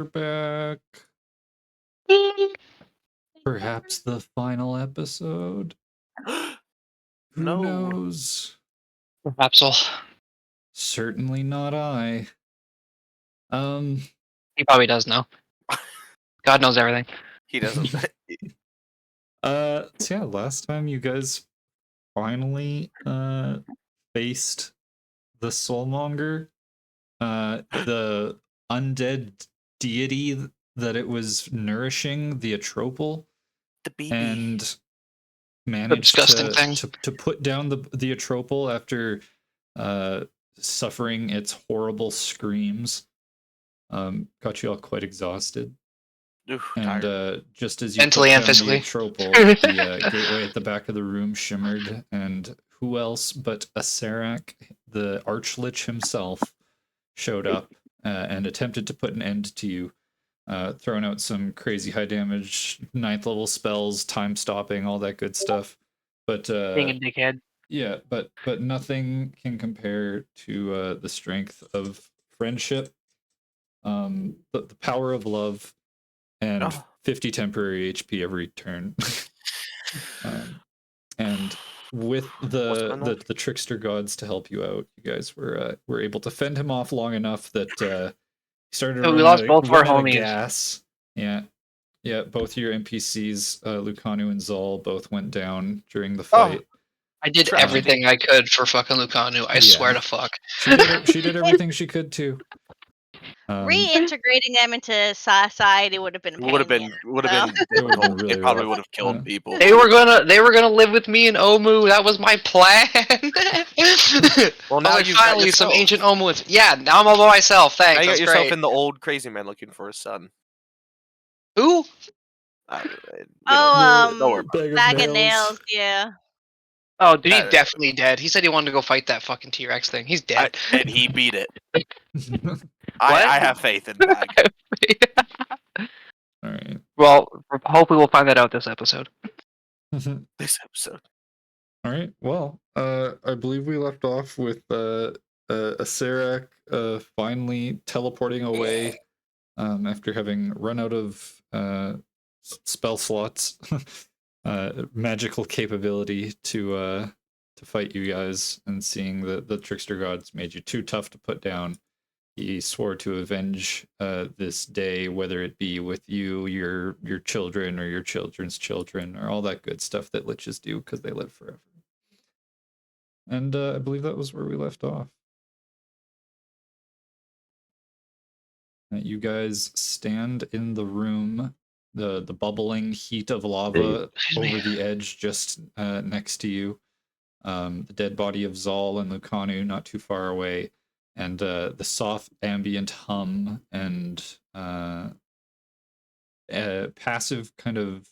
We're back. Perhaps the final episode. Who No. knows? Perhaps all. Certainly not I. He probably does know. God knows everything. He doesn't. So yeah, last time you guys finally faced the Soulmonger, the undead deity that it was nourishing, the Atropal, The baby. and managed to put down the Atropal after suffering its horrible screams. Got you all quite exhausted. Oof, and just as you mentally and physically, the Atropal, the gateway at the back of the room shimmered, and who else but Acerak, the Archlich himself, showed up and attempted to put an end to you, throwing out some crazy high damage 9th level spells, time stopping, all that good stuff. But being a dickhead. Yeah, but nothing can compare to the strength of friendship, the power of love, and 50 temporary HP every turn. And with the trickster gods to help you out, you guys were able to fend him off long enough that he started. So we lost both of our homies. Gas. Yeah. Both your NPCs, Lucanu and Zol, both went down during the fight. I did everything I could for fucking Lucanu. I swear to fuck. She did everything she could too. Reintegrating them into society would have been. It probably would have killed people. They were gonna live with me in Omu. That was my plan. Well, now you finally some ancient Omuans. Yeah, now I'm all by myself. Thanks. Now you got That's yourself great. in the old crazy man looking for a son. Who? Bag of nails. Yeah. Oh, dude, he's definitely dead. He said he wanted to go fight that fucking T-Rex thing. He's dead. And he beat it. I have faith in Bag. Alright. Well, hopefully we'll find that out this episode. This episode. Alright, well, I believe we left off with Acerak finally teleporting away after having run out of spell slots. Magical capability to fight you guys, and seeing that the trickster gods made you too tough to put down, he swore to avenge this day, whether it be with you, your children, or your children's children, or all that good stuff that liches do because they live forever. And I believe that was where we left off. You guys stand in the room, the bubbling heat of lava over the edge just next to you. The dead body of Zol and Lucanu not too far away, and the soft ambient hum and passive kind of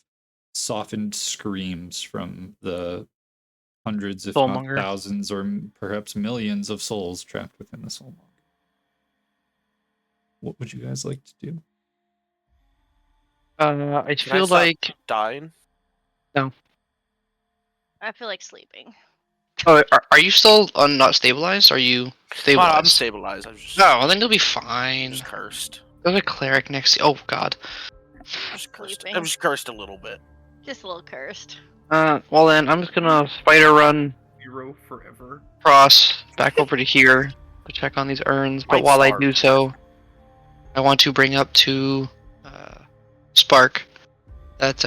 softened screams from the hundreds, if not thousands, or perhaps millions of souls trapped within the Soulmonger. What would you guys like to do? I feel like dying. No. I feel like sleeping. Oh, are you still not stabilized? Are you stabilized? I'm stabilized. I'm just. No, I think you'll be fine. Just cursed. There's a cleric next to you. Oh god. Just cursed. I'm just cursed a little bit. Just a little cursed. Well then, I'm just gonna spider run Zero forever. Cross back over to here to check on these urns. But while I do so, I want to bring up to Spark that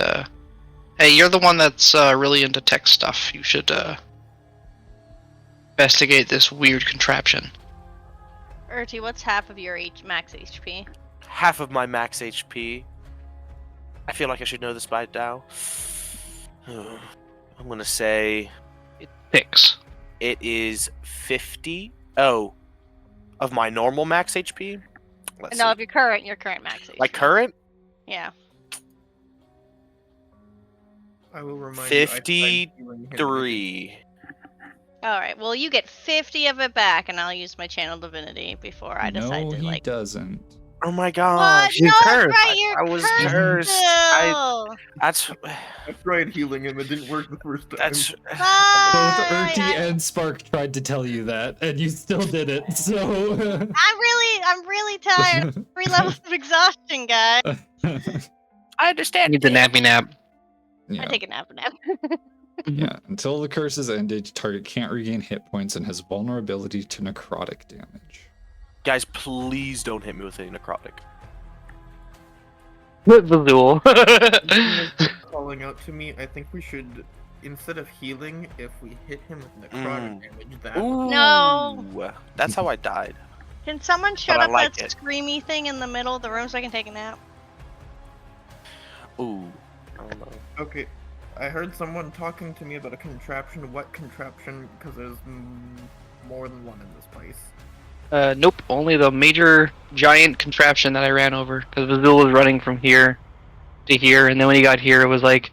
hey, you're the one that's really into tech stuff. You should investigate this weird contraption. Urti, what's half of your max HP? Half of my max HP. I feel like I should know this by now. I'm gonna say it's 6. It is 50. Oh, of my normal max HP. Let's see. Of your current max HP. My current? Yeah. I will remind 53. Alright, well you get 50 of it back, and I'll use my channel divinity before I decide to No, he doesn't. Oh my gosh. What? No, that's right, you're I was cursed. That's I tried healing him. It didn't work the first time. that's Both Bye! Urti and Spark tried to tell you that, and you still did it. So I'm really tired. 3 levels of exhaustion, guys. I understand. Need the nappy nap. I yeah, take a nap. yeah. Until the curse is ended, target can't regain hit points and has vulnerability to necrotic damage. Guys, please don't hit me with a necrotic. Vazul. Calling out to me, I think we should, instead of healing, if we hit him with necrotic damage, that Ooh, No. That's how I died. Can someone shut I up like that it. screamy thing in the middle of the room so I can take a nap? Ooh. I don't know. Okay, I heard someone talking to me about a contraption. What contraption? Because there's more than one in this place. Nope, only the major giant contraption that I ran over. Because Vazul was running from here to here, and then when he got here, it was like,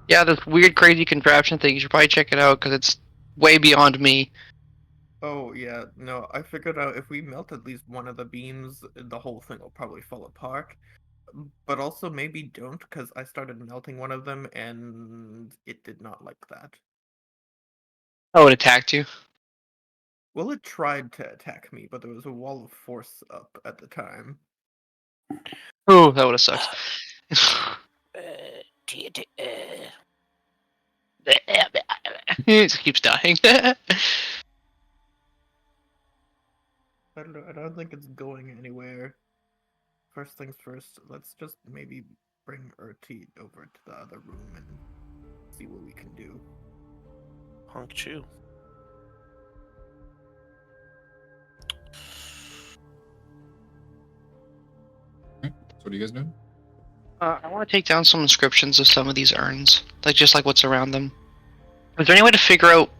yeah, this weird, crazy contraption thing. You should probably check it out because it's way beyond me. Oh, yeah, no, I figured out if we melt at least one of the beams, the whole thing will probably fall apart. But also maybe don't, because I started melting one of them and it did not like that. Oh, it attacked you. Well, it tried to attack me, but there was a wall of force up at the time. Oh, that would have sucked. He just keeps dying. I don't think it's going anywhere. First things first, let's just maybe bring Urti over to the other room and see what we can do. Honk chew. So what are you guys doing? I want to take down some inscriptions of some of these urns, like what's around them. Is there any way to figure out,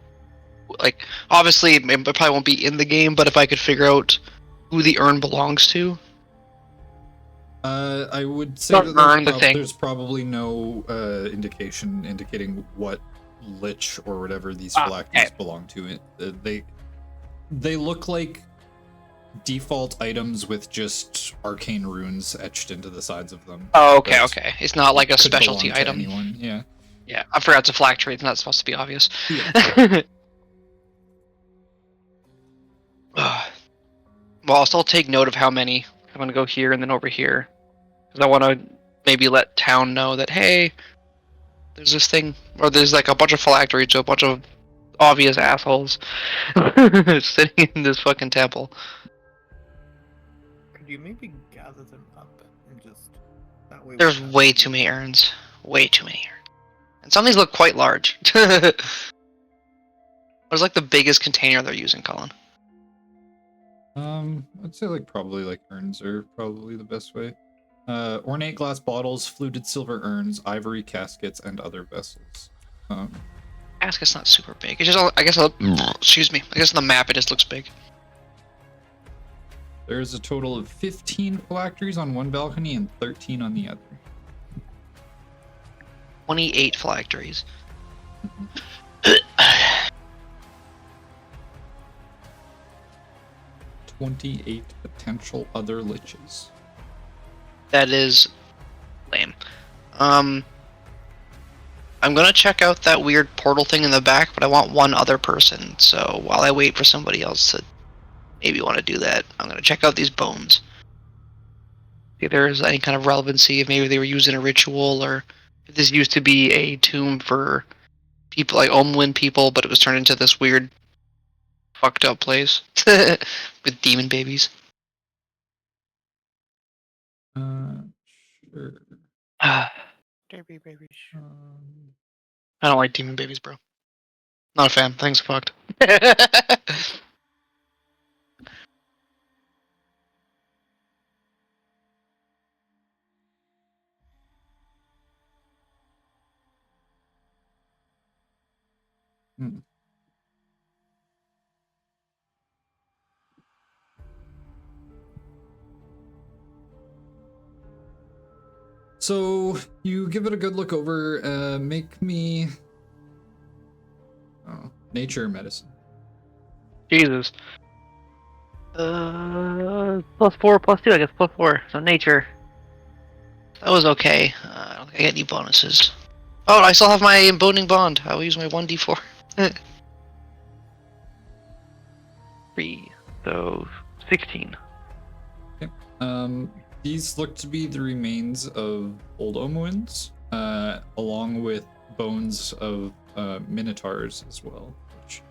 like, obviously it probably won't be in the game, but if I could figure out who the urn belongs to? I would say Not that earn the thing. there's probably no indication indicating what lich or whatever these Ah, phylacteries okay. belong to. They look like default items with just arcane runes etched into the sides of them. Oh, okay, That okay. It's not like a could belong specialty to item. anyone. Yeah. Yeah, I forgot it's a phylactery. It's not supposed to be obvious. Yeah. Well, I'll still take note of how many. I'm gonna go here and then over here, because I want to maybe let town know that, hey, there's this thing, or there's like a bunch of phylacteries to a bunch of obvious assholes sitting in this fucking temple. Could you maybe gather them up and just that way? There's way too many urns. Way too many urns. And some of these look quite large. What's like the biggest container they're using, Colin? I'd say probably urns are probably the best way. Ornate glass bottles, fluted silver urns, ivory caskets, and other vessels. Casket's not super big. It's just, I guess, excuse me. I guess on the map it just looks big. There's a total of 15 phylacteries on one balcony and 13 on the other. 28 phylacteries. 28 potential other liches. That is lame. I'm gonna check out that weird portal thing in the back, but I want one other person. So while I wait for somebody else to maybe want to do that, I'm gonna check out these bones. See if there's any kind of relevancy, if maybe they were used in a ritual, or if this used to be a tomb for people like Omlin people, but it was turned into this weird fucked up place with demon babies. Sure. Baby, baby. I don't like demon babies, bro. Not a fan. Things fucked. So you give it a good look over. Make me nature medicine. Jesus. +4, +2, I guess +4. So nature. That was okay. I don't think I get any bonuses. Oh, I still have my emboning bond. I will use my 1d4. 3, so 16. These look to be the remains of old Omoans, along with bones of minotaurs as well, which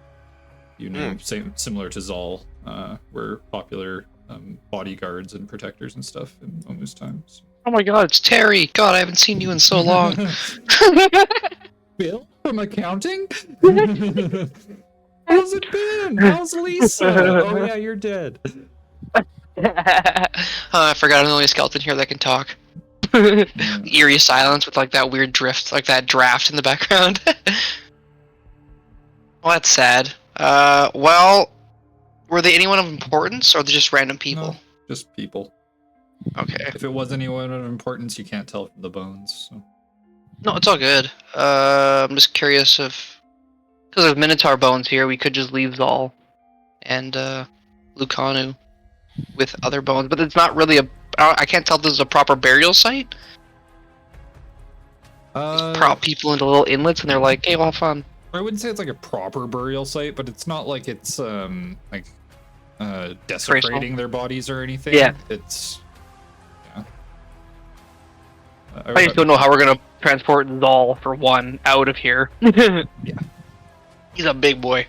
similar to Zal, were popular bodyguards and protectors and stuff in Omu's times. Oh my god, it's Terry! God, I haven't seen you in so long. Bill from accounting? How's it been? How's Lisa? Oh yeah, you're dead. I forgot I'm the only skeleton here that can talk. Eerie silence with like that weird drift, like that draft in the background. Well, that's sad. Well, were they anyone of importance, or are they just random people? No, just people. Okay. If it was anyone of importance, you can't tell from the bones. So. No, it's all good. I'm just curious if, because there's Minotaur bones here, we could just leave Zal and Lucanu with other bones, but it's not really I can't tell if this is a proper burial site. Just prop people into little inlets, and they're like, "Hey, we'll have fun." I wouldn't say it's like a proper burial site, but it's not like it's desecrating their bodies or anything. Yeah. It's I just don't know how we're gonna transport Zal for one out of here. Yeah. He's a big boy.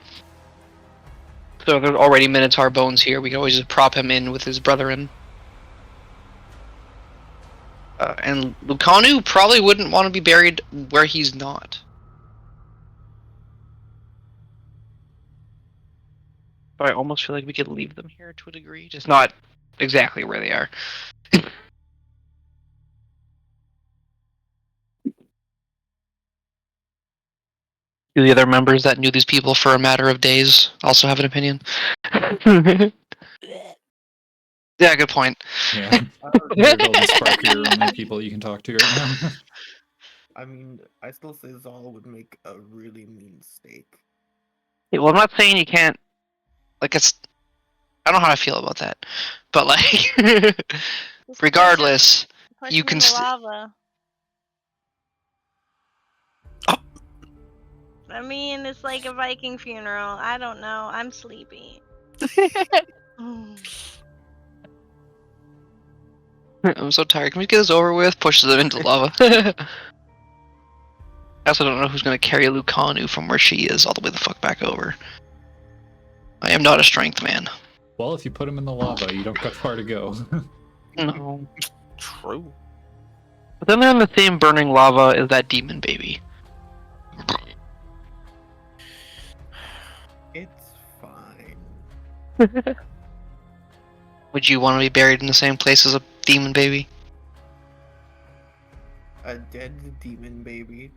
So there's already Minotaur bones here. We can always just prop him in with his brethren. And Lucanu probably wouldn't want to be buried where he's not. But I almost feel like we could leave them here to a degree, just not exactly where they are. Do the other members that knew these people for a matter of days also have an opinion? Yeah, good point. Yeah. All these sparkier only people you can talk to right now. I mean, I still say Zal would make a really mean steak. Yeah, well, I'm not saying you can't. Like, it's. I don't know how I feel about that, but like, Just regardless, push you him can in the lava. I mean, it's like a Viking funeral. I don't know. I'm sleepy. I'm so tired. Can we get this over with? Pushes him into lava. I also don't know who's gonna carry Lucanu from where she is all the way the fuck back over. I am not a strength man. Well, if you put him in the lava, you don't got far to go. No. True. But then they're in the same burning lava as that demon baby. It's fine. Would you want to be buried in the same place as a demon baby? A dead demon baby.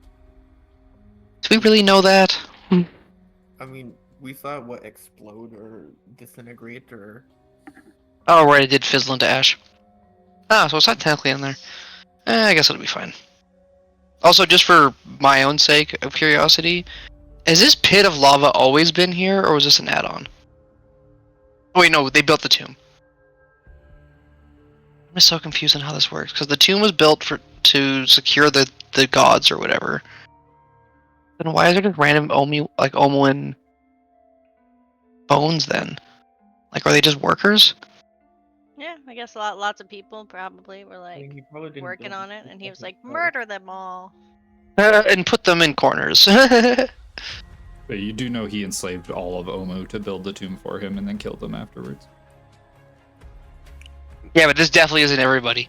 Do we really know that? I mean, we saw what explode or disintegrate or. Oh, right, it did fizzle into ash. Ah, so it's not technically in there. I guess it'll be fine. Also, just for my own sake of curiosity, has this pit of lava always been here, or was this an add-on? Oh, wait, no, they built the tomb. I'm so confused on how this works, because the tomb was built to secure the gods or whatever. Then why is there just random Omoan bones then? Like, are they just workers? Yeah, I guess lots of people probably were I like mean, he probably didn't working build on the it, and he was temple like, himself. murder them all. And put them in corners. But you do know he enslaved all of Omu to build the tomb for him and then killed them afterwards. Yeah, but this definitely isn't everybody.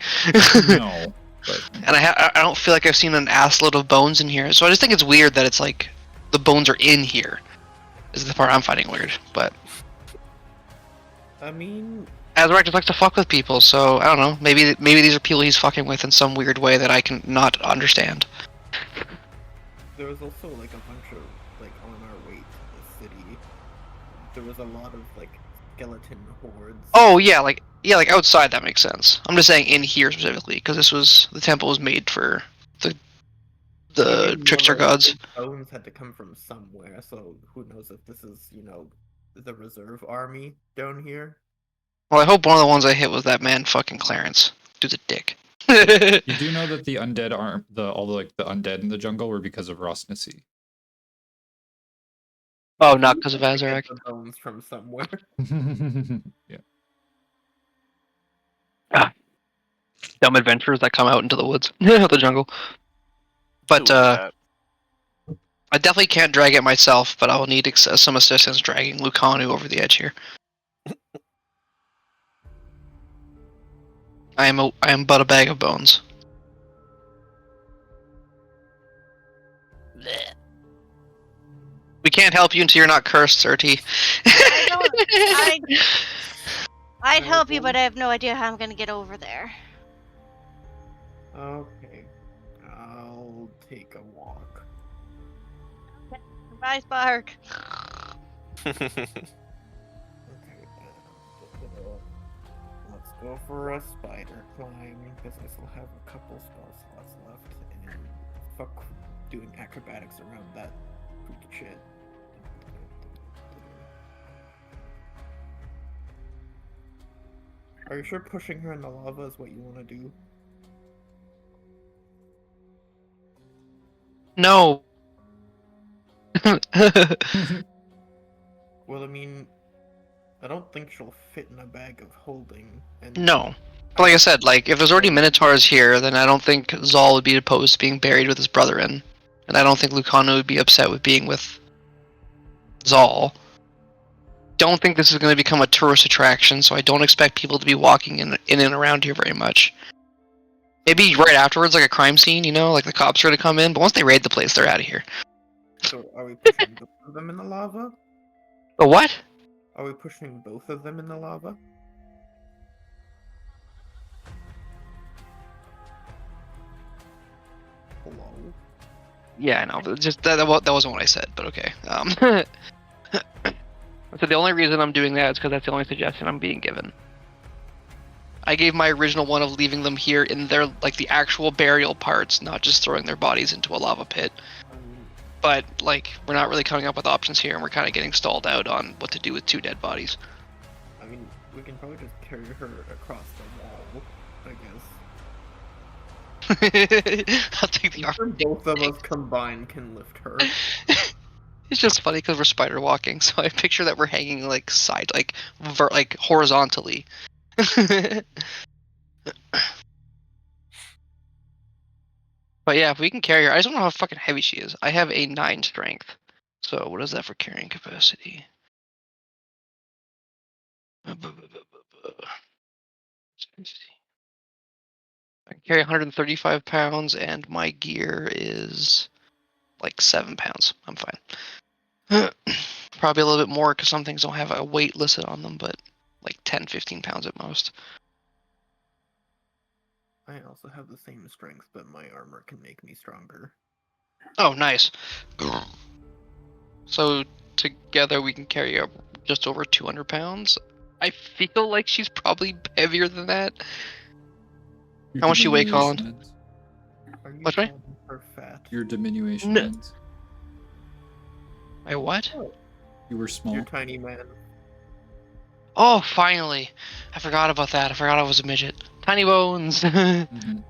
No, but And I don't feel like I've seen an assload of bones in here, so I just think it's weird that it's like the bones are in here. Is the part I'm finding weird. But I mean, Azrak just likes to fuck with people, so I don't know. Maybe these are people he's fucking with in some weird way that I can not understand. there was also like a bunch of like on our way to the city. There was a lot of like skeleton hordes. Oh yeah, like outside that makes sense. I'm just saying in here specifically because the temple was made for the Maybe trickster more like gods. the bones had to come from somewhere, so who knows if this is, the reserve army down here. Well, I hope one of the ones I hit was that man fucking Clarence. Dude's a dick. You do know that the undead aren't all the undead in the jungle were because of Rosnasi. Oh, not because of We have to Azarak. get the bones from somewhere. Yeah. Dumb adventurers that come out into the woods, the jungle. But Who is that? I definitely can't drag it myself, but I will need some assistance dragging Lucanu over the edge here. I am but a bag of bones. Blech. We can't help you until you're not cursed, Surti. I'd help you, but I have no idea how I'm gonna get over there. Okay. I'll take a walk. Goodbye, Spark. Okay. Let's go for a spider climb, because I still have a couple spell slots left, and fuck doing acrobatics around that freaky shit. Are you sure pushing her in the lava is what you want to do? No. Well, I mean, I don't think she'll fit in a bag of holding. And No. But like I said, like if there's already Minotaurs here, then I don't think Zal would be opposed to being buried with his brother in. And I don't think Lucano would be upset with being with Zal. Don't think this is going to become a tourist attraction, so I don't expect people to be walking in and around here very much. Maybe right afterwards, like a crime scene, you know, like the cops are going to come in, but once they raid the place, they're out of here. So, are we pushing both of them in the lava? But what? Are we pushing both of them in the lava? Hello? Yeah, I know. But just that wasn't what I said, but okay. So the only reason I'm doing that is because that's the only suggestion I'm being given. I gave my original one of leaving them here in their, like, the actual burial parts, not just throwing their bodies into a lava pit. But, like, we're not really coming up with options here, and we're kind of getting stalled out on what to do with 2 dead bodies. I mean, we can probably just carry her across the wall, I guess. I'll take the I'm sure arm. both of us combined can lift her. It's just funny because we're spider walking, so I picture that we're hanging, like, like horizontally. But yeah, if we can carry her, I just don't know how fucking heavy she is. I have a 9 strength. So what is that for carrying capacity? I can carry 135 pounds, and my gear is like 7 pounds. I'm fine. Probably a little bit more because some things don't have a weight listed on them, but like 10, 15 pounds at most. I also have the same strength, but my armor can make me stronger. Oh, nice. So together we can carry up just over 200 pounds. I feel like she's probably heavier than that. How much you weigh, Colin? Are you What's right? calling her fat? Your diminution No. ends. My what? You were small. You're tiny man. Oh, finally. I forgot about that. I forgot I was a midget. Tiny bones. Mhm.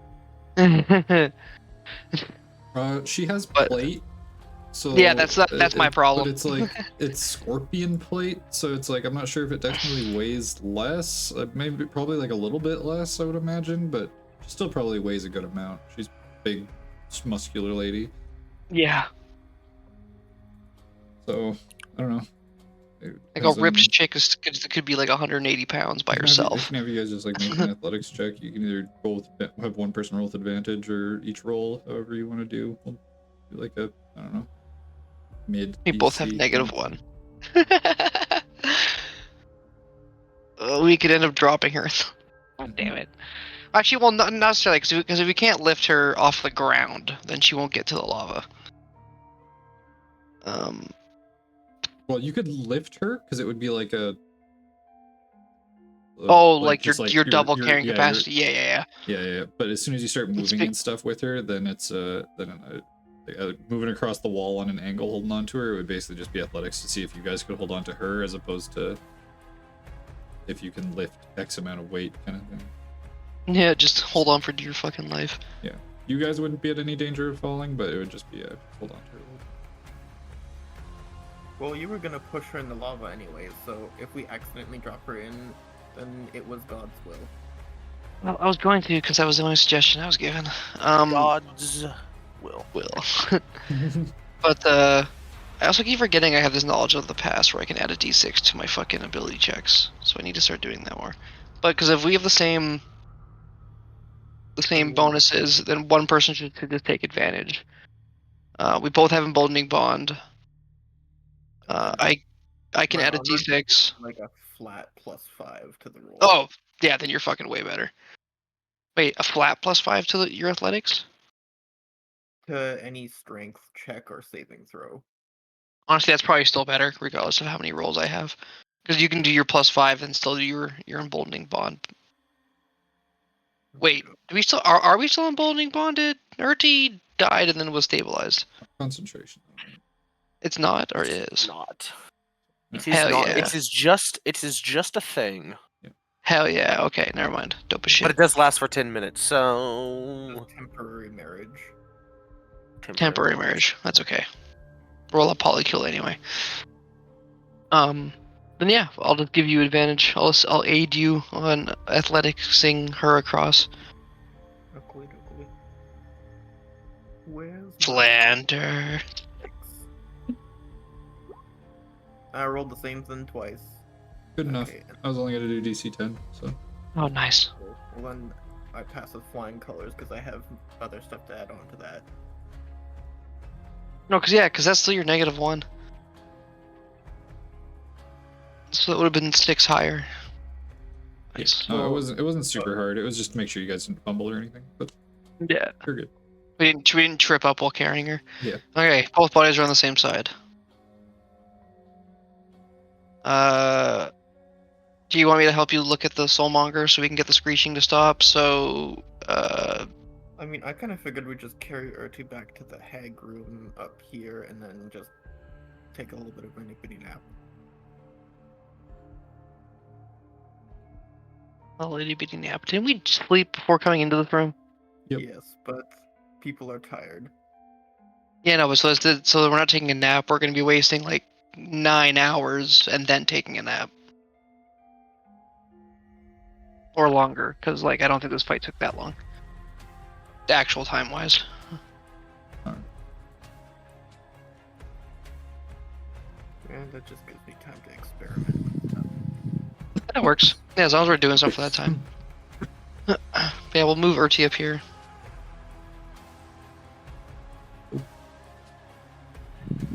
She has But- plate. So Yeah, that's my problem. But it's like it's scorpion plate, so it's like I'm not sure if it technically weighs less. Maybe probably like a little bit less, I would imagine, but she still probably weighs a good amount. She's big, muscular lady. Yeah. So I don't know. Like a ripped chick could be like 180 pounds by I herself. can have you guys just like make an athletics check. You can either both have one person roll with advantage or each roll, however you want to do. We'll do like a, I don't know, mid. We both have DC. -1. We could end up dropping her. Oh, damn it. Actually, well, not necessarily, because if we can't lift her off the ground, then she won't get to the lava. Well, you could lift her because it would be like a. Oh, like just your double carrying yeah, capacity. Yeah. Yeah. But as soon as you start moving big. and stuff with her, then it's moving across the wall on an angle, holding on to her. It would basically just be athletics to see if you guys could hold on to her, as opposed to if you can lift X amount of weight, kind of thing. Yeah, just hold on for dear fucking life. You guys wouldn't be at any danger of falling, but it would just be a hold on to her. Well, you were gonna push her in the lava anyway, so if we accidentally drop her in, then it was God's will. Well, I was going to, because that was the only suggestion I was given. God's will. But I also keep forgetting I have this knowledge of the past where I can add a d6 to my fucking ability checks. So I need to start doing that more. But because if we have the same bonuses, then one person should just take advantage. We both have emboldening bond. I can My add a armor d6. like a flat +5 to the roll. Oh, yeah, then you're fucking way better. Wait, a flat +5 to your athletics? To any strength check or saving throw. Honestly, that's probably still better, regardless of how many rolls I have. Because you can do your +5 and still do your emboldening bond. Wait, do we still are we still emboldening bonded? Urti died and then was stabilized. Concentration. It's not, or it is? Not. No. It is Hell not. yeah. It is just a thing. Hell yeah. Okay, never mind. Dope as shit. But it does last for 10 minutes, so Temporary marriage. Temporary marriage. That's okay. Roll a polykill anyway. Then yeah, I'll just give you advantage. I'll aid you on athleticsing her across. Okay. Where's Flander. I rolled the same thing twice. Good enough. Okay, I was only gonna do DC 10, so. Oh, nice. well then I pass with flying colors because I have other stuff to add on to that. No, because that's still your -1. So it would have been 6 higher. Nice. No, it wasn't super hard. It was just to make sure you guys didn't fumble or anything. But Yeah. you're good. We didn't trip up while carrying her. Yeah. Okay, both bodies are on the same side. Do you want me to help you look at the soulmonger so we can get the screeching to stop? So, I mean, I kind of figured we'd just carry Urti back to the hag room up here and then just take a little bit of a nippity nap. a little bitty nap. Didn't we sleep before coming into this room? Yep. Yes, but people are tired. Yeah, no, but so we're not taking a nap. We're going to be wasting like 9 hours and then taking a nap. Or longer, because like I don't think this fight took that long. The actual time-wise. And that just gives me time to experiment. That works. Yeah, as long as we're doing something for that time. But yeah, we'll move Urti up here.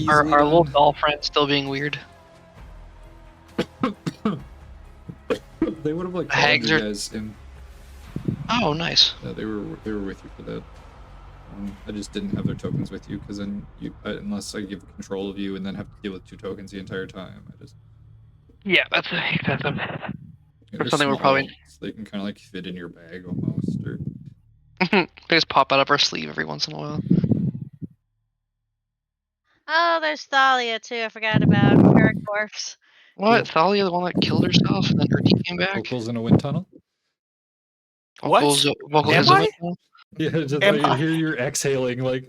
Our Easily little done. doll friend still being weird. They would have like The followed hags you are- guys in. Oh, nice. They were with you for that. I just didn't have their tokens with you because then unless I give control of you and then have to deal with 2 tokens the entire time. Yeah, that's excessive. They're something we're small, probably- so they can kind of like fit in your bag almost. Or They just pop out of our sleeve every once in a while. Oh, there's Thalia too. I forgot about her corpse. What? Thalia, the one that killed herself, and then Urti came back? vocals in a wind tunnel. Vocals Am is a I? windmill? Yeah, just Am like I? hear you're exhaling like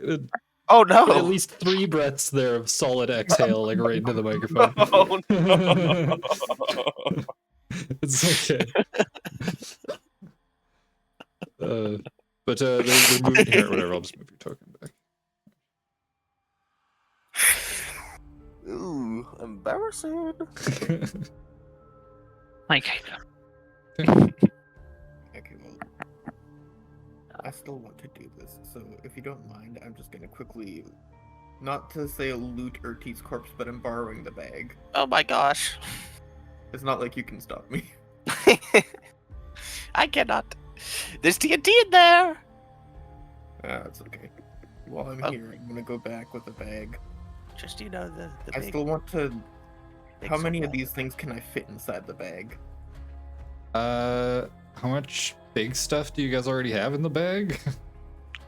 Oh no! at least 3 breaths there of solid exhale like right into the microphone. Oh no! It's okay. But they're moving here. Whatever. I'll just move your token back. Ooh, embarrassing. Like, Okay, well, I still want to do this, so if you don't mind, I'm just gonna quickly, not to say loot Urti's corpse, but I'm borrowing the bag. Oh my gosh. It's not like you can stop me. I cannot. There's TNT in there. It's okay. While I'm Oh. here, I'm gonna go back with the bag. Just the I big, still want to. big How many of soul. these things can I fit inside the bag? How much big stuff do you guys already have in the bag?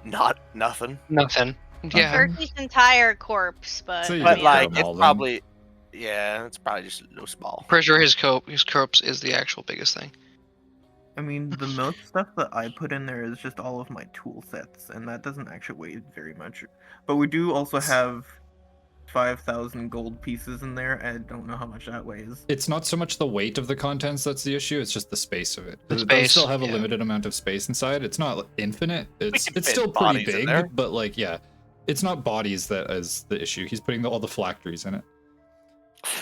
Nothing. nothing. Yeah. Urti's entire corpse, but So you But Yeah, like, them it's all then. probably, yeah, it's probably just a little small. Pretty sure his corpse is the actual biggest thing. I mean, the most stuff that I put in there is just all of my tool sets, and that doesn't actually weigh very much. But we do also have 5,000 gold pieces in there, and I don't know how much that weighs. It's not so much the weight of the contents that's the issue, it's just the space of it. The It does still space, have a yeah. limited amount of space inside. It's not infinite. It's can fit still pretty bodies in there. big, but like, yeah. It's not bodies that is the issue. He's putting all the phylacteries in it.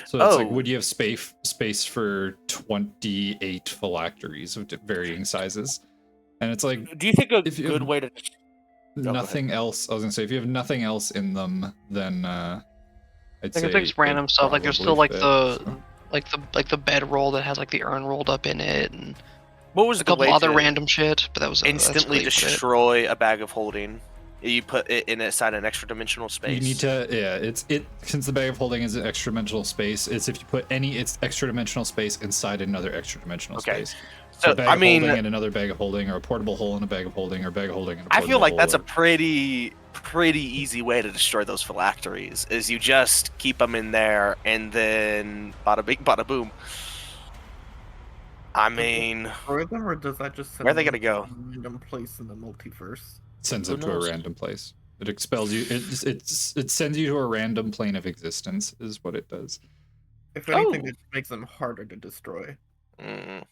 So it's like, Oh. would you have space for 28 phylacteries of varying sizes? And it's like, Do you think a if you good have way to? go ahead. nothing else, I was gonna say, if you have nothing else in them, then I'd Like say it's like random it'd stuff. Like there's still probably like fit, the so. like the bedroll that has like the urn rolled up in it, and What was a the couple way other to random shit. But that was instantly that's really it. destroy a bag of holding? You put it inside an extra dimensional space. You need to, yeah. It's since the bag of holding is an extra dimensional space. It's if you put it's extra dimensional space inside another extra dimensional Okay. space. So a bag I of mean, holding and another bag of holding, or a portable hole in a bag of holding, or a bag of holding and a I portable feel like that's a hole, pretty easy way to destroy those phylacteries. Is you just keep them in there and then bada bing, bada boom. I mean, Destroy them, or does that just send where are they them gonna go? to a random place in the multiverse? sends Who them to a knows? random place. It expels you. It sends you to a random plane of existence. Is what it does. If anything, Oh. it makes them harder to destroy. Mm.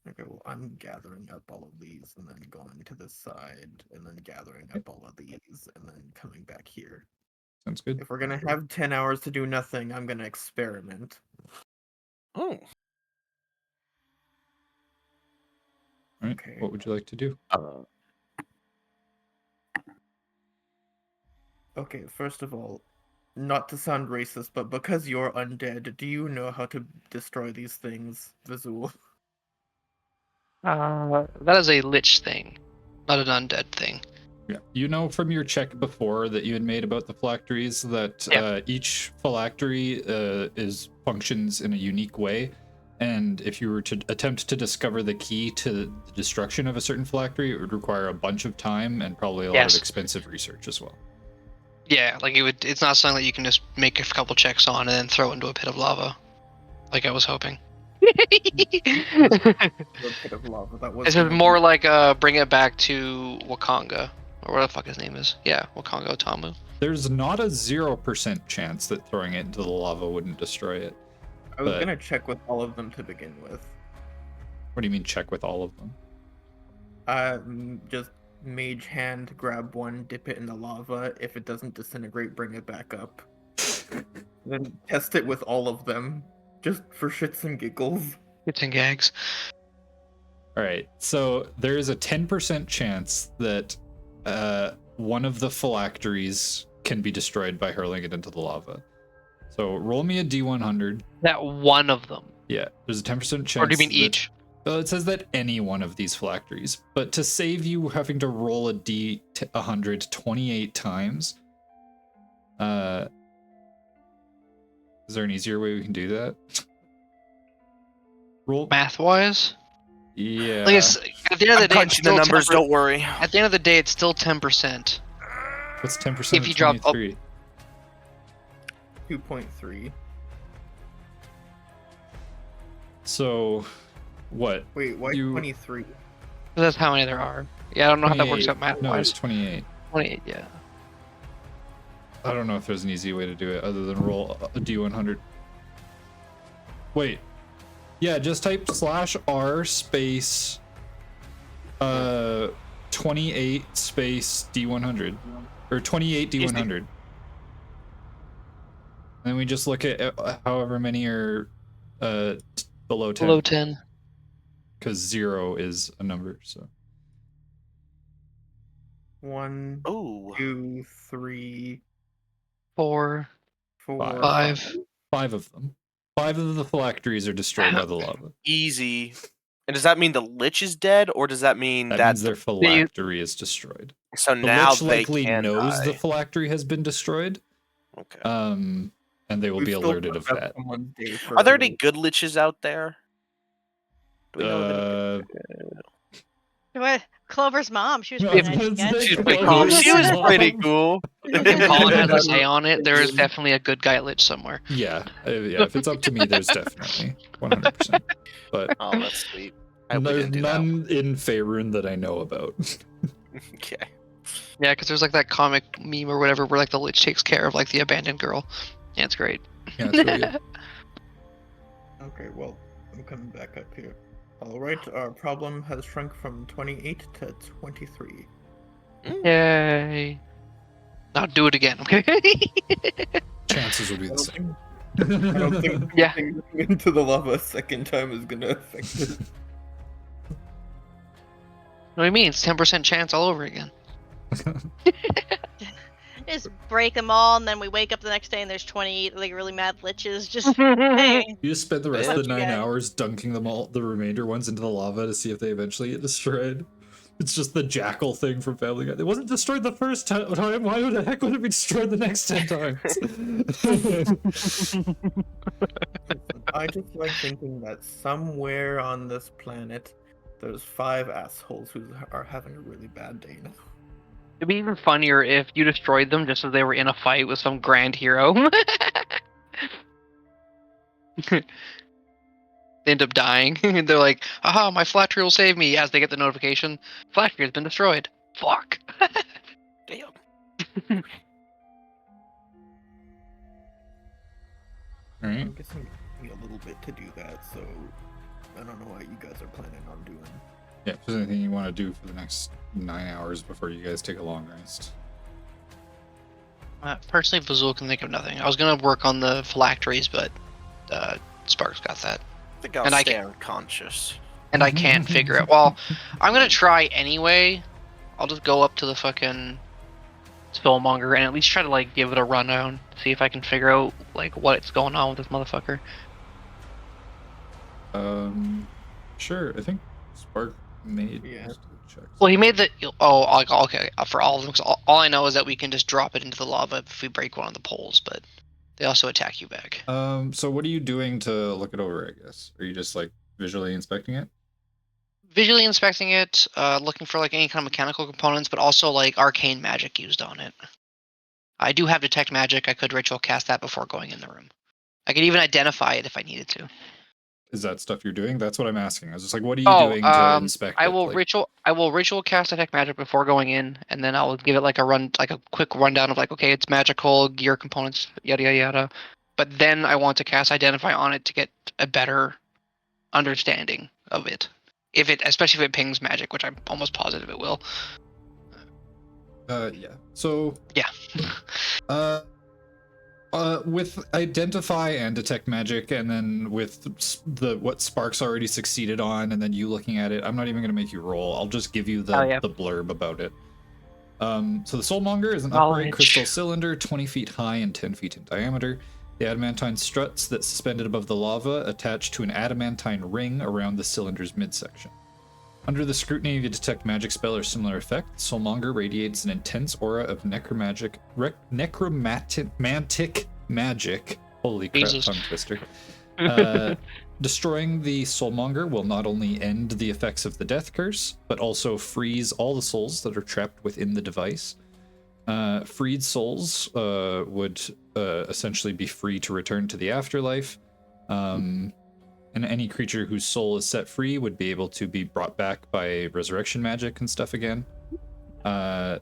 Okay, well, I'm gathering up all of these and then going to the side and then gathering up all of these and then coming back here. Sounds good. If we're gonna have 10 hours to do nothing, I'm gonna experiment. Oh. All right. Okay. What would you like to do? Okay, first of all, not to sound racist, but because you're undead, do you know how to destroy these things, Vizul? That is a lich thing, not an undead thing. Yeah. You know from your check before that you had made about the phylacteries that Yeah. each phylactery functions in a unique way, and if you were to attempt to discover the key to the destruction of a certain phylactery, it would require a bunch of time and probably a lot Yes. of expensive research as well. Yeah, like it's not something that you can just make a couple checks on and then throw into a pit of lava, like I was hoping. The pit of lava, that was This is more like bring it back to Wakanga, or what the fuck his name is. Yeah, Wakanga Otamu. There's not a 0% chance that throwing it into the lava wouldn't destroy it. I was but- gonna check with all of them to begin with. What do you mean check with all of them? Just mage hand, grab one, dip it in the lava. If it doesn't disintegrate, bring it back up. Then test it with all of them, just for shits and giggles. It's and gags. All right, so there is a 10% chance that one of the phylacteries can be destroyed by hurling it into the lava. So roll me a D100. That one of them. Yeah, there's a 10% chance. Or do you mean that- each? Well, it says that any one of these phylacteries, but to save you having to roll a D100 28 times, is there an easier way we can do that? Roll. Math wise? Yeah. Like it's, at the end of I'm the day, it's crunching the still numbers. 10%. Don't worry. At the end of the day, it's still 10%. What's 10% if of you drop up- 23? 2.3. So, what? Wait, why You- 23? That's how many there are. Yeah, I don't know how that works 28. out math No, it's wise. 28. 28, yeah. I don't know if there's an easy way to do it other than roll a D100. Wait. Yeah, just type /r space 28 space D100 or 28 D100. And then we just look at however many are below 10 Below 10. because 0 is a number. So 1, Oh. 2, 3, 4, 4, 5. 5 of them. 5 of the phylacteries are destroyed by the lava. Easy. And does that mean the lich is dead, or does that mean That that means their phylactery is destroyed. so The now lich they likely can knows die? the phylactery has been destroyed, Okay. and they will We've be still alerted got of that. someone's day for Are there a any good liches out there? Do we know of any Uh, What? Clover's mom. She was No, pretty I was nice gonna again. say She's pretty Clover cool. She was mom. pretty cool. If Colin has a That's say on it, there is definitely a good guy lich somewhere. Yeah, yeah. If it's up to me, there's definitely 100%. But Oh, that's sweet. We There's didn't do that none in Faerun that I know about. Okay. Yeah, because there's like that comic meme or whatever where like the lich takes care of like the abandoned girl. Yeah, it's great. Yeah, it's really good. Okay, well, I'm coming back up here. Alright, our problem has shrunk from 28 to 23. Yay. Now do it again, okay? Chances will be I the don't same. think, I don't think Yeah. looking into the lava a second time is gonna affect it. What do you mean? It's 10% chance all over again. Just break them all, and then we wake up the next day and there's 28 like really mad liches. Just hey, You just spend the rest Yeah. of the Fuck you 9 guys. hours dunking them all, the remainder ones, into the lava to see if they eventually get destroyed. It's just the jackal thing from Family Guy. It wasn't destroyed the first time. Why the heck would it be destroyed the next 10 times? I just like thinking that somewhere on this planet, there's 5 assholes who are having a really bad day now. It'd be even funnier if you destroyed them just as they were in a fight with some grand hero. They end up dying. And they're like, aha, my flat tree will save me, as they get the notification. Flat tree has been destroyed. Fuck. Damn. Alright. I'm guessing it took me a little bit to do that, so I don't know what you guys are planning on doing. Yeah, if there's anything you want to do for the next 9 hours before you guys take a long rest. Personally, Vazul can think of nothing. I was gonna work on the phylacteries, but Sparks got that. I think I'll And I stay can- unconscious. And I can't figure it. Well, I'm gonna try anyway. I'll just go up to the fucking Spellmonger and at least try to like give it a rundown, see if I can figure out like what's going on with this motherfucker. Sure. I think Spark made Yeah. most of the checks. Well, he made the okay for all of them. 'Cause all I know is that we can just drop it into the lava if we break one of the poles, but they also attack you back. So what are you doing to look it over, I guess? Are you just like visually inspecting it? Visually inspecting it, looking for like any kind of mechanical components, but also like arcane magic used on it. I do have detect magic. I could ritual cast that before going in the room. I could even identify it if I needed to. Is that stuff you're doing? That's what I'm asking. I was just like, what are you doing to inspect I it? will Like, ritual cast detect magic before going in, and then I'll give it like a quick rundown of like, okay, it's magical, gear components, yada yada yada. But then I want to cast identify on it to get a better understanding of it. Especially if it pings magic, which I'm almost positive it will. yeah. So Yeah. with identify and detect magic, and then with what Sparks already succeeded on, and then you looking at it, I'm not even going to make you roll. I'll just give you the blurb about it. So the Soulmonger is an upright crystal cylinder, 20 feet high and 10 feet in diameter. The adamantine struts that suspended above the lava attached to an adamantine ring around the cylinder's midsection. Under the scrutiny of a detect magic spell or similar effect, Soulmonger radiates an intense aura of necromantic magic. Holy crap, Jesus. tongue twister. Destroying the Soulmonger will not only end the effects of the death curse, but also freeze all the souls that are trapped within the device. Freed souls would essentially be free to return to the afterlife. And any creature whose soul is set free would be able to be brought back by resurrection magic and stuff again. The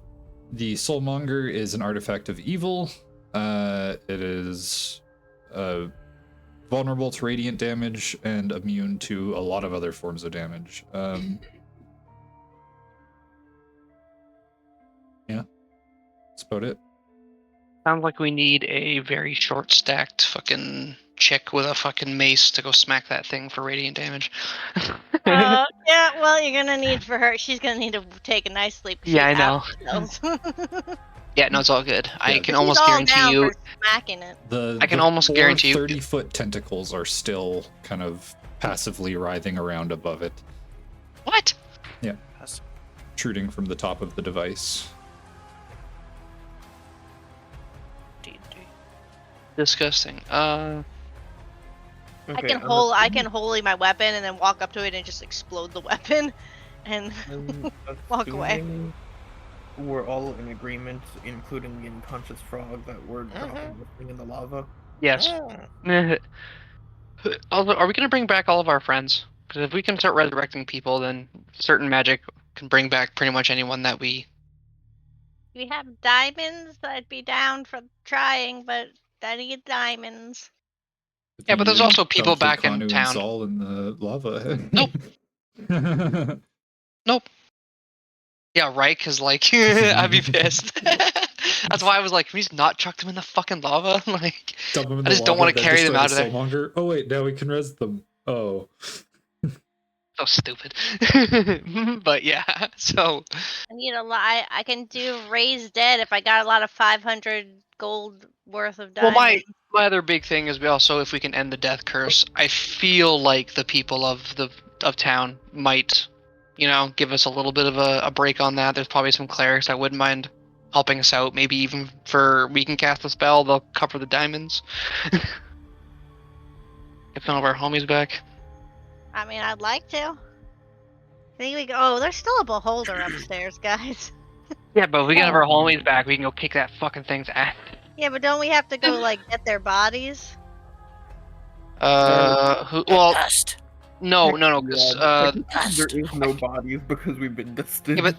Soulmonger is an artifact of evil. It is vulnerable to radiant damage and immune to a lot of other forms of damage. Yeah, that's about it. Sounds like we need a very short stacked fucking chick with a fucking mace to go smack that thing for radiant damage. Yeah, well, you're gonna need for her. She's gonna need to take a nice sleep. 'Cause Yeah, she's I know. out, Yeah, no, it's all good. I Yeah, can she's almost all guarantee down you. for smacking it. The I can the almost guarantee you- 30-foot tentacles are still kind of passively writhing around above it, What? protruding from the top of the device. Disgusting. I Okay, can holy my weapon and then walk up to it and just explode the weapon, and walk away. assuming we're all in agreement, including the unconscious frog, that we're dropping the thing in the lava. Yes. Yeah. Also, are we gonna bring back all of our friends? Because if we can start resurrecting people, then certain magic can bring back pretty much anyone that we. If we have diamonds, I'd be down for trying, but I need diamonds. Yeah, but there's also people Dump back in Kanu and town. Zal in the lava. Nope. Nope. Yeah, right. Because like, I'd be pissed. That's why I was like, can we just not chuck them in the fucking lava? Like, Dump them in I the just don't lava, want to then carry them destroy out of the there. Soulmonger. Oh wait, now we can res them. Oh. So stupid. But yeah, so I need a lot. I can do raise dead if I got a lot of 500 gold worth of well, diamonds. my other big thing is also if we can end the death curse. I feel like the people of town might, give us a little bit of a break on that. There's probably some clerics that wouldn't mind helping us out. Maybe even for we can cast a spell, they'll cover the diamonds. Get some of our homies back. I mean, I'd like to. I think we go. Oh, there's still a beholder upstairs, guys. Yeah, but if we get our homies back, we can go kick that fucking thing's ass. Yeah, but don't we have to go like get their bodies? Well, Dust. no, because there is no bodies because we've been dusted. Yeah, but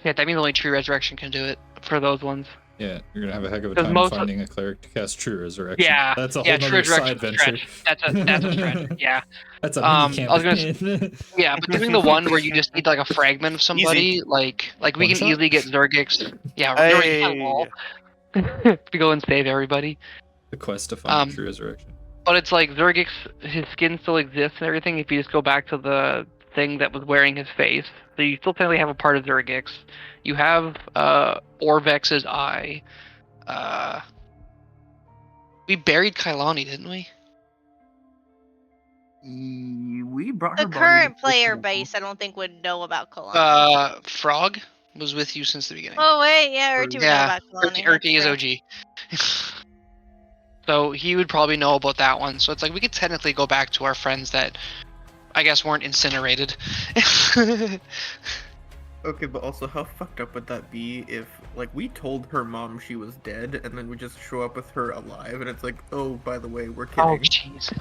yeah, that means only True Resurrection can do it for those ones. Yeah, you're gonna have a heck of a 'Cause time most- finding a cleric to cast True Resurrection. Yeah, That's a whole True nother Resurrection side venture. That's a stretch. Yeah, That's a mini I was gonna campaign. yeah, but doing the one where you just need like a fragment of somebody, like we One can shot? easily get Zergix. Yeah, Hey. to go and save everybody. The quest to find Um, True Resurrection. But it's like Zergix, his skin still exists and everything. If you just go back to the thing that was wearing his face, so you still technically have a part of Zergix. You have Orvex's eye. We buried Kailani, didn't we? We brought her The body current to player Portugal. base, I don't think would know about Kalani. Frog was with you since the beginning. Oh wait, yeah, Urti would know yeah, about Kalani. Urti is OG. So he would probably know about that one. So it's like we could technically go back to our friends that I guess weren't incinerated. Okay, but also, how fucked up would that be if, like, we told her mom she was dead, and then we just show up with her alive, and it's like, oh, by the way, we're Oh kidding. jeez.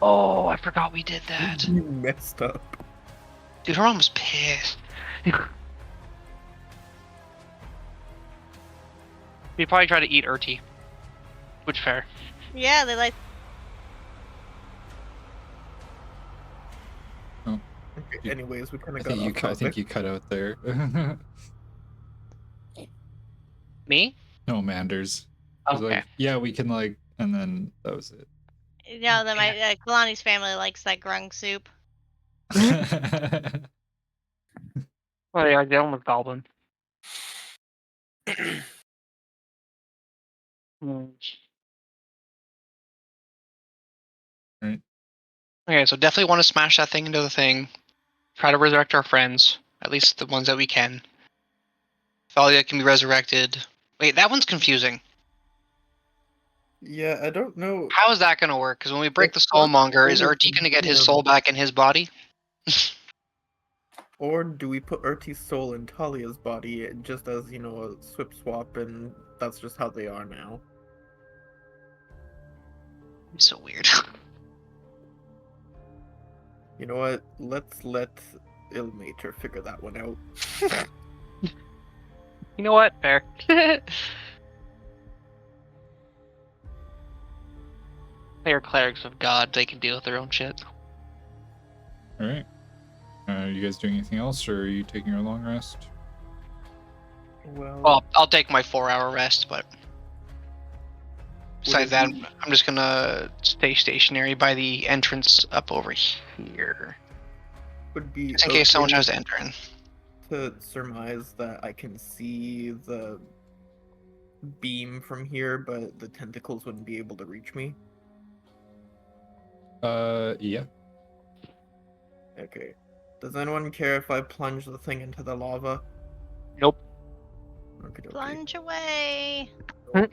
Oh, I forgot we did that. You messed up. Dude, her mom was pissed. We probably try to eat Urti. Which fair. Yeah, they like. Okay, anyways, we kind I of got think, off I think topic. you cut out there. Me? No, Manders. It was Okay. like, yeah, we can like, and then that was it. No, then my Kalani's family likes that grung soup. Well, they are dealing with Goblin. Right. Okay, so definitely want to smash that thing into the thing. Try to resurrect our friends, at least the ones that we can. Thalia can be resurrected. Wait, that one's confusing. Yeah, I don't know. How is that going to work? Because when we break the It's not Soulmonger, is always Urti going to get his him. soul back in his body? Or do we put Urti's soul in Talia's body just as, you know, a swip swap, and that's just how they are now? It's so weird. You know what? Let's let Ilmater figure that one out. You know what? Fair. They are clerics of God. They can deal with their own shit. All right. Are you guys doing anything else, or are you taking your long rest? Well, I'll take my 4-hour rest, but besides that, I'm just gonna stay stationary by the entrance up over here, would be just in case someone okay tries to enter in. to surmise that I can see the beam from here, but the tentacles wouldn't be able to reach me. Yeah. Okay. Does anyone care if I plunge the thing into the lava? Nope. Okay. Plunge away. I'm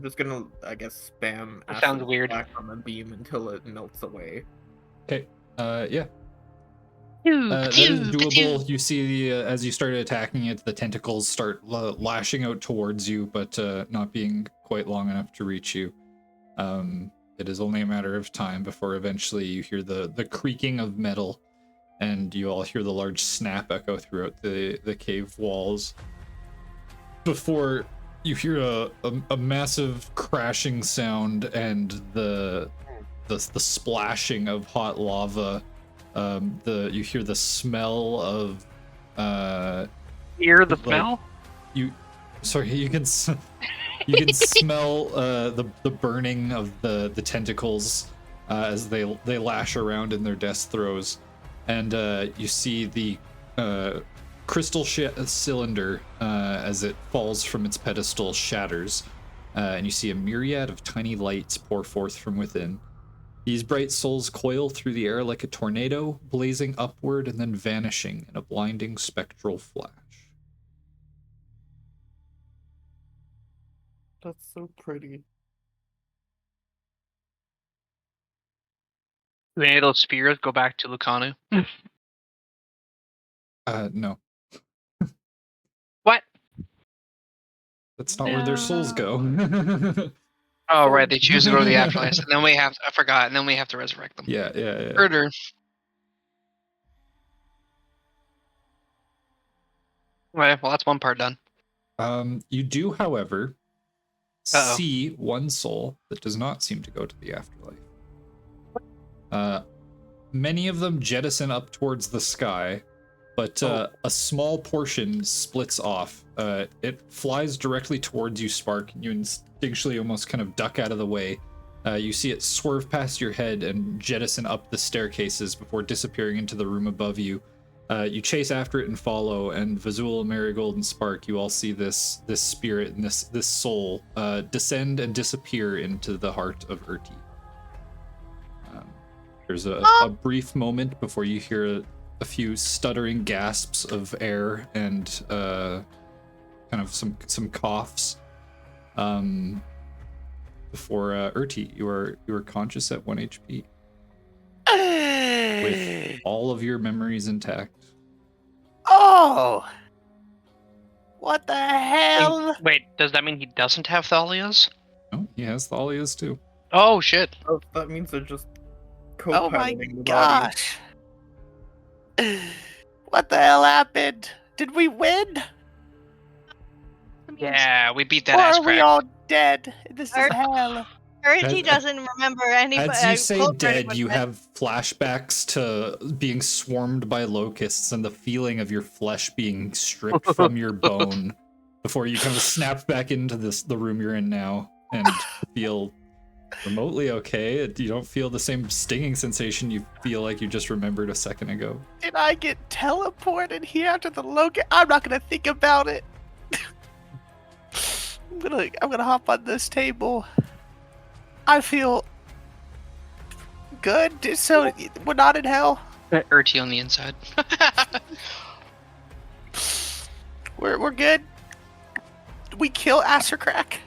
just gonna, I guess, spam That sounds acid weird. back on the beam until it melts away. Okay. Yeah. That is doable. You see, as you started attacking it, the tentacles start lashing out towards you, but not being quite long enough to reach you. it is only a matter of time before eventually you hear the creaking of metal, and you all hear the large snap echo throughout the cave walls. Before you hear a massive crashing sound and the splashing of hot lava. You hear the smell of Hear the like, smell? you can smell the burning of the tentacles as they lash around in their death throes, and you see the crystal cylinder as it falls from its pedestal shatters, and you see a myriad of tiny lights pour forth from within. These bright souls coil through the air like a tornado, blazing upward and then vanishing in a blinding spectral flash. That's so pretty. Do any of those spheres go back to Lucanu? No. What? That's not where their souls go. Oh, right. They choose to go to the afterlife, and then we have I forgot, and then we have to resurrect them. Yeah. Murder. Right, well, that's one part done. You do, however, Uh-oh. see one soul that does not seem to go to the afterlife. Many of them jettison up towards the sky, but a small portion splits off. It flies directly towards you, Spark. You instinctually almost kind of duck out of the way. You see it swerve past your head and jettison up the staircases before disappearing into the room above you. You chase after it and follow, and Vazul, Marigold, and Spark, you all see this spirit and this soul descend and disappear into the heart of Urti. There's a brief moment before you hear a few stuttering gasps of air and kind of some coughs. Before Urti, you are conscious at 1 HP with all of your memories intact. Oh! What the hell? Wait, does that mean he doesn't have Thalia's? No, he has Thalia's too. Oh, shit. Oh, that means they're just Oh my co-piloting the body. gosh. What the hell happened? Did we win? Yeah, we beat Or that ass are we crack. all dead? This is Are- hell. Urti As- doesn't remember anybody. As you say dead, you have flashbacks to being swarmed by locusts and the feeling of your flesh being stripped from your bone before you kind of snap back into the room you're in now and feel remotely okay. You don't feel the same stinging sensation you feel like you just remembered a second ago. Did I get teleported here to the locust? I'm not gonna think about it. I'm gonna hop on this table. I feel good. So we're not in hell. Urti on the inside. We're good. We kill Astercrack.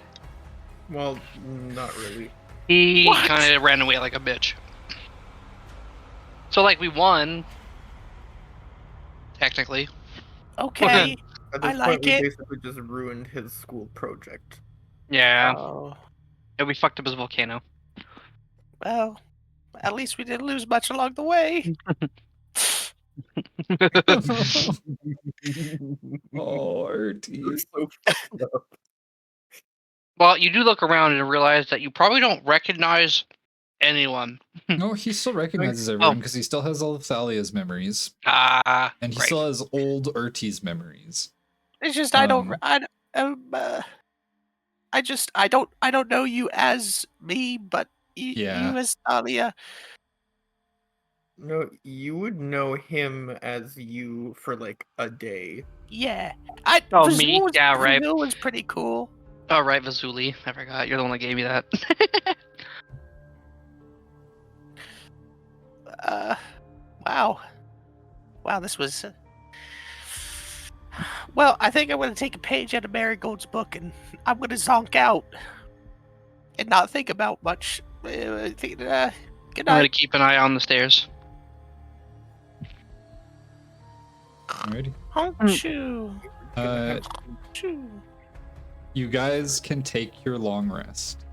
Well, not really. He What? kind of ran away like a bitch. So, like, we won. Technically. Okay. At this I like point, we it. basically just ruined his school project. Yeah. Oh, And we fucked up his volcano. well, at least we didn't lose much along the way. Oh, Urti. We're so fucked up. Well, you do look around and realize that you probably don't recognize anyone. No, he still recognizes everyone because he still has all of Thalia's memories, Ah, and he right. still has old Urti's memories. It's just I don't know you as me, but Yeah. you as Thalia. No, you would know him as you for like a day. Yeah. Oh, Vazul me? Yeah, right. Vazul was pretty cool. Oh, right, Vazuli. I forgot. You're the one that gave me that. Wow. Wow, this was. Well, I think I'm going to take a page out of Marigold's book and I'm going to zonk out and not think about much. Good I'm night. gonna keep an eye on the stairs. Alrighty. Honk-choo. Uh, Choo. you guys can take your long rest.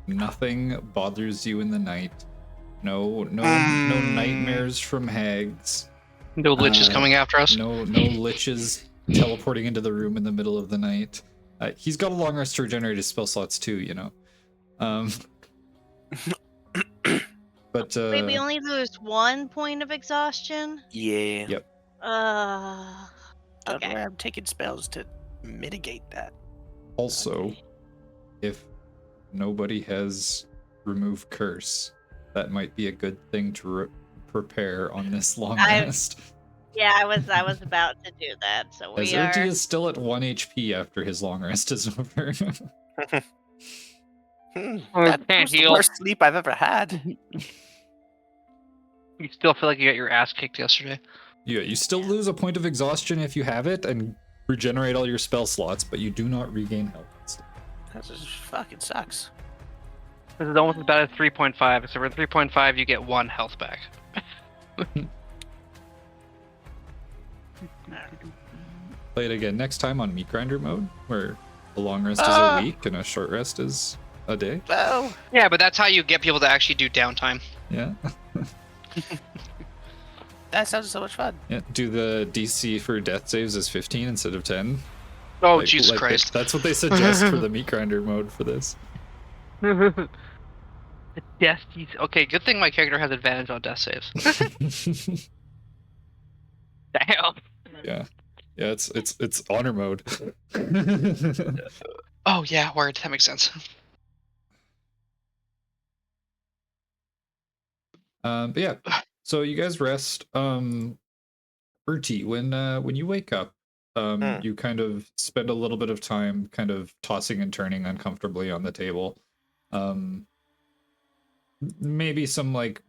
Nothing bothers you in the night. No nightmares from hags. No liches coming after us. No liches teleporting into the room in the middle of the night. He's got a long rest to regenerate his spell slots too, you know. But Wait, we only lose 1 point of exhaustion? Yeah. Yep. Don't Okay. worry, I'm taking spells to mitigate that. Also, if nobody has remove curse, that might be a good thing to prepare on this long rest. Yeah, I was about to do that. So As we are. Urti is still at 1 HP after his long rest is over. That can't was the heal. worst sleep I've ever had. You still feel like you got your ass kicked yesterday. Yeah, you still lose a point of exhaustion if you have it and regenerate all your spell slots, but you do not regain health. That just fucking sucks. This is almost as bad as 3.5, except for 3.5 you get 1 health back. Play it again next time on Meat Grinder mode, where a long rest is a week and a short rest is a day. Well, Yeah, but that's how you get people to actually do downtime. Yeah. that sounds so much fun. Yeah. Do the DC for death saves as 15 instead of 10. Oh, Jesus Christ. That's what they suggest for the Meat Grinder mode for this. The death. Okay, good thing my character has advantage on death saves. Damn. Yeah. Yeah, it's honor mode. Oh, yeah, word. That makes sense. But yeah, so you guys rest. Bertie, when you wake up, you kind of spend a little bit of time kind of tossing and turning uncomfortably on the table. Maybe some like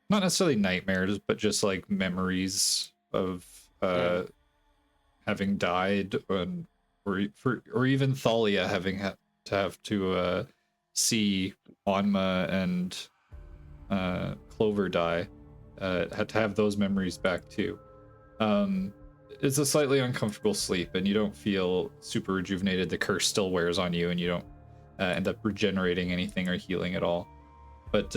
not necessarily nightmares, but just like memories of having died, or even Thalia having to see Onma and Clover die, had to have those memories back too. It's a slightly uncomfortable sleep, and you don't feel super rejuvenated. The curse still wears on you, and you don't end up regenerating anything or healing at all. But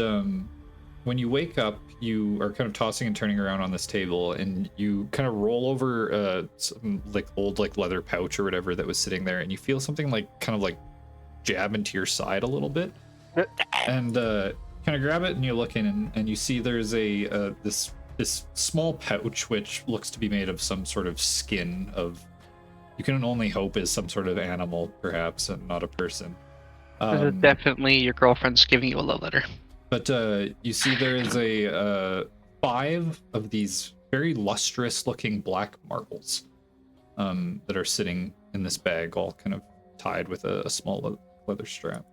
when you wake up, you are kind of tossing and turning around on this table, and you kind of roll over some like old like leather pouch or whatever that was sitting there, and you feel something like kind of like jab into your side a little bit, and kind of grab it, and you look in, and you see there's a this small pouch which looks to be made of some sort of skin of, you can only hope is some sort of animal perhaps, and not a person. This is definitely your girlfriend's giving you a love letter. But you see there is a 5 of these very lustrous looking black marbles that are sitting in this bag, all kind of tied with a small leather strap.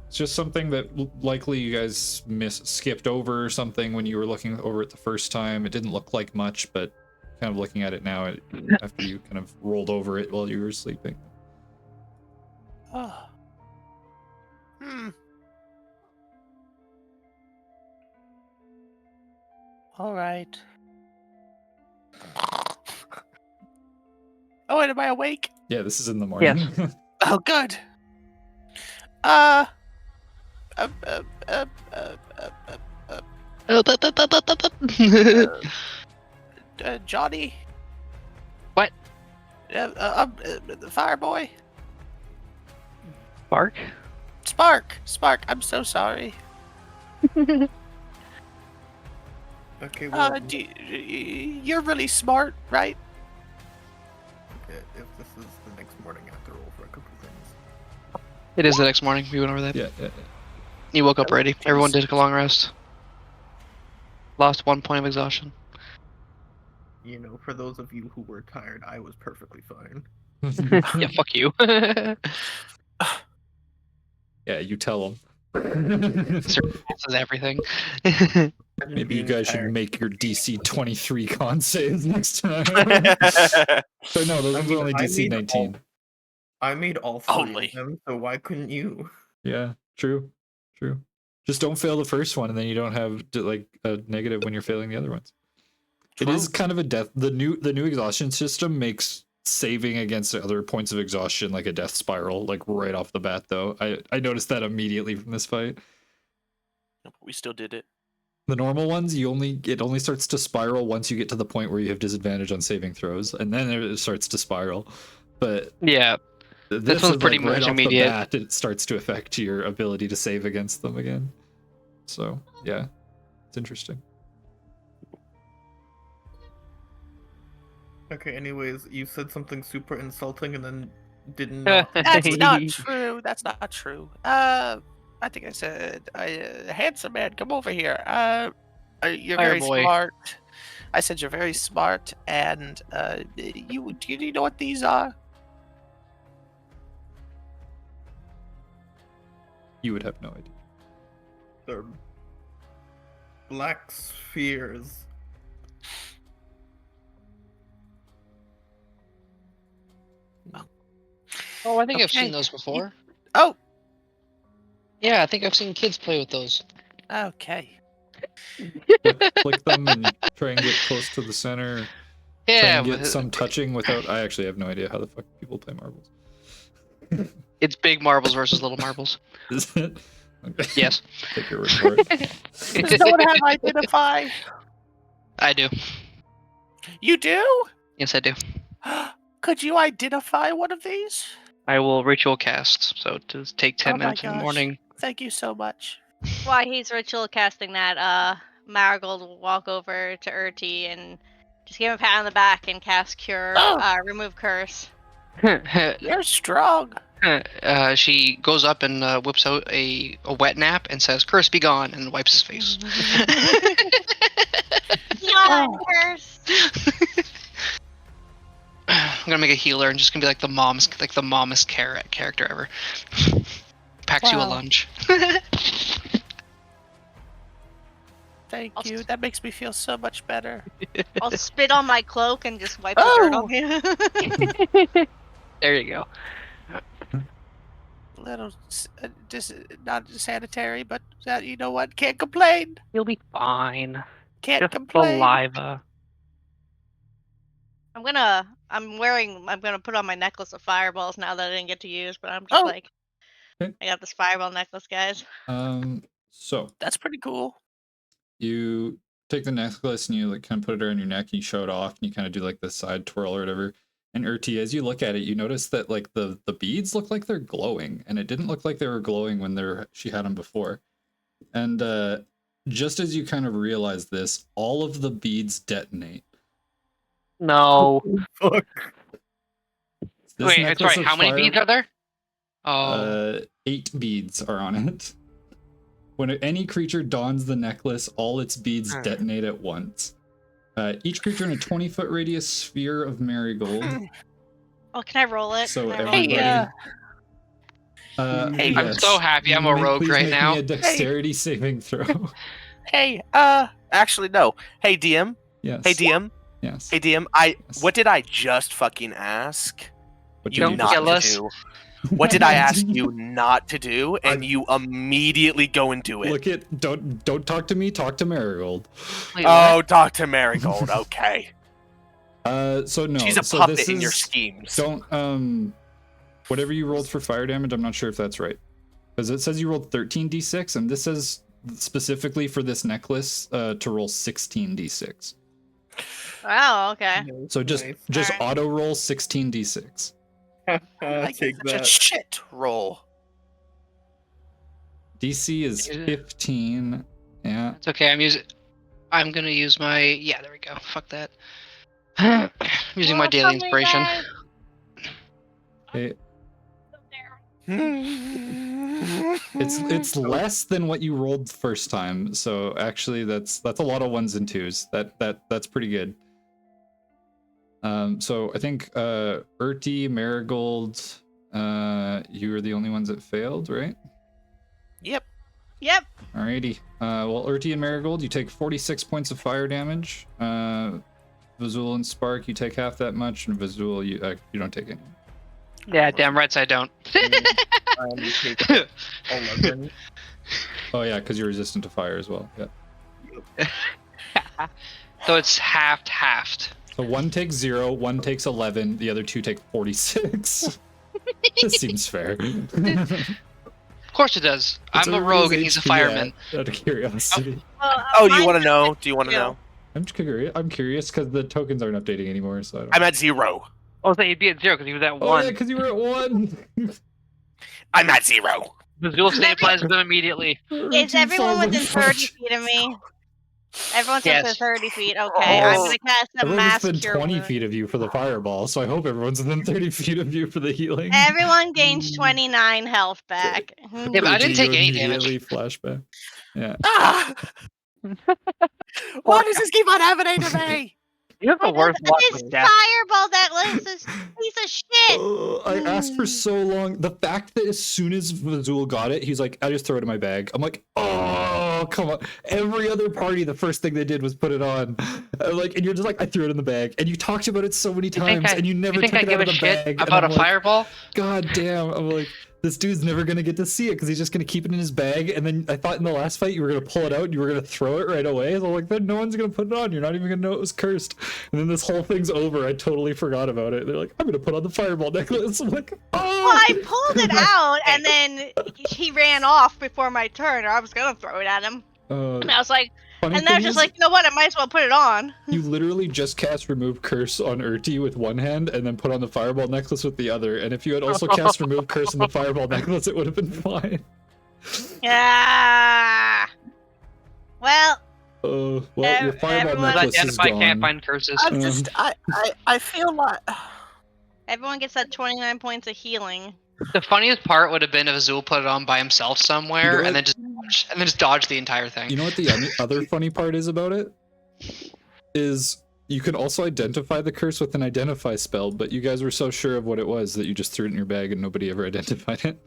It's just something that likely you guys skipped over or something when you were looking over it the first time. It didn't look like much, but kind of looking at it now, after you kind of rolled over it while you were sleeping. All right. Oh, wait, am I awake? Yeah, this is in the morning. Yes. Oh, good. Johnny. What? The fire boy. Bark? Spark. I'm so sorry. Okay, well, You're really smart, right? if this is the next morning, I have to roll for a couple things. It is the next morning. We went over that. Yeah. You woke up ready. Everyone did a long rest. Lost 1 point of exhaustion. You know, for those of you who were tired, I was perfectly fine. Yeah, fuck you. Yeah, you tell them. Surpasses everything. Maybe you guys should make your DC 23 con saves next time. So no, those ones are only DC 19. I made all 3 Only. of them, so why couldn't you? Yeah, true. Just don't fail the first one, and then you don't have like a negative when you're failing the other ones. It is kind of a death. The new exhaustion system makes saving against other points of exhaustion, like a death spiral, like right off the bat. Though I noticed that immediately from this fight. We still did it. The normal ones, it only starts to spiral once you get to the point where you have disadvantage on saving throws, and then it starts to spiral. But Yeah. this one's is pretty like right much off immediate. the bat, it starts to affect your ability to save against them again. So yeah, it's interesting. Okay, anyways, you said something super insulting and then didn't. That's not true. That's not true. I think I said, handsome man, come over here. You're Fire very boy. smart. I said you're very smart, and do you know what these are? You would have no idea. They're black spheres. Oh, I think I've Okay. seen those before. Oh, Yeah, I think I've seen kids play with those. okay. Click them and try and get close to the center. Try Yeah, and get but some touching without. I actually have no idea how the fuck people play marbles. it's big marbles versus little marbles. Is it? Okay. Yes. Take your word for it. Does no one have identify? I do. You do? Yes, I do. Could you identify one of these? I will ritual cast, so to take 10 Oh my minutes in the gosh. morning. Thank you so much. While he's ritual casting that, Marigold will walk over to Urti and just give him a pat on the back and cast Cure, remove Curse. You're strong. She goes up and whips out a wet nap and says, "Curse be gone," and wipes his face. Yawn, Curse! I'm gonna make a healer and just gonna be like the mommest character ever. Packs you a Wow. lunch. Thank I'll you. s- That makes me feel so much better. I'll spit on my cloak and just wipe the dirt Oh! off you. There you go. A little not sanitary, but you know what? Can't complain. You'll be fine. Can't Just complain. saliva. I'm gonna put on my necklace of fireballs now that I didn't get to use, but I'm just Oh. like, Okay. I got this fireball necklace, guys. So That's pretty cool. you take the necklace and you like kind of put it around your neck and you show it off and you kind of do like the side twirl or whatever. And Urti, as you look at it, you notice that like the beads look like they're glowing, and it didn't look like they were glowing when she had them before. And just as you kind of realize this, all of the beads detonate. No. Fuck. This Wait, necklace sorry. of How many beads are there? Oh. 8 beads are on it. When any creature dons the necklace, all its beads detonate at once. Each creature in a 20-foot radius sphere of marigold. Oh, can I roll it? So Can I roll everybody. it? Hey, I'm so happy I'm a rogue please right make now. me a dexterity saving throw. Hey, actually no. Hey DM. Yes. Hey DM. Yes. Hey DM. Yes. What did I just fucking ask? What You did you not kill to us. do. What did I ask you not to do? And you immediately go and do it. Look at don't talk to me, talk to Marigold. Wait, Oh, what? Dr. Marigold. Okay. So no. She's a so puppet this in your is- schemes. Don't whatever you rolled for fire damage, I'm not sure if that's right. Because it says you rolled 13d6, and this says specifically for this necklace to roll 16d6. Oh, okay. So just Nice. Alright. auto roll 16d6. I Take such a that. shit roll. DC is Yeah. 15. Yeah. It's okay. I'm gonna use my. Yeah, there we go. Fuck that. I'm using my Well, daily something, inspiration. guys. Okay. It's It's less than what you rolled first time. So actually that's a lot of ones and twos. That's pretty good. So I think Urti, Marigold, you were the only ones that failed, right? Yep. Yep. Alrighty. Well, Urti and Marigold, you take 46 points of fire damage. Vizul and Spark, you take half that much, and Vizul, you don't take any. Yeah, damn right I don't. Take 11. Oh yeah, because you're resistant to fire as well. Yeah. So it's halved. So one takes 0, one takes 11, the other 2 take 46. This seems fair. Of course it does. What's I'm a everybody's rogue and he's a HP fireman. Out of curiosity. Well, Oh, you mine want to says know? Do you want to 2. know? I'm curious because the tokens aren't updating anymore, so I don't. I'm at 0. Oh, so he'd be at 0 because he was at Oh 1. yeah, because you were at 1. I'm at 0. The Zool stabilizes them immediately. Is everyone within 30 feet of me? Everyone's Yes. within 30 feet. Okay, I'm gonna cast a Everyone's mass within cure 20 wound. feet of you for the fireball, so I hope everyone's within 30 feet of you for the healing. Everyone gains 29 health back. Yeah, but I didn't take any damage. Immediately flashback. Yeah. Ah! Why does this keep on happening to me? You have the worst luck This with death. fireball necklace is a piece of shit. I asked for so long. The fact that as soon as Vazul got it, he's like, I just throw it in my bag. I'm like, oh, come on. Every other party, the first thing they did was put it on. And you're just like, I threw it in the bag. And you talked about it so many times, and you never took it out of the bag. About a fireball? God damn. I'm like, this dude's never going to get to see it because he's just going to keep it in his bag. And then I thought in the last fight you were going to pull it out and you were going to throw it right away. So I'm like, then no one's going to put it on. You're not even going to know it was cursed. And then this whole thing's over. I totally forgot about it. They're like, I'm going to put on the fireball necklace. I'm like, oh. Well, I pulled it out, and then he ran off before my turn, or I was gonna throw it at him. And I was like, and then I was just like, you know what? I might as well put it on. You literally just cast Remove Curse on Urti with one hand and then put on the Fireball Necklace with the other. And if you had also cast Remove Curse on the Fireball Necklace, it would have been fine. Yeah. Well. Your Fireball everyone- Necklace is Identify gone. can't find curses. I'm just, I feel like. Everyone gets that 29 points of healing. The funniest part would have been if Azul put it on by himself somewhere You know and then just dodge the entire thing. You know what the other funny part is about it? Is you can also identify the curse with an identify spell, but you guys were so sure of what it was that you just threw it in your bag and nobody ever identified it.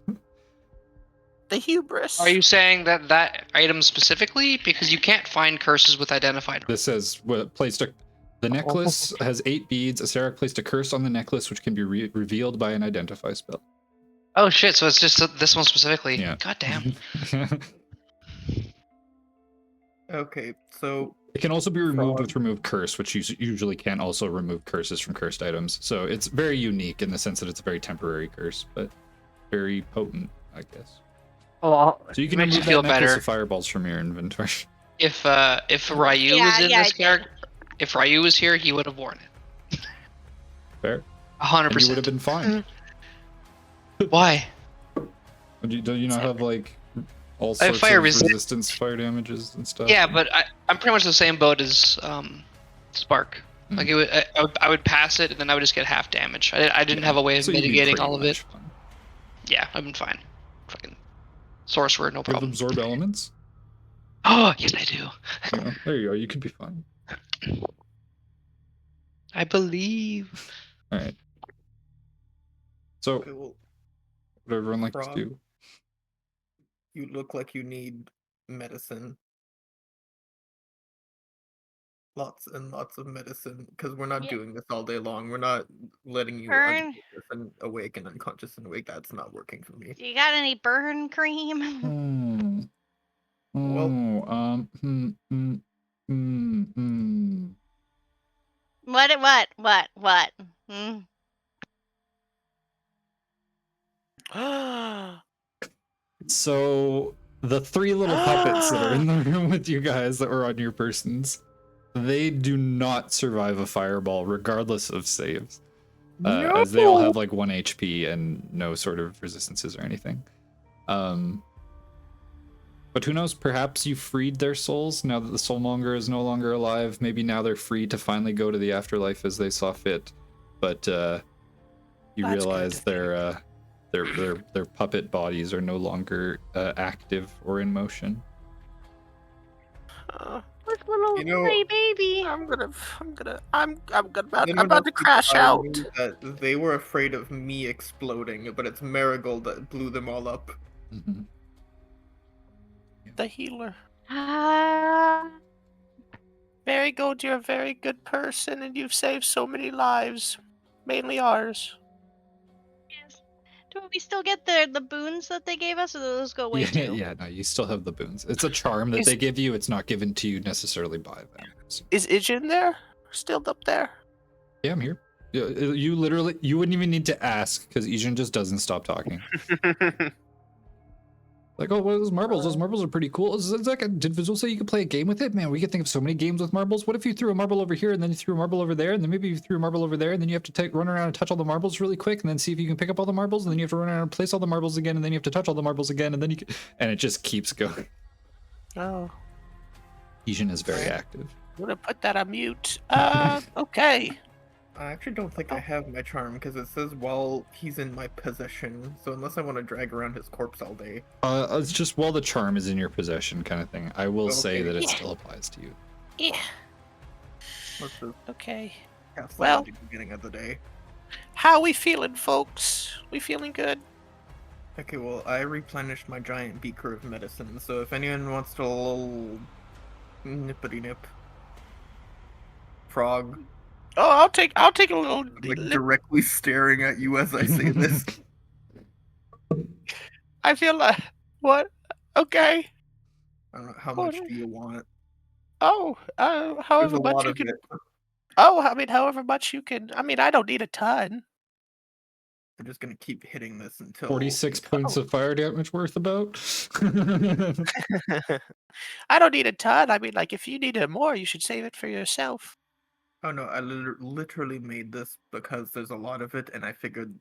The hubris. Are you saying that item specifically? Because you can't find curses with identified. This says placed the necklace has 8 beads. Aseric placed a curse on the necklace, which can be revealed by an identify spell. Oh shit! So it's just this one specifically. Yeah. God damn. Okay, so It can also be removed with Remove Curse, which you usually can't also remove curses from cursed items. So it's very unique in the sense that it's a very temporary curse, but very potent, I guess. Well, So you can makes you remove feel that necklace better. of fireballs from your inventory. If Ryu was in this character, if Ryu was here, he would have worn it. Fair. 100%. And you would have been fine. Why? Do you not have like all I have sorts fire of resist- resistance, fire damages and stuff? Yeah, but I'm pretty much the same boat as Spark. Like I would pass it, and then I would just get half damage. I didn't have a way of So you'd be mitigating pretty all of it. much fine. Yeah, I've been fine. Fucking sorcerer, no You have problem. absorb elements. Oh yes, I do. Yeah, there you go. You could be fine. I believe. All right. So okay, well, what would everyone like to Frog. do? you look like you need medicine. Lots and lots of medicine, because we're not Yeah. doing this all day long. We're not letting you Burn. unconscious and awake and unconscious and awake. That's not working for me. You got any burn cream? Well- What? So the 3 little puppets that are in the room with you guys that were on your persons, they do not survive a fireball regardless of saves. As they all have like 1 HP and no sort of resistances or anything. But who knows, perhaps you freed their souls now that the soulmonger is no longer alive. Maybe now they're free to finally go to the afterlife as they saw fit. But you That's realize good to their puppet bodies are no longer active or in motion. This little You know- gray baby. I'm about Then we're to not crash out. requiring That they were afraid of me exploding, but it's Marigold that blew them all up. Mhm. The healer. Ah. Marigold, you're a very good person, and you've saved so many lives, mainly ours. Yes. Do we still get the boons that they gave us, or do those go away Yeah, too? yeah, no, you still have the boons. It's a charm that they give you. It's not given to you necessarily by them. So, Is Ijin there? Still up there? Yeah, I'm here. You literally, you wouldn't even need to ask because Ijin just doesn't stop talking. Like, oh, what are those marbles? Those marbles are pretty cool. It's like, did Visual say you could play a game with it? Man, we could think of so many games with marbles. What if you threw a marble over here and then you threw a marble over there and then maybe you threw a marble over there and then you have to run around and touch all the marbles really quick and then see if you can pick up all the marbles and then you have to run around and place all the marbles again and then you have to touch all the marbles again and then and it just keeps going. Oh. Ijin is very active. I'm gonna put that on mute. Okay. I actually don't think I have my charm because it says while he's in my possession. So unless I want to drag around his corpse all day. It's just while the charm is in your possession kind of thing. I will say that it Yeah. still applies to you. Yeah. Let's just Okay. have fun Well- at the beginning of the day. How we feeling, folks? We feeling good? Okay, well, I replenished my giant beaker of medicine, so if anyone wants to little nippity nip frog, Oh, I'll take a little. like directly staring at you as I say this. I feel like what? Okay. I don't know how much do you want. Oh, There's however a much lot you of can. it. Oh, I mean, however much you can. I mean, I don't need a ton. I'm just gonna keep hitting this until 46 points of fire damage worth about. I don't need a ton. I mean, like, if you needed more, you should save it for yourself. Oh no, I literally made this because there's a lot of it, and I figured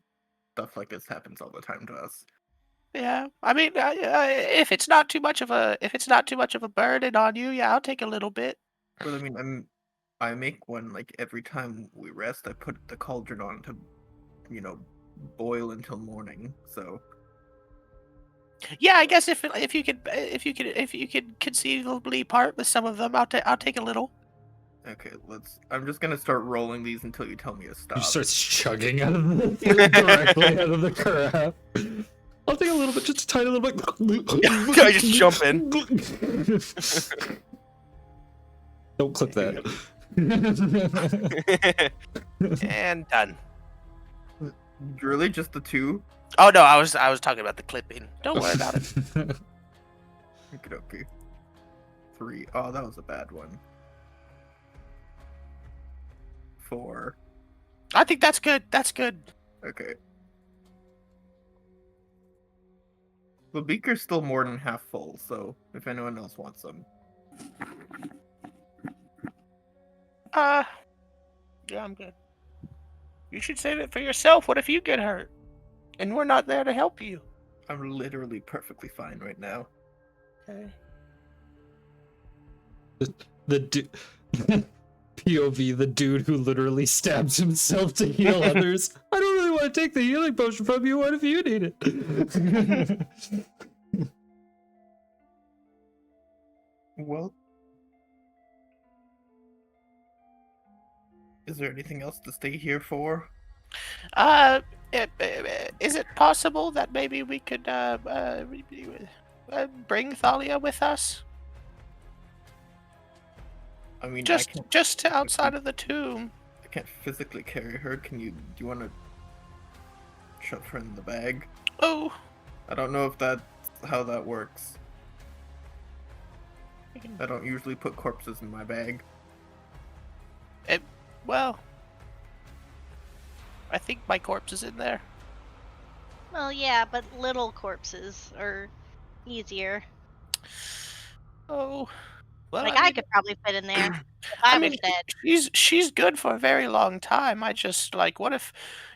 stuff like this happens all the time to us. Yeah, I mean, if it's not too much of a burden on you, yeah, I'll take a little bit. But I mean, I make one like every time we rest. I put the cauldron on to, boil until morning. So Yeah, I guess if you could conceivably part with some of them, I'll take a little. okay, I'm just gonna start rolling these until you tell me to stop. He starts chugging out of the directly out of the carafe. I'll take a little bit, just a tiny little bit. I just jump in. Don't clip that. And done. Really, just the two? Oh no, I was talking about the clipping. Don't worry about it. Okay. 3. Oh, that was a bad one. 4. I think that's good. That's good. Okay. The beaker's still more than half full, so if anyone else wants some. Yeah, I'm good. You should save it for yourself. What if you get hurt? And we're not there to help you. I'm literally perfectly fine right now. Okay. The POV, the dude who literally stabs himself to heal others. I don't really want to take the healing potion from you. What if you need it? Well, is there anything else to stay here for? Is it possible that maybe we could bring Thalia with us? I mean, Just to outside of the tomb. I can't physically carry her. Do you want to shove her in the bag? Oh. I don't know if that's how that works. I don't usually put corpses in my bag. Well, I think my corpse is in there. Well, yeah, but little corpses are easier. Oh. Well, Like, I I mean, could probably fit in there if I was dead. she's good for a very long time. I just like, what if,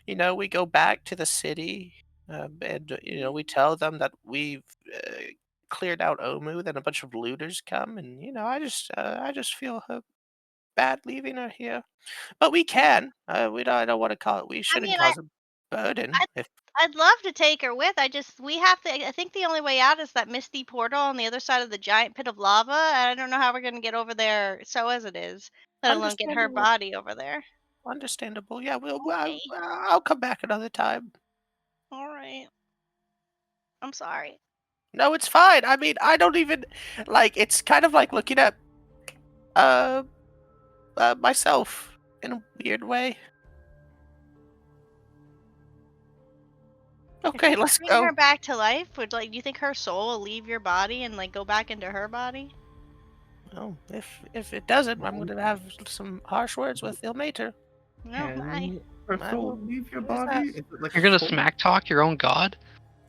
we go back to the city, and we tell them that we've cleared out Omu, then a bunch of looters come, and I just feel bad leaving her here. But we can. I don't want to call it. We shouldn't mean, cause a burden. I'd love to take her with. We have to. I think the only way out is that misty portal on the other side of the giant pit of lava. And I don't know how we're gonna get over there. So as it is, let alone get her Understandable. body over there. Understandable. Yeah, Okay. I'll come back another time. All right. I'm sorry. No, it's fine. I mean, I don't even like. It's kind of like looking at myself in a weird way. Okay, let's Bring go. her back to life. Do you think her soul will leave your body and go back into her body? Well, if it doesn't, I'm gonna have some harsh words with Ilmater. No, I, Can her I soul will leave your do his body? best. Is it like You're a gonna soul? smack talk your own god?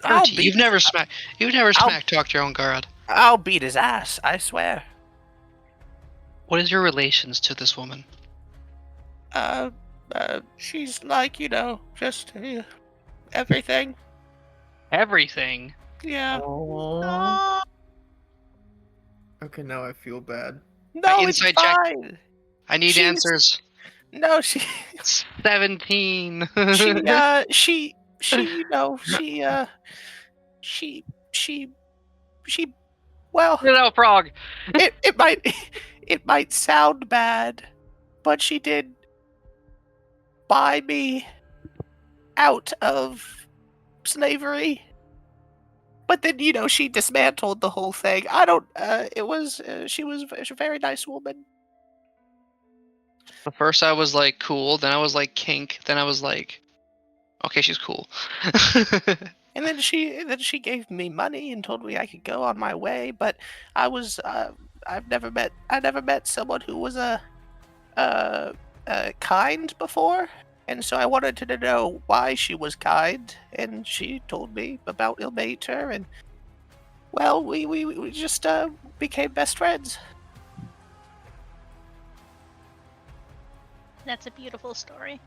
I'll Bertie, beat you've his, never smack talked your own god. I'll beat his ass. I swear. What is your relations to this woman? She's like, just everything. Everything. Yeah. Oh. oh, Okay, now I feel bad. No, it's Inside check. fine. I need She's- answers. No, she, 17. she, she, well, No, frog. it might, it might sound bad, but she did buy me out of slavery. But then, she dismantled the whole thing. I don't, she was a very nice woman. At first I was like cool, then I was like kink, then I was like, okay, she's cool. And then she gave me money and told me I could go on my way. But I never met someone who was kind before, and so I wanted to know why she was kind, and she told me about Ilmater, and well, we just became best friends. that's a beautiful story.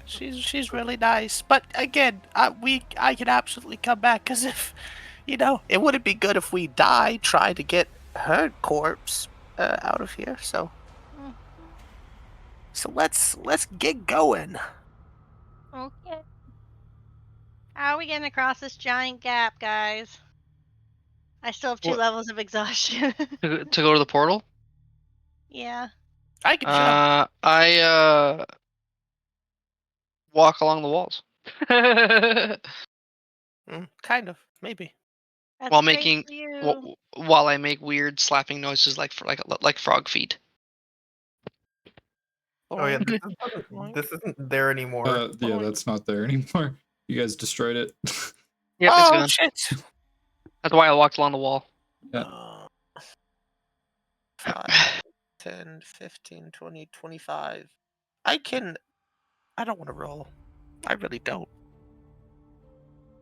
She's really nice, but again, I can absolutely come back, because if it wouldn't be good if we die trying to get her corpse out of here. So Mm, let's get going. Okay. How are we getting across this giant gap, guys? I still have 2 What? levels of exhaustion. to go to the portal? Yeah. I can jump. I walk along the walls. Kind of, maybe. That's while great making for you. while I make weird slapping noises like frog feet. Oh yeah, Boing. this isn't there anymore. Yeah, that's not there anymore. You guys destroyed it. Yep, it's Oh gone. shit! That's why I walked along the wall. Yeah. 5, 10, 15, 20, 25. I don't want to roll. I really don't.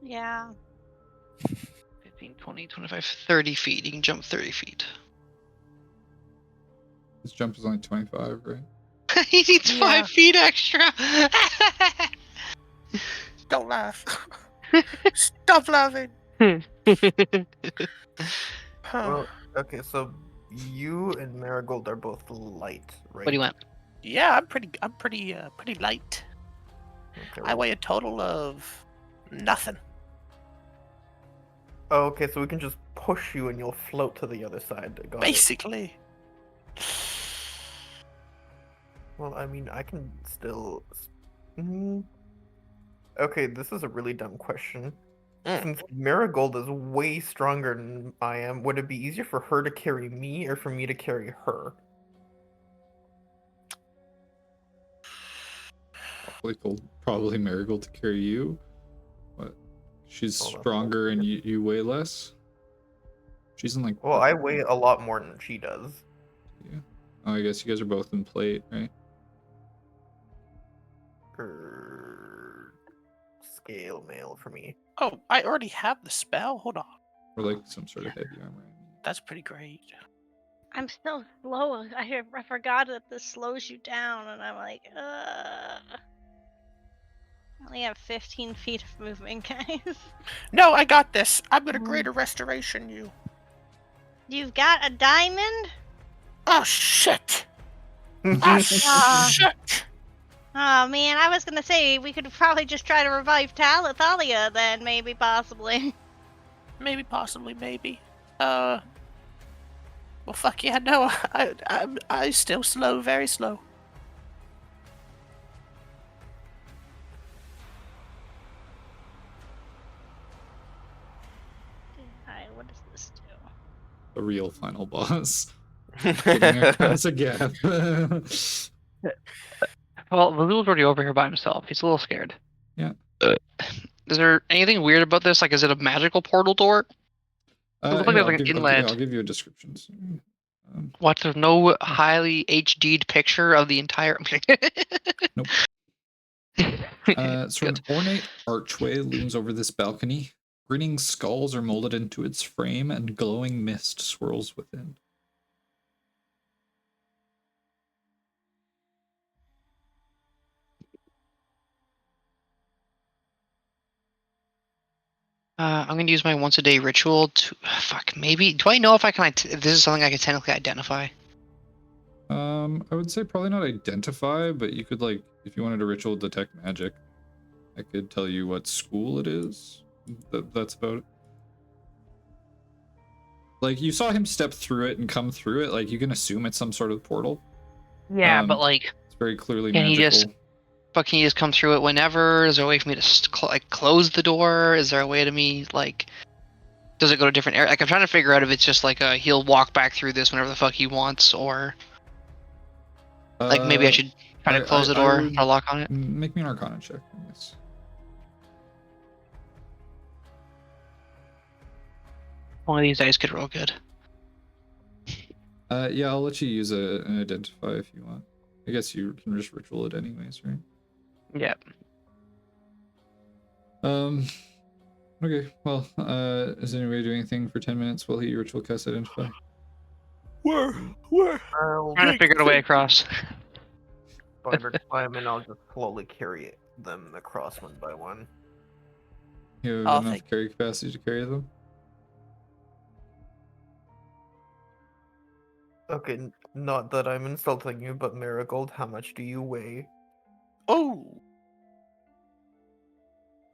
Yeah. 15, 20, 25, 30 feet. You can jump 30 feet. This jump is only 25, right? He needs Yeah. 5 feet extra. Don't laugh. Stop laughing. Well, okay, so you and Marigold are both light, right? What do you want? Yeah, I'm pretty light. Okay, I weigh a total of nothing. Oh, okay, so we can just push you and you'll float to the other side. Got it. Basically. Well, I mean, I can still. Okay, this is a really dumb question. Since Marigold is way stronger than I am, would it be easier for her to carry me or for me to carry her? Probably Marigold to carry you. But she's Hold on. stronger and you weigh less. She's in like. Well, I weigh a lot more than she does. Yeah. Oh, I guess you guys are both in plate, right? Scale mail for me. Oh, I already have the spell. Hold on. Or like some sort of heavy armor. That's pretty great. I'm still slow. I forgot that this slows you down, and I'm like, I only have 15 feet of movement, guys. No, I got this. I'm gonna greater restoration you. You've got a diamond? Oh shit! Ah. Shit! Oh man, I was gonna say we could probably just try to revive Thalia then, maybe, possibly. Maybe, possibly, maybe. Well, fuck yeah, no. I still slow, very slow. Alright, what does this do? The real final boss. Getting across a gap. Well, Valu's already over here by himself. He's a little scared. Yeah. Is there anything weird about this? Like, is it a magical portal door? It looks like Here, there's like an inlet. I'll give you a description. soon. What? There's no highly HD'd picture of the entire. Nope. So an ornate archway looms over this balcony. Grinning skulls are molded into its frame, and glowing mist swirls within. I'm gonna use my once a day ritual to fuck. Maybe do I know if I can? If this is something I can technically identify? I would say probably not identify, but you could, like, if you wanted a ritual detect magic, I could tell you what school it is. That's about it. Like, you saw him step through it and come through it. Like, you can assume it's some sort of portal. Yeah, but like, it's very clearly can magical. he just? But can you just come through it whenever? Is there a way for me to like close the door? Is there a way to me like? Does it go to different areas? Like I'm trying to figure out if it's just like he'll walk back through this whenever the fuck he wants, or like maybe I should try to close the door or lock on it. Make me an Arcana check, I guess. One of these dice could roll good. Yeah, I'll let you use an identify if you want. I guess you can just ritual it anyways, right? Yeah. Okay, well, is anybody doing anything for 10 minutes while he ritual casts identify? Where? Trying to figure out a way across. Spider climb, and I'll just slowly carry them across one by one. You have Oh, enough carry capacity to carry them? Okay, not that I'm insulting you, but Marigold, how much do you weigh? Oh,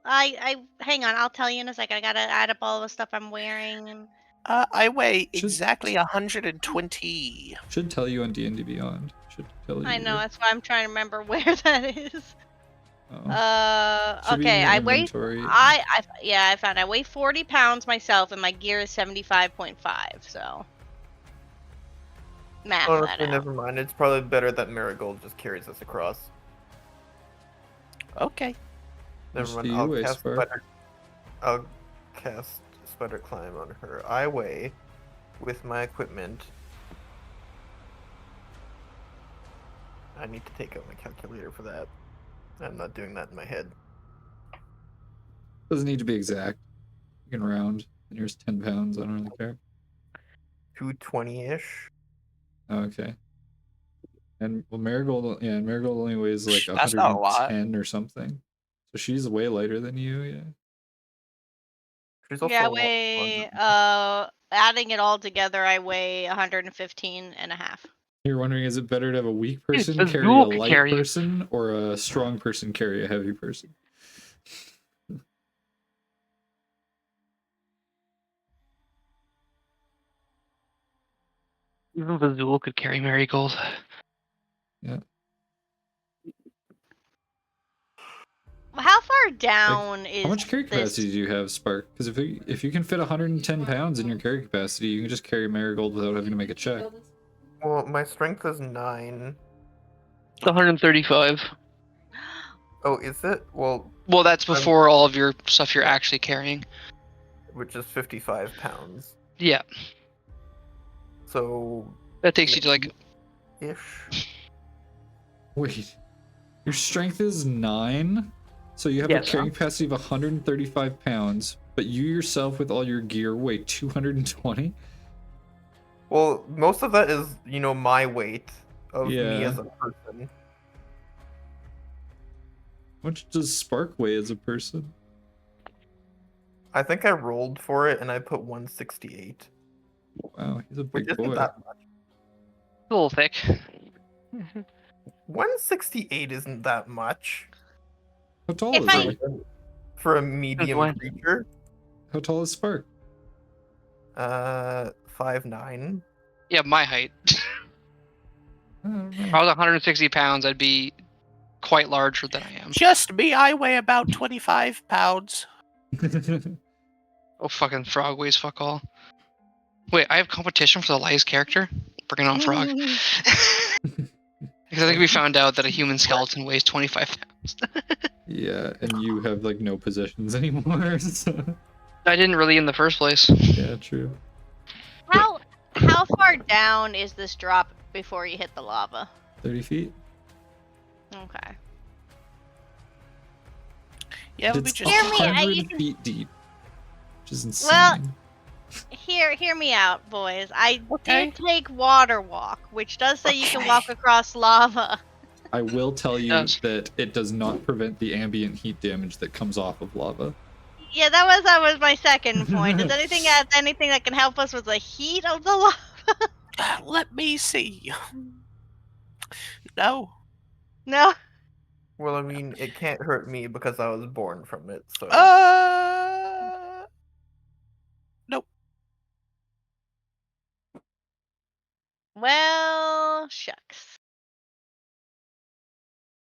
I hang on. I'll tell you in a second. I gotta add up all the stuff I'm wearing. And... I weigh Should- exactly 120. Should tell you on D&D Beyond. Should tell you. I know that's why I'm trying to remember where that is. Oh. Should be in Okay. your I weigh. inventory. I found. I weigh 40 pounds myself, and my gear is 75.5. So. Math that Honestly, out. never mind. It's probably better that Marigold just carries us across. Okay. Never Which mind. do you weigh, Spark? I'll cast Spider Climb on her. I weigh, with my equipment. I need to take out my calculator for that. I'm not doing that in my head. Doesn't need to be exact. You can round. And here's 10 pounds. I don't really care. 220-ish. Okay. And well, Marigold only weighs like That's not a lot. 110 or something. So she's way lighter than you, yeah. She's also Yeah, I a lot weigh. larger. Adding it all together, I weigh 115 and a half. You're wondering, is it better to have a weak person Dude, carry a Azul could light carry you. person or a strong person carry a heavy person? Even Vazul could carry Marigold. Yeah. How far down is How much carry this? capacity do you have, Spark? Because if you can fit 110 pounds in your carry capacity, you can just carry Marigold without having to make a check. Well, my strength is 9. It's 135. Oh, is it? Well, Well, that's before all of your stuff you're actually carrying. which is 55 pounds. Yeah, So, that takes you to like. ish. Wait, your strength is 9? So you have Yes. a carrying capacity of 135 pounds, but you yourself with all your gear weigh 220? Well, most of that is, my weight of me Yeah. as a person. How much does Spark weigh as a person? I think I rolled for it and I put 168. Wow, he's a Which big isn't boy. that much. A little thick. 168 isn't that much How tall If is I- he? for a medium one. creature. How tall is Spark? 5'9". Yeah, my height. I don't If know. I was 160 pounds, I'd be quite larger than I am. Just me. I weigh about 25 pounds. Oh, fucking Frog weighs fuck all. Wait, I have competition for the lightest character? Bring it on, Frog. Because I think we found out that a human skeleton weighs 25 pounds. Yeah, and you have like no possessions anymore. So. I didn't really in the first place. Yeah, true. How far down is this drop before you hit the lava? 30 feet. Okay. Yeah, we It's just Hear me, 100 feet deep, which is insane. Well, hear me out, boys. I Okay. did take water walk, which does say you can walk Okay. across lava. I will tell you Yes. that it does not prevent the ambient heat damage that comes off of lava. Yeah, that was my second point. Does anything that can help us with the heat of the lava? Let me see. No. No. Well, I mean, it can't hurt me because I was born from it, so. Nope. Well, shucks.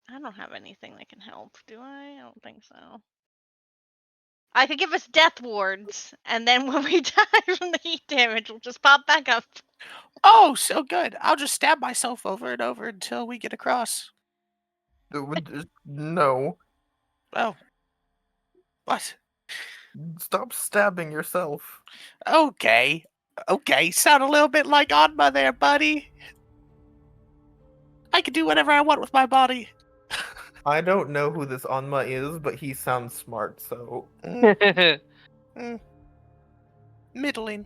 I don't have anything that can help, do I? I don't think so. I could give us death wards, and then when we die from the heat damage, we'll just pop back up. Oh, so good. I'll just stab myself over and over until we get across. No. Oh. What? Stop stabbing yourself. Okay. Okay, sound a little bit like Anma there, buddy. I can do whatever I want with my body. I don't know who this Onma is, but he sounds smart, so. Middling.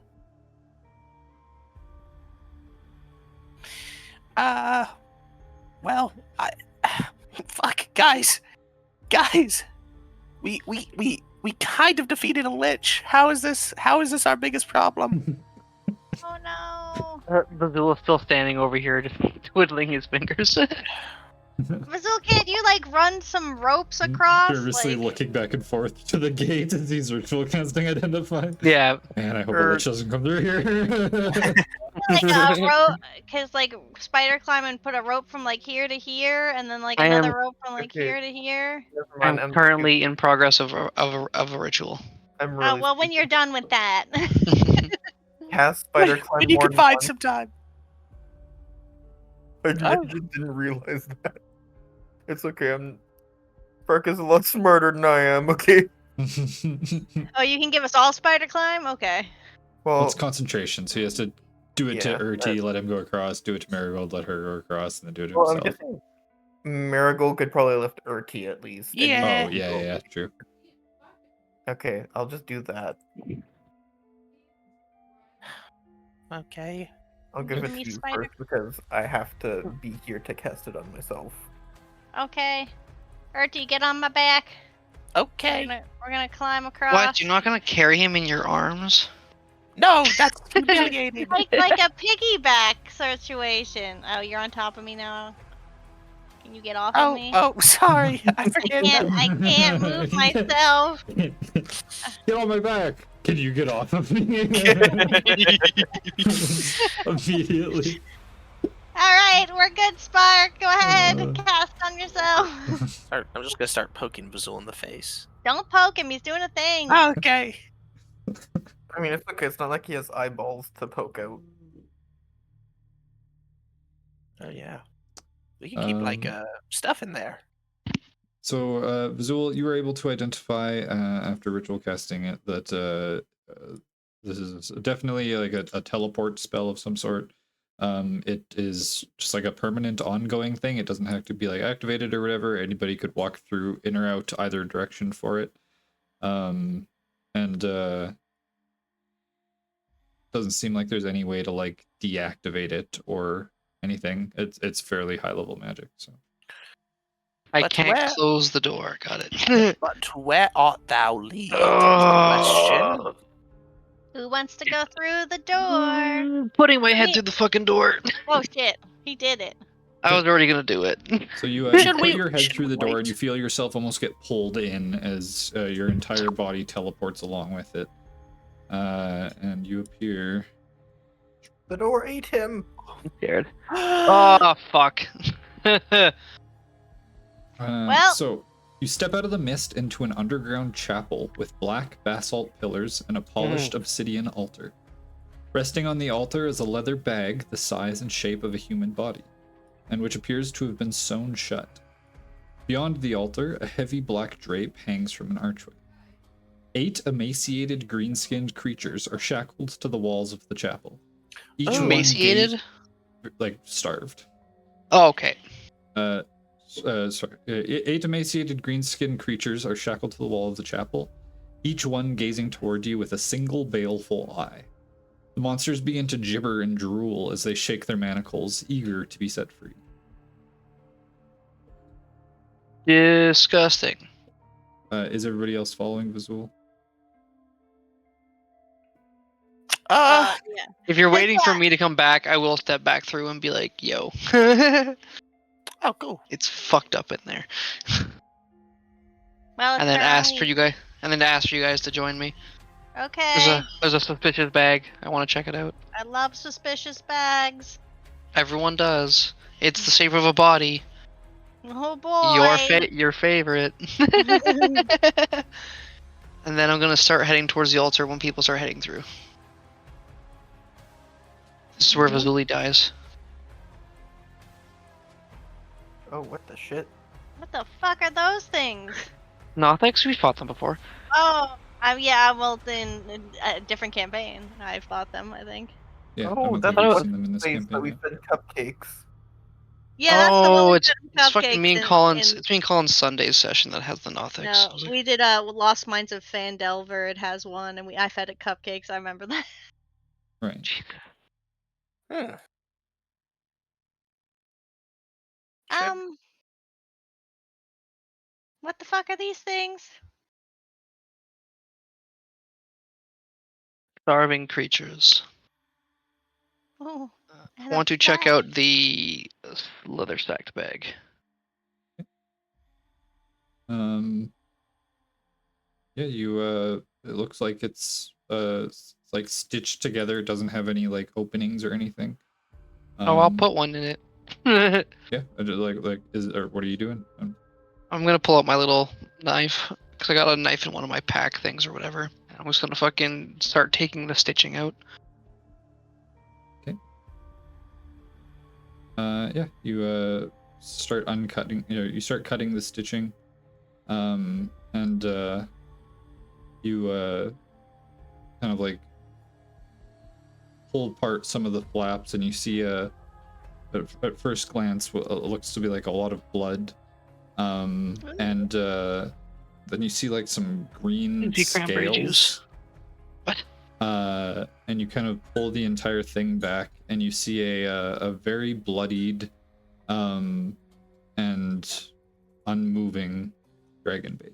Well, fuck, guys. We kind of defeated a lich. How is this our biggest problem? Oh no. Bazula's still standing over here, just twiddling his fingers. Vazul, can't you like run some ropes across? Nervously looking back and forth to the gate as he's ritual casting identified. Yeah. Man, I hope a lich doesn't come through here. Like a rope, cause like spider climb and put a rope from like here to here, and then like another rope from like here to here. I'm currently in progress of a ritual. I'm really Well, when you're done with that. Cast spider climb When you more can than find once. some time. I just didn't realize that. It's okay, Park is a lot smarter than I am, okay? Oh, you can give us all spider climb? Okay. Well, it's concentration, so he has to do it to Yeah, Urti, let him go across, do it to Marigold, let her go across, and then do it to well, I'm himself. guessing Marigold could probably lift Urti at least. and Yeah. Oh, yeah, true. Okay, I'll just do that. Okay. I'll give it Mini to you spider. first because I have to be here to cast it on myself. Okay. Urti, get on my back. Okay. We're gonna climb across. What? You're not gonna carry him in your arms? No, that's humiliating. like a piggyback situation. Oh, you're on top of me now. Can you get off of me? Oh, sorry. I forget. I can't move myself. Get on my back! Can you get off of me? Immediately. Alright, we're good, Spark. Go ahead, cast on yourself. I'm just gonna start poking Bazul in the face. Don't poke him, he's doing a thing. Okay. I mean, it's okay, it's not like he has eyeballs to poke out. Oh yeah. We can keep like stuff in there. So, Vizul, you were able to identify after ritual casting it that this is definitely like a teleport spell of some sort. It is just like a permanent ongoing thing. It doesn't have to be like activated or whatever. Anybody could walk through in or out either direction for it. And doesn't seem like there's any way to like deactivate it or anything. It's fairly high level magic, so. I can't close the door. Got it. But where art thou leading? Question. Who wants to go through the door? Putting my head through the fucking door. Oh shit, he did it. I was already gonna do it. So you put your head through the door and you feel yourself almost get pulled in as your entire body teleports along with it. And you appear... The door ate him! I'm scared. Oh, fuck. So, you step out of the mist into an underground chapel with black basalt pillars and a polished obsidian altar. Resting on the altar is a leather bag the size and shape of a human body, and which appears to have been sewn shut. Beyond the altar, a heavy black drape hangs from an archway. 8 emaciated green-skinned creatures are shackled to the walls of the chapel. Each one emaciated? like starved. Oh, okay. Eight emaciated green-skinned creatures are shackled to the wall of the chapel, each one gazing toward you with a single baleful eye. The monsters begin to gibber and drool as they shake their manacles, eager to be set free. Disgusting. Is everybody else following Vizul? Yeah. If you're It's waiting for me to come back, I will step back through and be like, "Yo, Oh, cool. it's fucked up in there," Well, and then ask for you guys, to join me. Okay. There's a suspicious bag. I want to check it out. I love suspicious bags. Everyone does. It's the shape of a body. Oh boy. Your favorite. And then I'm gonna start heading towards the altar when people start heading through. This is where Vazuli dies. Oh, what the shit? What the fuck are those things? Nothics? We fought them before. Oh, yeah. Well, in a different campaign, I've fought them. I think. Yeah, I Oh, don't that's think we've what seen them in this place that campaign we yet. send cupcakes. Yeah, that's the one. Oh, we it's fed fucking me and cupcakes Collins. in- It's me and Collins' Sunday's session that has the Nothics. No, I was like, we did Lost Mines of Fandelver. It has one, and I fed it cupcakes. I remember that. Right. "Jesus." Hmm. Um, what the fuck are these things? Starving creatures. Oh, I want to check out the leather stacked bag. Yeah, it looks like it's like stitched together. It doesn't have any like openings or anything. Oh, I'll put one in it. Yeah, I just, what are you doing? I'm gonna pull out my little knife because I got a knife in one of my pack things or whatever. I'm just gonna fucking start taking the stitching out. Okay. Yeah, you start uncutting. You start cutting the stitching, and you kind of like pull apart some of the flaps, and you see at first glance what looks to be like a lot of blood, and then you see like some green Empty cranberry juice. scales. What? And you kind of pull the entire thing back, and you see a very bloodied, and unmoving dragon bait.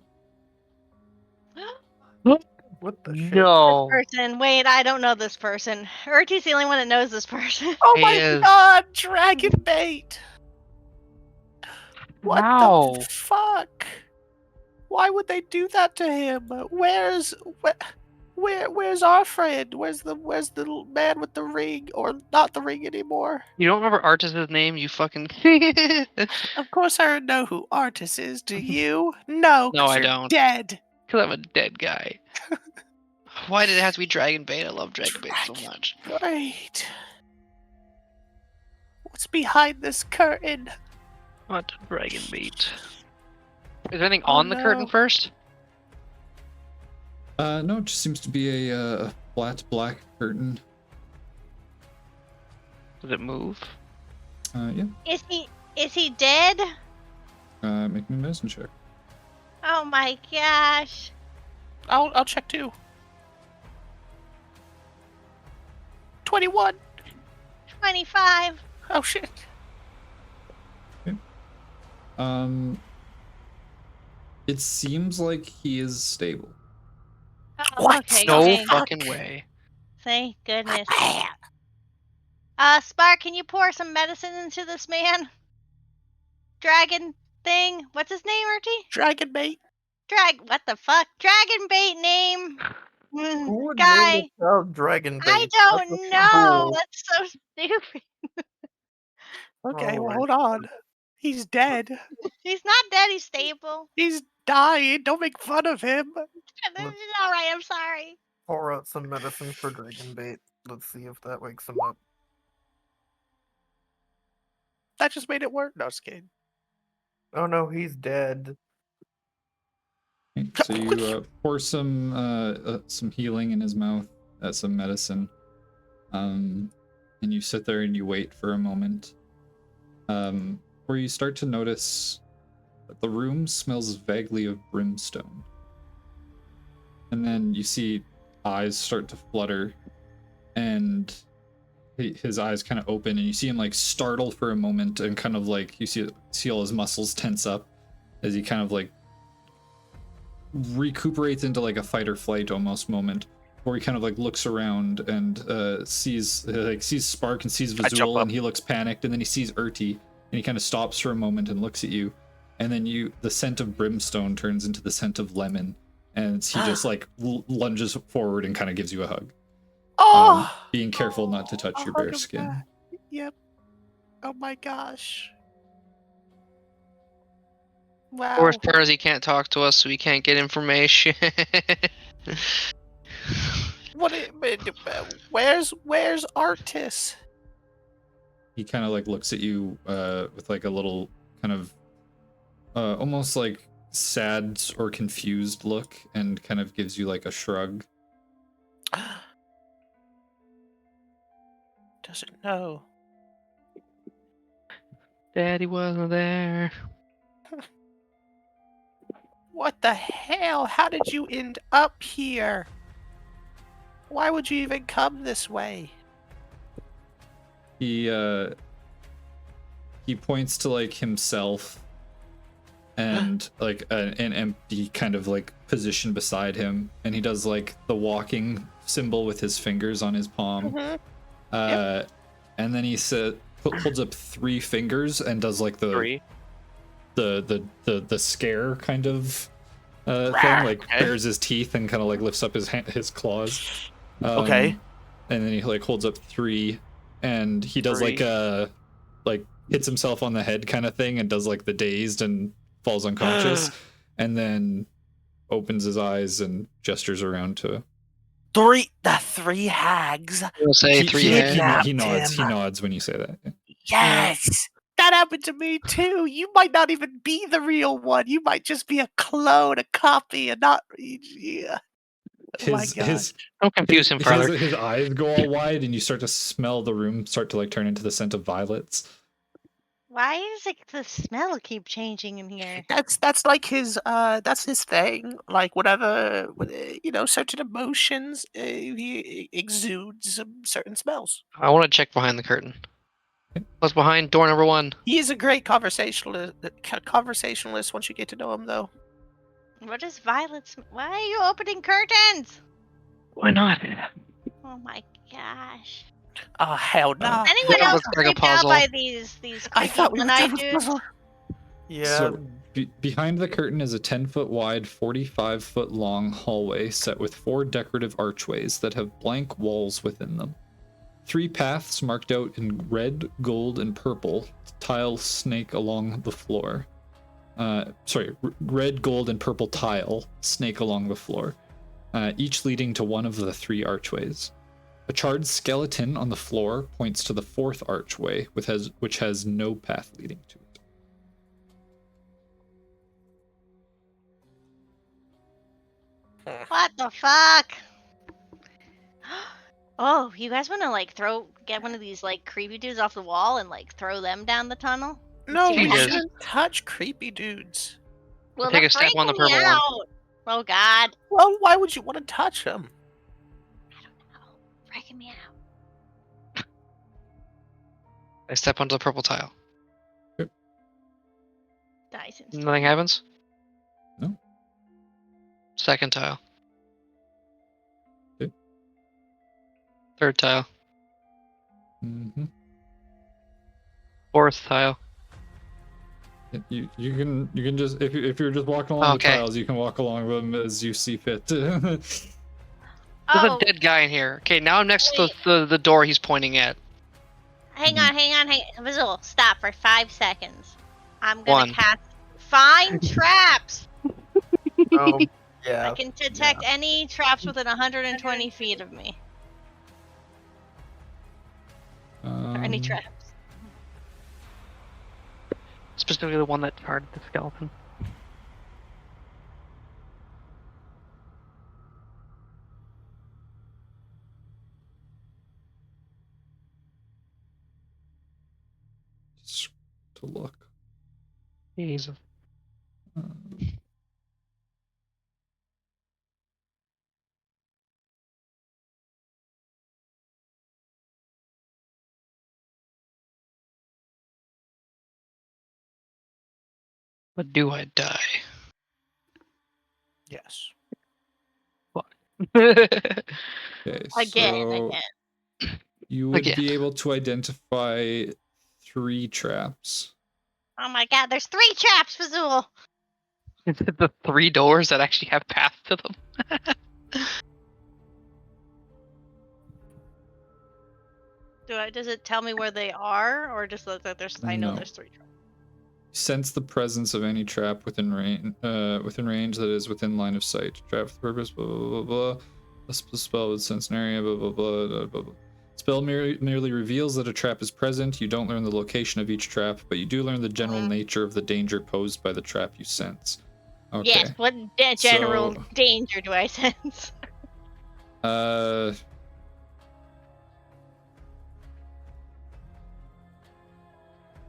What the shit? No. Person. Wait, I don't know this person. Urti's the only one that knows this person. Oh He my is. god, dragon bait! What How? the fuck? Why would they do that to him? Where's our friend? Where's the man with the ring, or not the ring anymore? You don't remember Artis's name? You fucking. Of course I know who Artis is. Do you? No, No, 'cause I you're don't. dead. Because I'm a dead guy. Why did it have to be dragon bait? I love dragon bait so much. Great. What's behind this curtain? What dragon bait? Is there anything Oh, on the curtain no. first? No, it just seems to be a flat black curtain. Does it move? Yeah. Is he dead? Make me a medicine check. Oh my gosh. I'll check too. 21. 25. Oh shit. It seems like he is stable. Oh, What? okay, No thank, fucking way. thank goodness. Spark, can you pour some medicine into this man? Dragon thing? What's his name, Urti? Dragon bait. What the fuck? Dragon bait name? Who would Guy. name a child Dragon Bait? I That's don't a know. fool. That's so stupid. Okay, well Alright. hold on. He's dead. He's not dead. He's stable. He's dying. Don't make fun of him. This is all right. I'm sorry. Pour out some medicine for Dragon Bait. Let's see if that wakes him up. That just made it work. No, just kidding. Oh no, he's dead. Okay, so you pour some healing in his mouth, some medicine, and you sit there and you wait for a moment, where you start to notice the room smells vaguely of brimstone. And then you see eyes start to flutter, and his eyes kind of open, and you see him like startle for a moment, and kind of like you see all his muscles tense up as he kind of like recuperates into like a fight or flight almost moment, where he kind of like looks around and sees Spark and sees I jump Vizul, up. and he looks panicked, and then he sees Urti, and he kind of stops for a moment and looks at you, and then the scent of brimstone turns into the scent of lemon, and he just like lunges forward and kind of gives you a hug. Oh, Being careful not to touch a your hug bare of skin. that. Yep. Oh my gosh. Wow. Worst part is he can't talk to us, so we can't get information. Where's Artis? He kind of like looks at you with like a little kind of almost like sad or confused look, and kind of gives you like a shrug. Doesn't know. Daddy wasn't there. What the hell? How did you end up here? Why would you even come this way? He points to like himself and like an empty kind of like position beside him, and he does like the walking symbol with his fingers on his palm. Mhm. And then he holds up 3 fingers and does like the scare kind of thing, like Okay. bares his teeth and kind of like lifts up his claws. Okay. And then he like holds up 3, and he does like 3. a like hits himself on the head kind of thing, and does like the dazed and falls unconscious, and then opens his eyes and gestures around to The 3 hags. We'll say three heads. he nods. He nods when you say that. Yes. That happened to me too. You might not even be the real one. You might just be a clone, a copy, and not. Yeah. Oh my god. Don't confuse him further. His eyes go all wide, and you start to smell the room start to like turn into the scent of violets. Why does like the smell keep changing in here? That's like his that's his thing. Like whatever certain emotions, he exudes certain smells. I want to check behind the curtain. What's behind door number 1? He is a great conversationalist once you get to know him, though. What is Violet's? Why are you opening curtains? Why not? Oh my gosh. Oh hell no! Anyone That else looks like a creeped out puzzle. by these I creepy thought we were one-eyed done with dudes? puzzle. Yeah. So behind the curtain is a 10-foot wide, 45-foot long hallway set with 4 decorative archways that have blank walls within them. 3 paths marked out in red, gold, and purple tile snake along the floor. Red, gold, and purple tile snake along the floor, each leading to one of the 3 archways. A charred skeleton on the floor points to the 4th archway, which has no path leading to it. What the fuck? Oh, you guys want to like get one of these like creepy dudes off the wall and like throw them down the tunnel? No, See we what Jesus. happens? shouldn't touch creepy dudes. Well, Take they're a step on the freaking me purple one. out. Oh god. Well, why would you want to touch them? I don't know. Freaking me out. I step onto the purple tile. Dyson. Nothing happens? No. Second tile. Okay. 3rd tile. Mm-hmm. 4th tile. You can just if you're just walking along Okay. the tiles, you can walk along them as you see fit. There's Oh, a dead guy in here. Okay, now I'm next to the door he's pointing at. hang on. Visual, stop for 5 seconds. I'm gonna 1. cast Find Traps. Oh, I yeah. can detect any traps within 120 feet of me. Or any traps. Specifically the one that charred the skeleton. Just to look. Jesus. But do I die? Yes. Okay, Again, so again. you would Again. be able to identify 3 traps. Oh my god, there's 3 traps, Fazul! Is it the 3 doors that actually have paths to them? Does it tell me where they are, or just look like I know No. there's 3 traps? Sense the presence of any trap within range that is within line of sight. Trap for the purpose, blah, blah, blah, blah. A spell with sense an area, blah, blah, blah, blah, blah, blah. Spell merely reveals that a trap is present. You don't learn the location of each trap, but you do learn the general nature of the danger posed by the trap you sense. Okay. Yes, what general So- danger do I sense?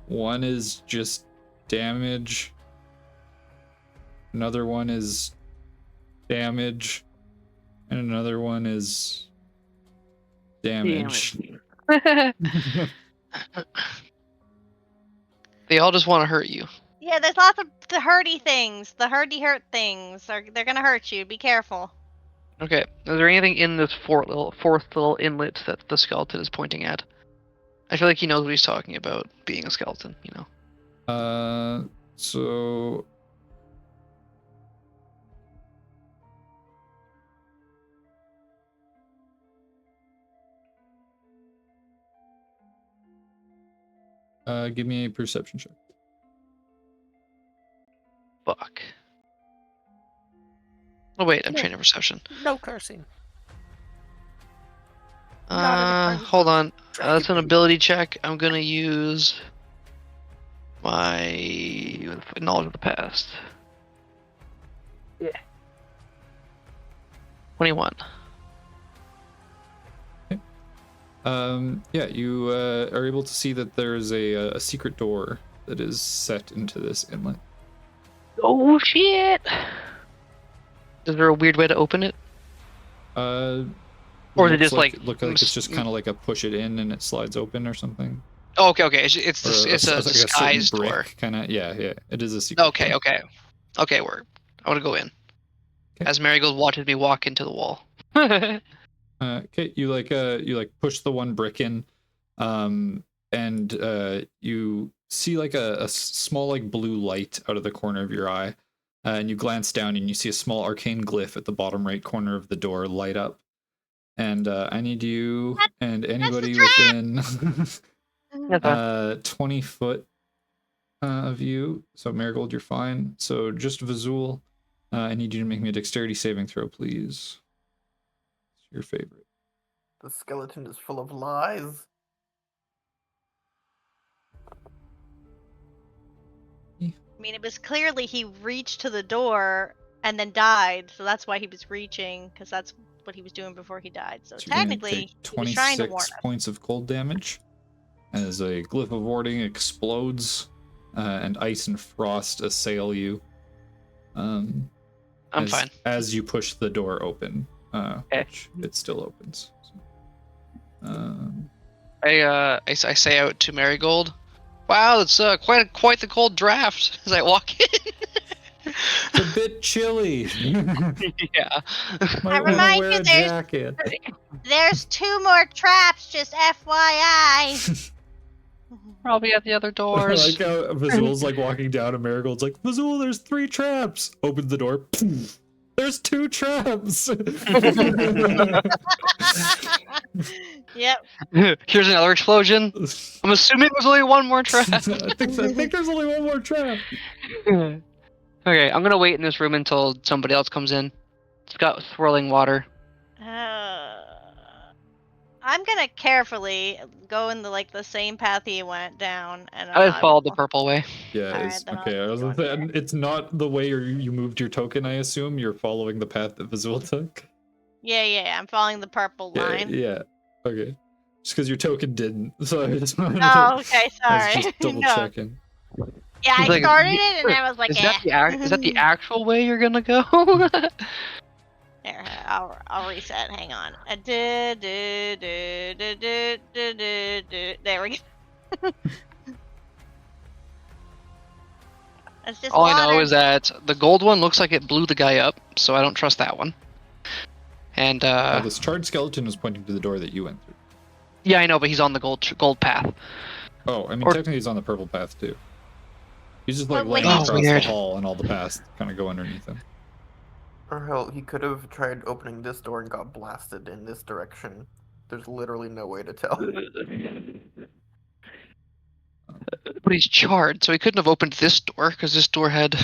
One is just damage. Another one is damage. And another one is damage. They all just want to hurt you. Yeah, there's lots of the hurty things. The hurt things. They're gonna hurt you. Be careful. Okay. Is there anything in this fourth little inlet that the skeleton is pointing at? I feel like he knows what he's talking about, being a skeleton, you know. So give me a perception check. Fuck. Oh wait, I'm No. training perception. No cursing. Not in the presence Hold of on. dragon That's an poop. ability check. I'm gonna use my knowledge of the past. Yeah. 21. Yeah, you are able to see that there's a secret door that is set into this inlet. Oh shit! Is there a weird way to open it? Or Or is it just like it's just kind of like a push it in and it slides open or something? Oh, okay. It's Or it's a like certain disguise door. brick kind of. Yeah, it is a secret. Okay, door. okay. I want to go in. Okay. As Marigold watches me walk into the wall. Okay, you push the one brick in, and you see like a small like blue light out of the corner of your eye, and you glance down and you see a small arcane glyph at the bottom right corner of the door light up, and I need you and anybody within 20 foot of you. So Marigold, you're fine. So just Vazul, I need you to make me a dexterity saving throw, please. It's your favorite. The skeleton is full of lies. I mean, it was clearly he reached to the door and then died, so that's why he was reaching, because that's what he was doing before he died. So So you're gonna technically, take he was trying to warn 26 us. points of cold damage as a glyph of warding explodes and ice and frost assail you. I'm as, fine. As you push the door open, Okay. which it still opens. I say out to Marigold, "Wow, it's quite the cold draft." As I walk in. It's a bit chilly. Yeah. Might remind wanna wear you a there's- jacket. There's 2 more traps, just FYI. Probably at the other I doors. like how Vazul's like walking down and Marigold's like, Vazul, there's 3 traps. Opens the door. There's 2 traps. Yep. Here's another explosion. I'm assuming there's only one more trap. I think there's only one more trap. Okay, I'm gonna wait in this room until somebody else comes in. It's got swirling water. I'm gonna carefully go in the same path he went down, and I just followed the purple way. Yeah, Alright, it's then I'll okay. I was keep gonna going say, it's not the way you moved your token, I assume. You're following the path that Vazul took. Yeah, I'm following the purple line. Yeah. Okay. Just because your token didn't. So I just wanted Oh, okay, I was sorry. just double No. checking. Yeah, I It's like, started it and I was like, is eh. that the actual way you're gonna go? Here, I'll reset. Hang on. There we go. It's just All water. I know is that the gold one looks like it blew the guy up, so I don't trust that one. And This charred skeleton is pointing to the door that you went through. yeah, I know, but he's on the gold path. Oh, I mean, Or- technically he's on the purple path too. He's just like But when laying he- across weird. the hall, and all the paths kind of go underneath him. Or hell, he could have tried opening this door and got blasted in this direction. There's literally no way to tell. But he's charred, so he couldn't have opened this door because this door had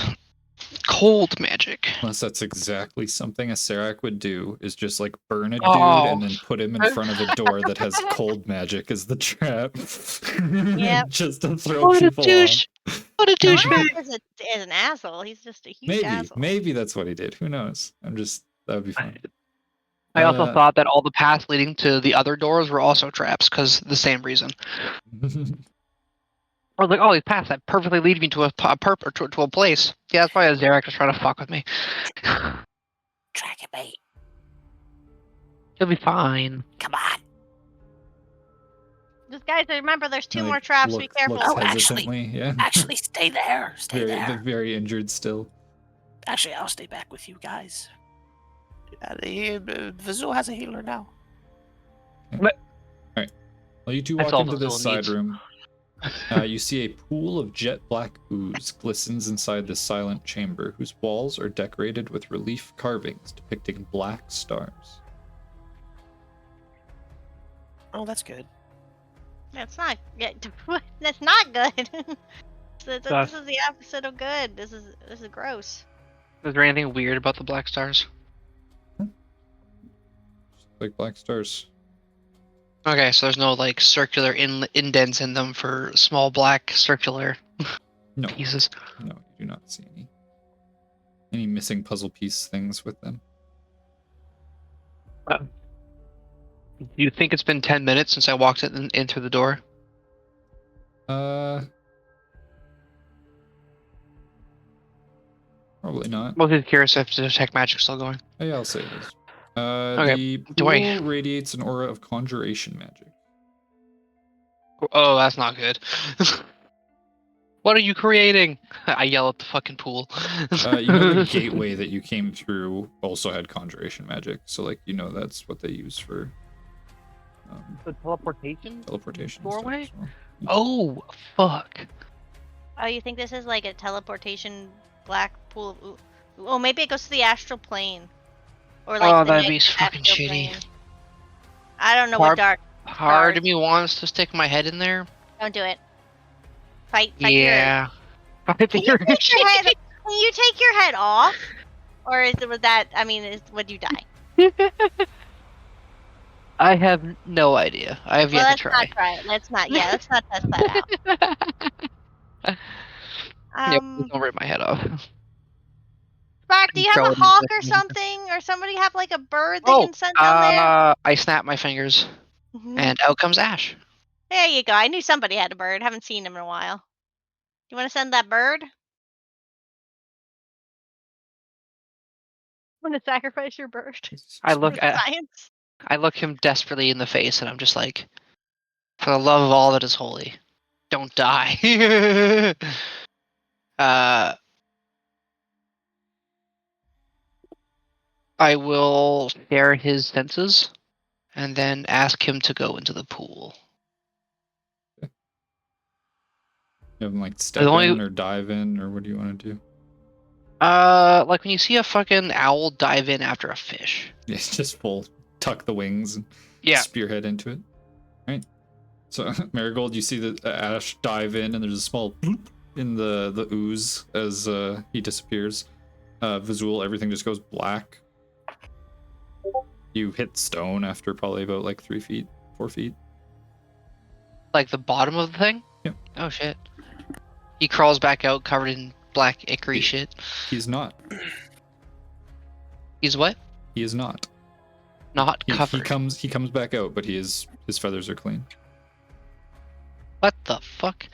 cold magic. Unless that's exactly something a Serac would do, is just like burn a dude Oh. and then put him in front of a door that has cold magic as the trap. Yep. Just to throw What a people douche! What a douchebag! Serac is an asshole. He's just a huge asshole. Maybe that's what he did. Who knows? That would be fun. I also thought that all the paths leading to the other doors were also traps, because the same reason. I was like, oh, these paths that perfectly lead me to a place. Yeah, that's why Zarek was trying to fuck with me. Track it, mate. He'll be fine. Come on. Just guys, remember there's two Like, more traps. Be careful. Looks Oh, actually- hesitantly, yeah. Actually, stay there. Stay there. Very injured still. Actually, I'll stay back with you guys. Vizul has a healer now. Well, you two That's walk all into this Vizul side needs. room. You see a pool of jet black ooze glistens inside the silent chamber, whose walls are decorated with relief carvings depicting black stars. Oh, that's good. That's not. Yeah, that's not good. This Sus. is the opposite of good. This is gross. Is there anything weird about the black stars? Like black stars. Okay, so there's no like circular indents in them for small black circular No, pieces. no, you do not see any missing puzzle piece things with them. Do you think it's been 10 minutes since I walked in through the door? Probably not. I was just curious if the detect magic's still going. Oh, yeah, I'll say it is. Okay, The do pool I- radiates an aura of conjuration magic. Oh, that's not good. What are you creating? I yell at the fucking pool. You know the gateway that you came through also had conjuration magic, so like you know that's what they use for The teleportation? teleportation. Doorway? Stuff as well. Oh, fuck. Oh, you think this is like a teleportation black pool of? Oh, maybe it goes to the astral plane, or like Oh, the that'd be next fucking astral shitty. plane. I don't know Part- what dark. Part of me wants to stick my head in there. Don't do it. Fight. Yeah. Can you take your head? Can you take your head off, or is it with that? I mean, would you die? I have no idea. I have Well, yet let's to try. not try it. Let's not. Yeah, let's not test that out. Yeah, please don't rip my head off. Spark, do you have Throw a it in hawk the or thing. something, or somebody have like a bird they can send down there? I snap my fingers, and out comes Ash. There you go. I knew somebody had a bird. Haven't seen him in a while. You want to send that bird? Want to sacrifice your bird? I For look the at science? I look him desperately in the face, and I'm just like, for the love of all that is holy, don't die. I will share his senses, and then ask him to go into the pool. You have them like step only- in or dive in, or what do you want to do? Like when you see a fucking owl dive in after a fish. Yeah, it's just full tuck the wings and Yeah. spearhead into it. Right. So Marigold, you see the Ash dive in, and there's a small bloop in the ooze as he disappears. Vizul, everything just goes black. You hit stone after probably about like 3 feet, 4 feet. Like the bottom of the thing? Yep. Oh shit. He crawls back out covered in black ichory shit. He's not. He's what? He is not. Not He covered. comes back out, but his feathers are clean. What the fuck?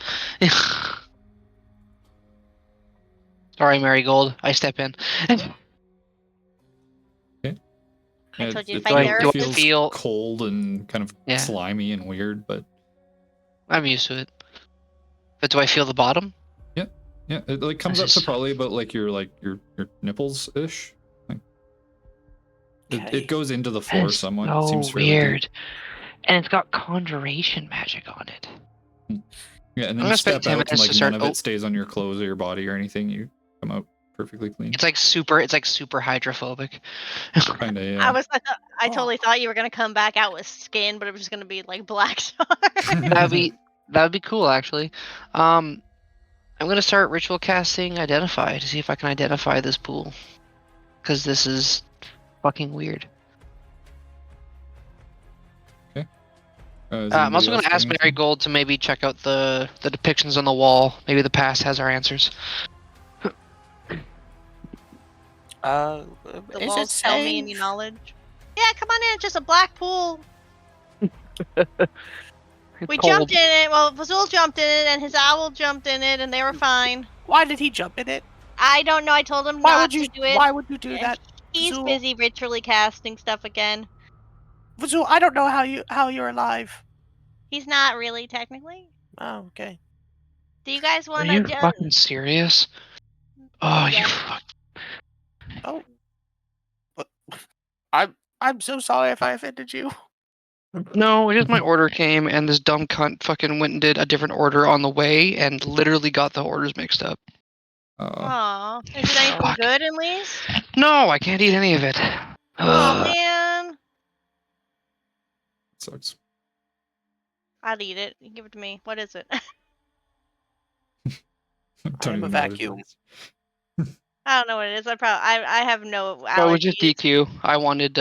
Sorry, Marigold. I step in. I told you to It fight do I feels feel- cold and kind of Yeah. slimy and weird, but I'm used to it. But do I feel the bottom? yeah, it like comes up This to is- probably about like your nipples ish. Like, Okay. it goes into the floor It's somewhat. so It seems fairly weird. deep. And it's got conjuration magic on it. Yeah, and I'm then you gonna spend step 10 out minutes and like to start- none of it stays on your clothes or your body or anything. You come out perfectly clean. It's like super hydrophobic. Kinda, yeah. I totally thought you were gonna come back out with skin, but it was just gonna be like black stars. That'd be cool, actually. I'm gonna start ritual casting identify to see if I can identify this pool, because this is fucking weird. Is I'm anybody also else gonna ask doing anything? Marigold to maybe check out the depictions on the wall. Maybe the past has our answers. The Is walls it tell me saying? any knowledge. Yeah, come on in. It's just a black pool. We jumped in it. Well, Fazul jumped in it, and his owl jumped in it, and they were fine. Why did he jump in it? I don't know. I told him Why not would you? to do it. Why would you do Yeah, that? He's Fazul? busy ritually casting stuff again. Fazul, I don't know how you're alive. He's not really technically. Oh, okay. Do you guys Are want you to? fucking serious? Oh, Yeah. you fuck. Oh, but I'm so sorry if I offended you. No, just my order came, and this dumb cunt fucking went and did a different order on the way, and literally got the orders mixed up. Aw, is it anything Fuck. good at least? No, I can't eat any of it. Oh man, Sucks. I'd eat it. You give it to me. What is it? Don't I'm a even know what it vacuum. is. I don't know what it is. I have no allergies. No, it was just DQ. I wanted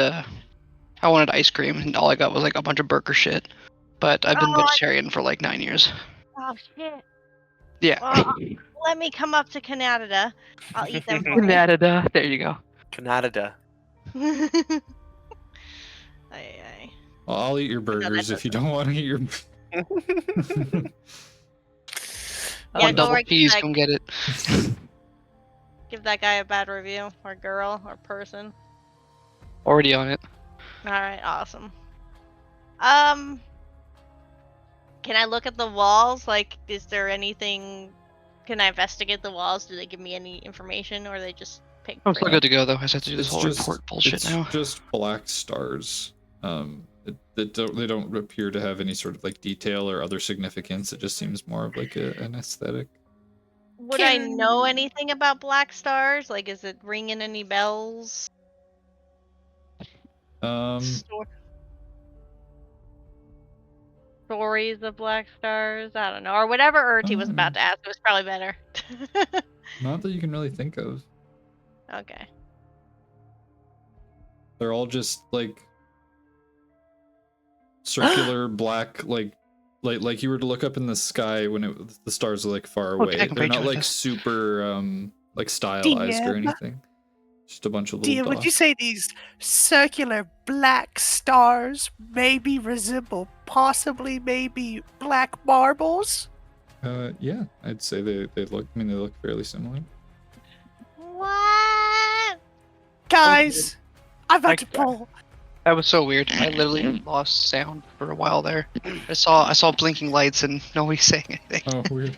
ice cream, and all I got was like a bunch of burger shit. But I've been Oh, vegetarian for like 9 years. Oh shit. Yeah. Well, let me come up to Canada. I'll eat them for you. Canada. There you go. Canada. Aye, aye. Well, I'll eat your that burgers if you don't want to eat your. Yeah, One go double right cheese, back. come get it. Give that guy a bad review, or girl, or person. Already on it. All right, awesome. Can I look at the walls? Like, is there anything? Can I investigate the walls? Do they give me any information, or they just pick? I'm still good to go though. I just have to do this It's whole just report bullshit it's now. just black stars. They don't appear to have any sort of like detail or other significance. It just seems more of like an aesthetic. Would I know anything about black stars? Like, is it ringing any bells? Stories of black stars? I don't know, or whatever Urti was about to ask. It was probably better. Not that you can really think of. Okay. They're all just like circular black, like you were to look up in the sky when the stars are like far away. taking They're not pictures of like this. super like stylized or DM. anything. Just a bunch of Dear, little would you dots. say these circular black stars maybe resemble possibly maybe black marbles? Yeah, I'd say they look. I mean, they look fairly similar. What? Guys, I'm about to pull. That was so weird. I literally lost sound for a while there. I saw blinking lights and nobody saying anything. Oh, weird.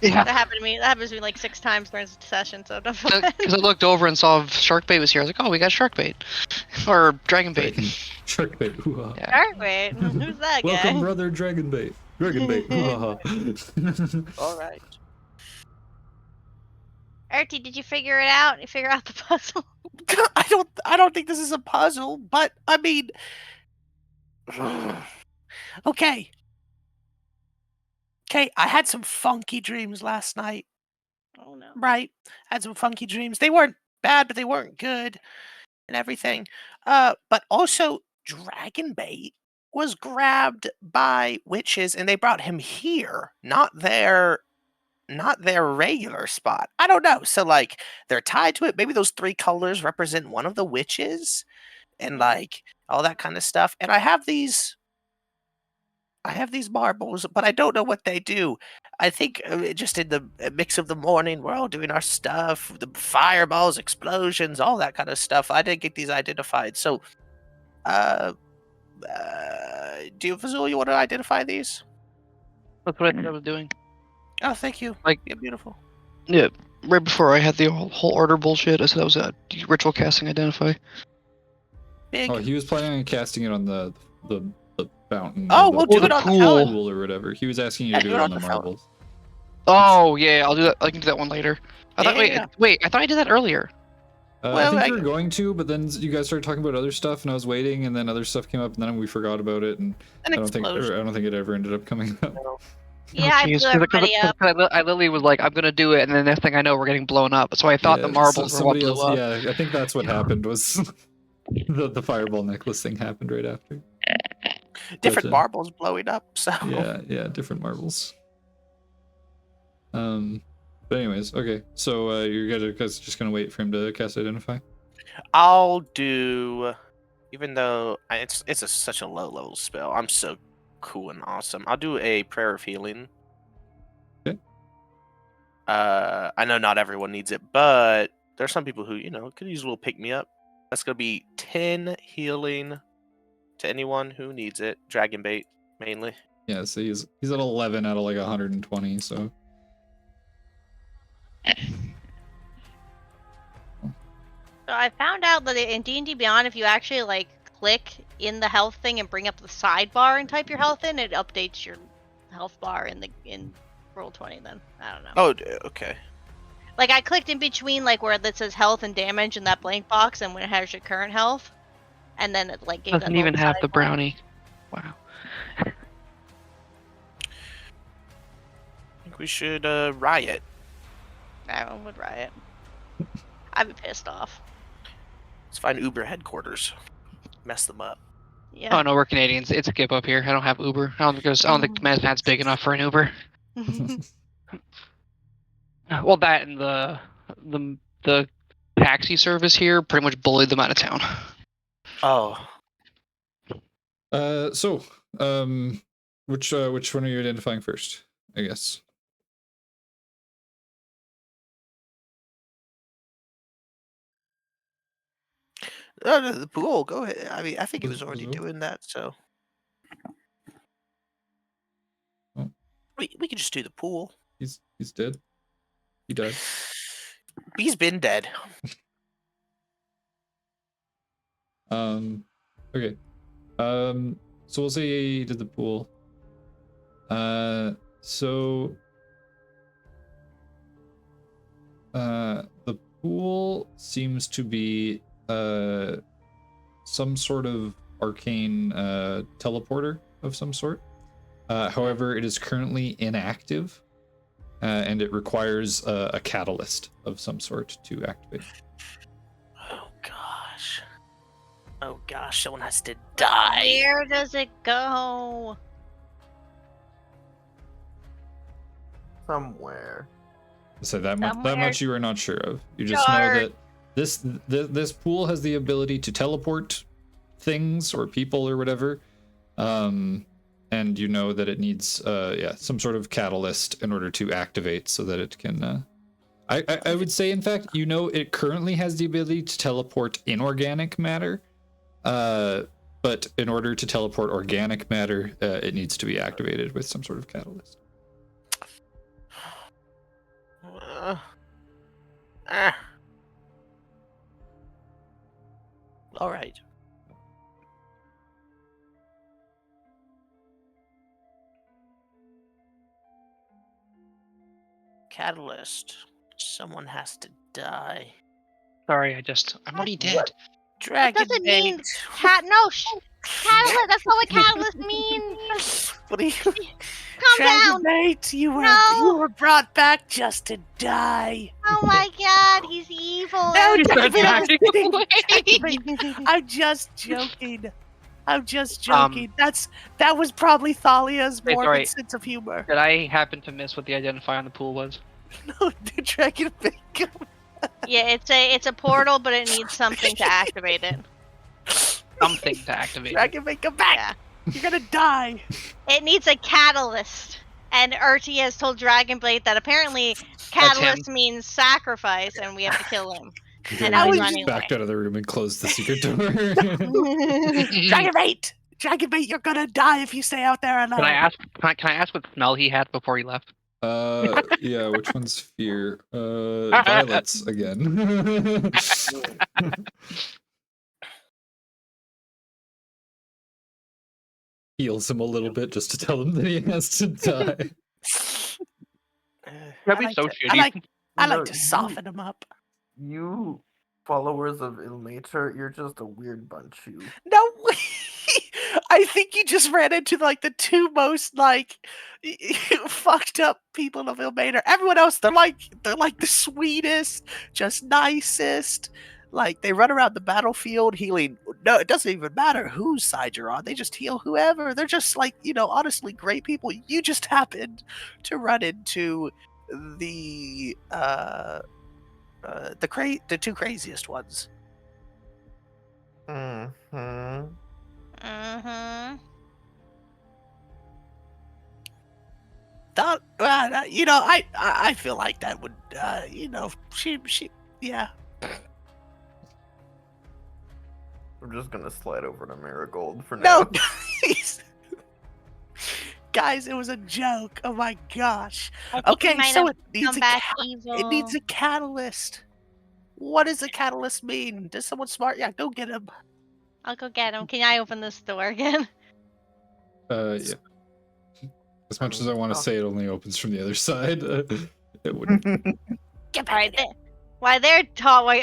Yeah. That happened to me. That happens to me like 6 times during the session. So don't feel bad. Because I looked over and saw shark bait was here. I was like, oh, we got shark bait. Or dragon bait. Shark bait. Hoo-ha. Yeah. Wait, who's that guy? Welcome, brother. Dragon bait. Dragon bait. Hoo-ha. All right. Urti, did you figure it out? You figure out the puzzle? I don't think this is a puzzle, but I mean, okay. Okay, I had some funky dreams last night. Oh no. Right. I had some funky dreams. They weren't bad, but they weren't good and everything. But also Dragon Bait was grabbed by witches and they brought him here, not their regular spot. I don't know. So like they're tied to it. Maybe those 3 colors represent one of the witches and like all that kind of stuff. And I have these I have these marbles, but I don't know what they do. I think just in the mix of the morning, we're all doing our stuff, the fireballs, explosions, all that kind of stuff. I didn't get these identified. So, uh, do you, Fazul, you want to identify these? That's what I thought I was doing. Oh, thank you. Like- yeah, beautiful. Yeah, right before I had the whole order bullshit, I said that was a ritual casting identify. Big. Oh, he was planning on casting it on the fountain. Oh, or the we'll do it on the fountain. pool or whatever. He was asking you Yeah, to do it on the marbles. Oh yeah, I'll do that. I can do that one later. I thought. Yeah. Wait. I thought I did that earlier. I Well, think I- you were going to, but then you guys started talking about other stuff, and I was waiting, and then other stuff came up, and then we forgot about it, and An I don't think explosion. it ever ended up coming up. Yeah, I blew everybody up. I literally was like, I'm gonna do it, and then the next thing I know, we're getting blown up. So I thought the marbles were what somebody blew else. up. Yeah, I think that's what happened. Was the fireball necklace thing happened right after? Different But, marbles blowing up. So Yeah, different marbles. But anyways, okay. So you guys just gonna wait for him to cast identify? I'll do, even though it's such a low level spell. I'm so cool and awesome. I'll do a prayer of healing. Okay. I know not everyone needs it, but there's some people who could use a little pick me up. That's gonna be 10 healing to anyone who needs it. Dragon bait mainly. Yeah, so he's at 11 out of like 120. So So I found out that in D&D Beyond, if you actually like click in the health thing and bring up the sidebar and type your health in, it updates your health bar in Roll20. Then I don't know. Oh, okay. Like I clicked in between like where that says health and damage in that blank box, and when it has your current health, and then it like gave that Doesn't even little have the sidebar. brownie. Wow. I think we should riot. Everyone would riot. I'd be pissed off. Let's find Uber headquarters. Mess them up. Yeah. Oh no, we're Canadians. It's a skip up here. I don't have Uber. I don't think Manhattan's big enough for an Uber. Well, that and the taxi service here pretty much bullied them out of town. Oh, so which one are you identifying first? I guess. no, the pool. Go ahead. I mean, I think he was already Pool? doing that, so Oh. we could just do the pool. He's dead. He died. He's been dead. Okay. So we'll say he did the pool. So the pool seems to be some sort of arcane teleporter of some sort. However, it is currently inactive, and it requires a catalyst of some sort to activate. Oh gosh, someone has to die. Where does it go? Somewhere. So that much Somewhere you are not sure of. You just know that this pool has the ability to teleport things or people or whatever, and you know that it needs some sort of catalyst in order to activate so that it can. I would say, in fact, it currently has the ability to teleport inorganic matter, but in order to teleport organic matter, it needs to be activated with some sort of catalyst. All right. Catalyst. Someone has to die. Sorry, I'm already dead. Dragon doesn't bait. mean catalyst. That's not what catalyst means. What are you? Calm Dragon down. bait. You were brought back just to die. Oh my god, he's evil. No, He starts Dragon backing bait. I'm just joking. I'm just joking. That was probably Thalia's Wait, morbid sorry. sense of humor. Did I happen to miss what the identifier on the pool was? No, the dragon bait. Yeah, it's a portal, but it needs something to activate it. Something to activate. Dragon bait, come back. Yeah. You're gonna die. It needs a catalyst. And Urti has told Dragonblade that apparently That's him. catalyst means sacrifice, and we have to kill him. And Dragonbait now he's just running backed away. out of the room and closed the secret door. Dragonbait! Dragonbait, you're gonna die if you stay out there alone. Can I ask? Can I ask what smell he had before he left? Yeah, which one's fear? Violets again. Heals him a little bit just to tell him that he has to die. That'd be so shitty. I No, like to soften him up. You followers of Ilmater, you're just a weird bunch, you. No, I think you just ran into like the two most like fucked up people of Ilmater. Everyone else, they're like the sweetest, just nicest. Like they run around the battlefield healing. No, it doesn't even matter whose side you're on. They just heal whoever. They're just like, honestly great people. You just happened to run into the the two craziest ones. Mm-hmm. Mm-hmm. That I feel like that would she yeah. I'm just gonna slide over to Marigold for No, now. guys. Guys, it was a joke. Oh my gosh. I think he Okay, might so have it needs come a back it evil. needs a catalyst. What does a catalyst mean? Does someone smart? Yeah, go get him. I'll go get him. Can I open this door again? Yeah. As much as I want to say it only opens from the other side, it wouldn't. Get back Alright, in there. while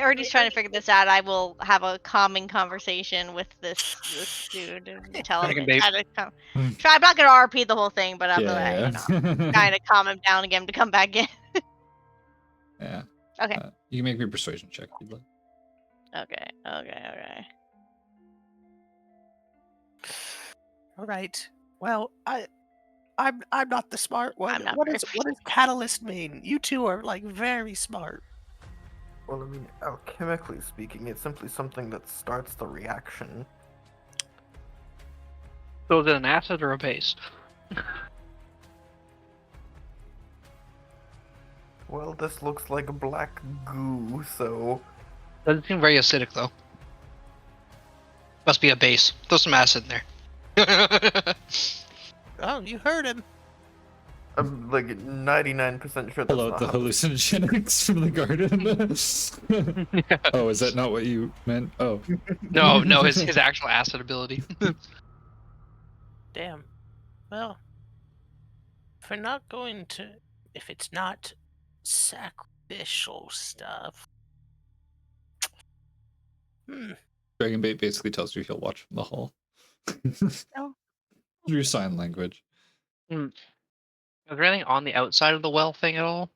Ernie's trying to figure this out, I will have a calming conversation with this dude and tell him Dragonbait. how to come. I'm not gonna RP the whole thing, but I'm Yeah, trying to calm him down again to come back in. yeah. Okay. You can make me a persuasion check if you'd like. Okay. All right. Well, I'm not the smart one. I'm not What very does catalyst mean? You two are like very smart. Well, I mean, alchemically speaking, it's simply something that starts the reaction. So is it an acid or a base? Well, this looks like black goo, so Doesn't seem very acidic though. Must be a base. Throw some acid in there. Oh, you heard him. I'm like 99% sure that's Pull out not the how hallucinogenics from the garden. Oh, is that not what you meant? Oh. No, his actual acid ability. Damn. Well, if it's not sacrificial stuff. Dragonbait basically tells you he'll watch from the hall. Oh. Through sign language. Is there anything on the outside of the well thing at all?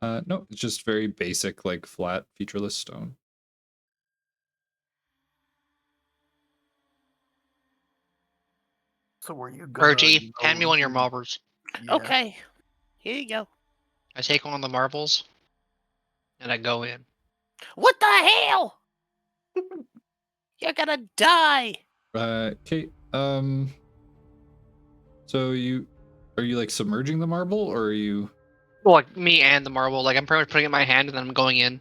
No, it's just very basic, like flat, featureless stone. So were you gonna Virgie, hand me go one of your do- marbles. Yeah. Okay. Here you go. I take one of the marbles, and I go in. What the hell? You're gonna die. Kate, so are you like submerging the marble, or are you? Well, like me and the marble. Like I'm pretty much putting it in my hand, and then I'm going in.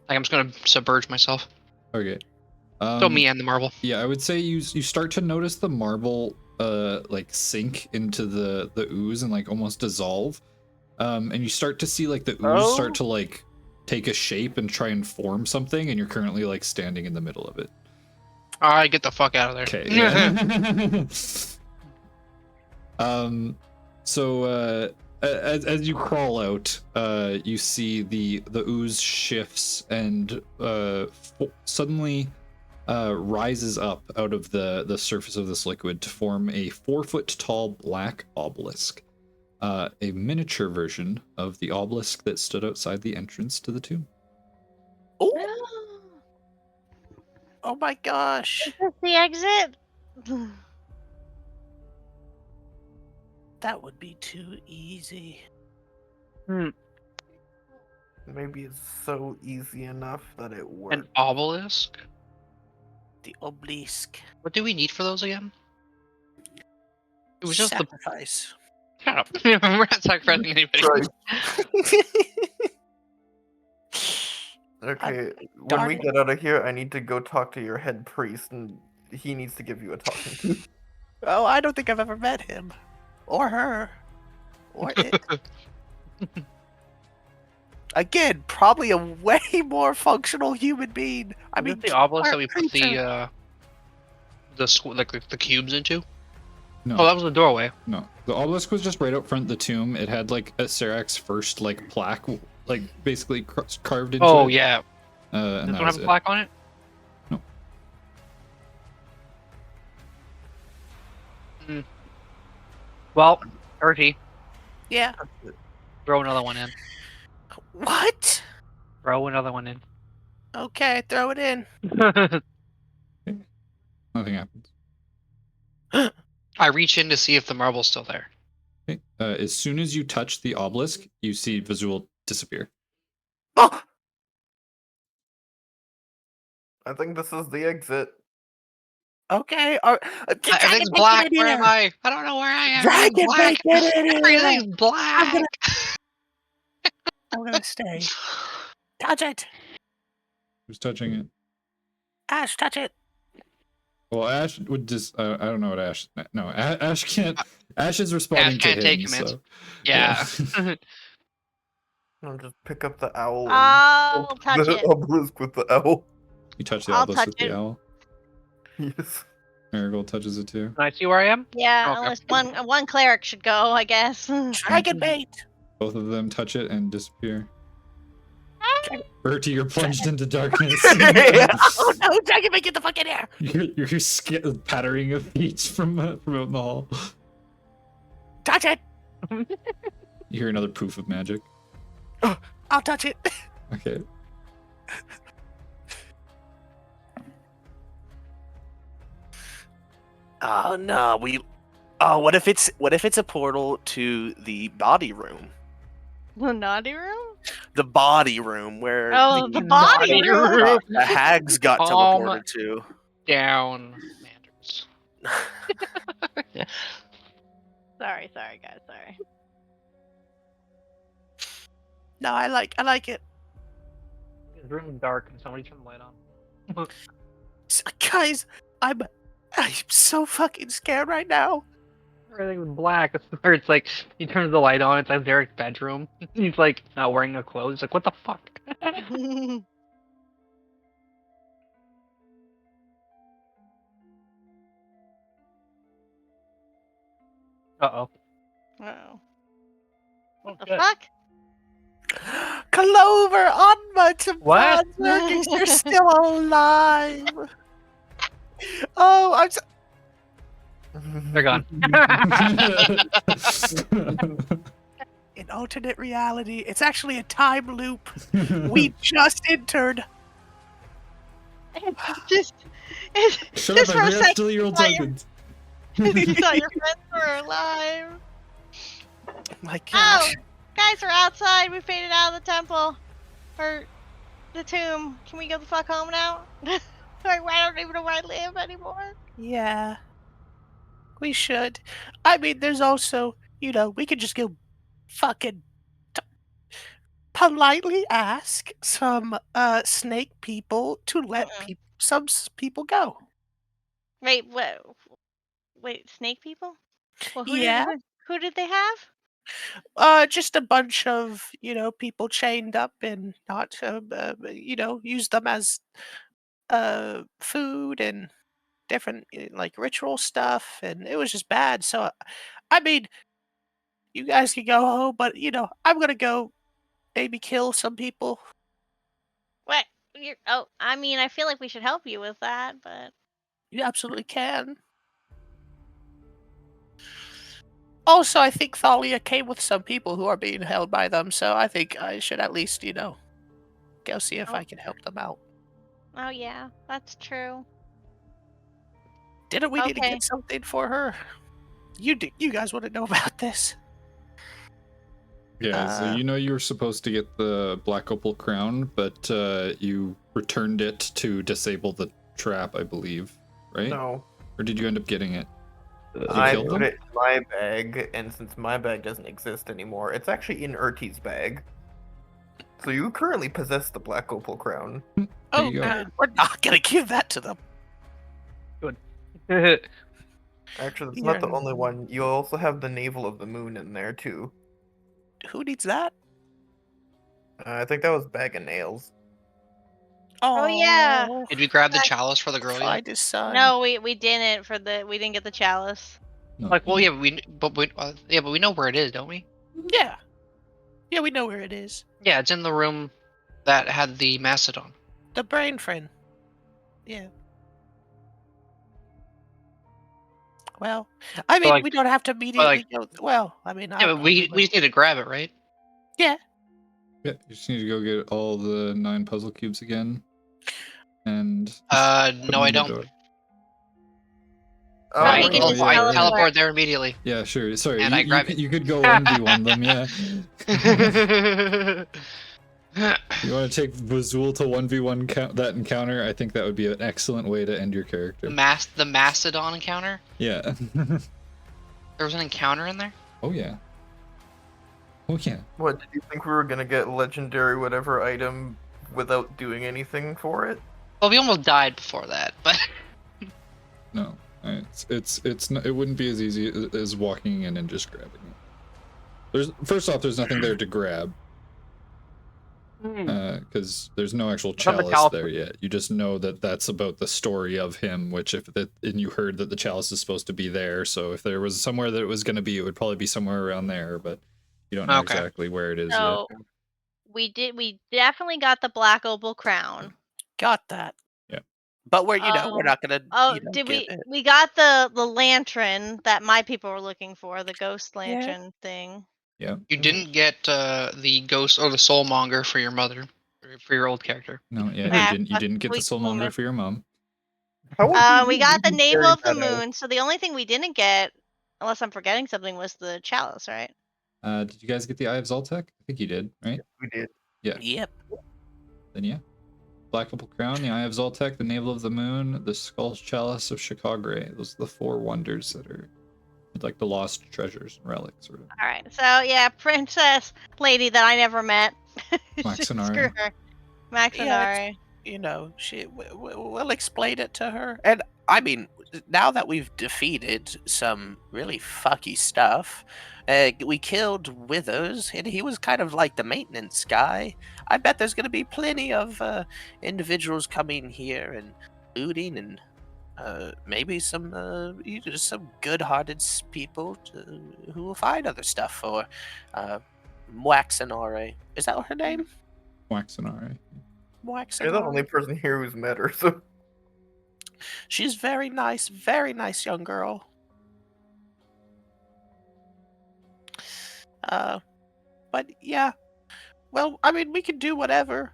Like I'm just gonna submerge myself. Okay. So me and the marble. Yeah, I would say you start to notice the marble like sink into the ooze and like almost dissolve. And you start to see like the ooze start to like take a shape and try and form something, and you're currently like standing in the middle of it. Alright, get the fuck out of there. Okay. Yeah. So as you crawl out, you see the ooze shifts and suddenly rises up out of the surface of this liquid to form a 4-foot tall black obelisk, a miniature version of the obelisk that stood outside the entrance to the tomb. Oh my gosh. Is this the exit? That would be too easy. Maybe it's so easy enough that it works. An obelisk? The obelisk. What do we need for those again? It was just the. sacrifice. Shut up. We're not sacrificing anybody. Right. Okay, when darn we it. get out of here, I need to go talk to your head priest, and he needs to give you a talking to. Oh, I don't think I've ever met him. Or her. Or it. Again, probably a way more functional human being. I Is mean, this the obelisk that we put creature. the cubes into? No, Oh, that was the doorway. no. The obelisk was just right out front of the tomb. It had like a Serac's first like plaque, like basically carved into it. Oh yeah. And Does that one was have a it. plaque on it? No. Well, Urgy, Yeah. throw another one in. What? Throw another one in. Okay, throw it in. Nothing happens. I reach in to see if the marble's still there. Okay. As soon as you touch the obelisk, you see Visual disappear. Oh! I think this is the exit. Okay. Everything's black. Where am I? I don't know where I am. Everything's black. Everything's black. I'm gonna stay. Touch it. Who's touching it? Ash, touch it. Well, Ash would just. I don't know what Ash. No, Ash can't. Ash is responding Ash can't to him. take commands. So, Yeah. I'll just pick up the owl I'll and touch the it. obelisk with the owl. You touch the I'll obelisk touch with the it. owl. Yes. Marigold touches it too. Can I see where I am? Yeah, Okay. unless one cleric should go, I guess. Dragon bait. Both of them touch it and disappear. Bertie, you're plunged into darkness. Oh no, dragon bait, get the fuck in here. You're pattering of feet from out in the hall. Touch it. You hear another poof of magic. I'll touch it. Okay. Oh no, Oh, what if it's a portal to the body room? The naughty room? The body room where Oh, the body naughty room. room. the hags got Calm teleported to. Down, Manders. Sorry, guys, sorry. No, I like it. This room's dark. Can somebody turn the light on? Guys, I'm so fucking scared right now. Everything's black. Or it's like he turns the light on. It's like Derek's bedroom. He's like not wearing no clothes. He's like, what the fuck? Uh-oh. Uh-oh. What the Good. fuck? Clover, Onma, and What? Zerkix, they're still alive. Oh, I'm so... They're gone. In alternate reality, it's actually a time loop. We just entered. Just Shut just up! for I a forgot second, still your old thought you- tokens. you thought your friends were alive. My Oh, gosh. guys, we're outside. We faded out of the temple. Or the tomb. Can we go the fuck home now? I don't even know where I live anymore. Yeah. We should. I mean, there's also, we could just go fucking politely ask some snake people to let some people go. Wait, what? Wait, snake people? Well, Yeah. who did they have? Just a bunch of, people chained up and not, use them as food and different like ritual stuff, and it was just bad. So, I mean, you guys can go home, but I'm gonna go maybe kill some people. What? I mean, I feel like we should help you with that, but You absolutely can. Also, I think Thalia came with some people who are being held by them, so I think I should at least, go see if I can help them out. oh yeah, that's true. Didn't we need to Okay. get something for her? You guys wouldn't know about this. Yeah, so you were supposed to get the Black Opal crown, but you returned it to disable the trap, I believe, right? No. Or did you end up getting it? I killed put him? it in my bag, and since my bag doesn't exist anymore, it's actually in Urti's bag. So you currently possess the Black Opal Crown. There Oh, you go. good. We're not gonna give that to them. Good. Actually, that's Yeah. not the only one. You also have the Navel of the Moon in there, too. Who needs that? I think that was Bag of Nails. Oh, yeah. Did we grab the Like- chalice for the girl yet? Find his son. No, we didn't we didn't get the chalice. No. Like, Well, yeah, but we know where it is, don't we? Yeah. Yeah, we know where it is. Yeah, it's in the room that had the Macedon. The brain friend. Yeah. Well, I mean, like- we don't have to immediately go. Well, I mean, Yeah, but we just need to grab it, right? Yeah. Yeah, you just need to go get all the 9 puzzle cubes again. And No, them I in the don't. door. Oh, Right, wait, you can oh, just yeah, I yeah. teleport there immediately. Yeah, sure. Sorry, And you, I you, grab could, it. you could go 1v1 them, yeah. You want to take Vazul to 1v1 that encounter? I think that would be an excellent way to end your character. the Macedon encounter? Yeah. There was an encounter in there? Oh, yeah. Oh, yeah. What, did you think we were gonna get legendary whatever item without doing anything for it? Well, we almost died before that, but No. It's not, it wouldn't be as easy as walking in and just grabbing it. First off, there's nothing there to grab. Because there's no actual chalice there yet. You just know that that's about the story of him, which and you heard that the chalice is supposed to be there, so if there was somewhere that it was going to be, it would probably be somewhere around there, but you don't know exactly where it is So yet. we definitely got the Black Opal Crown. Got that. Yeah. But we're not gonna. Did give it. we got the lantern that my people were looking for, the ghost lantern thing. Yeah. you didn't get the ghost or the soulmonger for your mother, or for your old character. No, yeah, Ah, you didn't get the we- soulmonger for your mom. How would We got the even Navel carry of the that out? Moon, so the only thing we didn't get, unless I'm forgetting something, was the chalice, right? Did you guys get the Eye of Zoltek? I think you did, right? We did. Yeah. Yep. Then yeah. Black Opal Crown, the Eye of Zoltek, the Navel of the Moon, the Skull's Chalice of Chicago. Those are the 4 wonders that are like the lost treasures, relics, or All right. So yeah, princess lady that I never met. Maxinari. Screw her. Maxinari. We'll explain it to her. And I mean, now that we've defeated some really fucky stuff, we killed Withers, and he was kind of like the maintenance guy. I bet there's going to be plenty of individuals coming here and looting, and maybe some good-hearted people who will find other stuff for Waxinare. Is that her name? Waxinari. Waxinare. You're the only person here who's met her, so She's very nice young girl. But yeah, well, I mean, we can do whatever.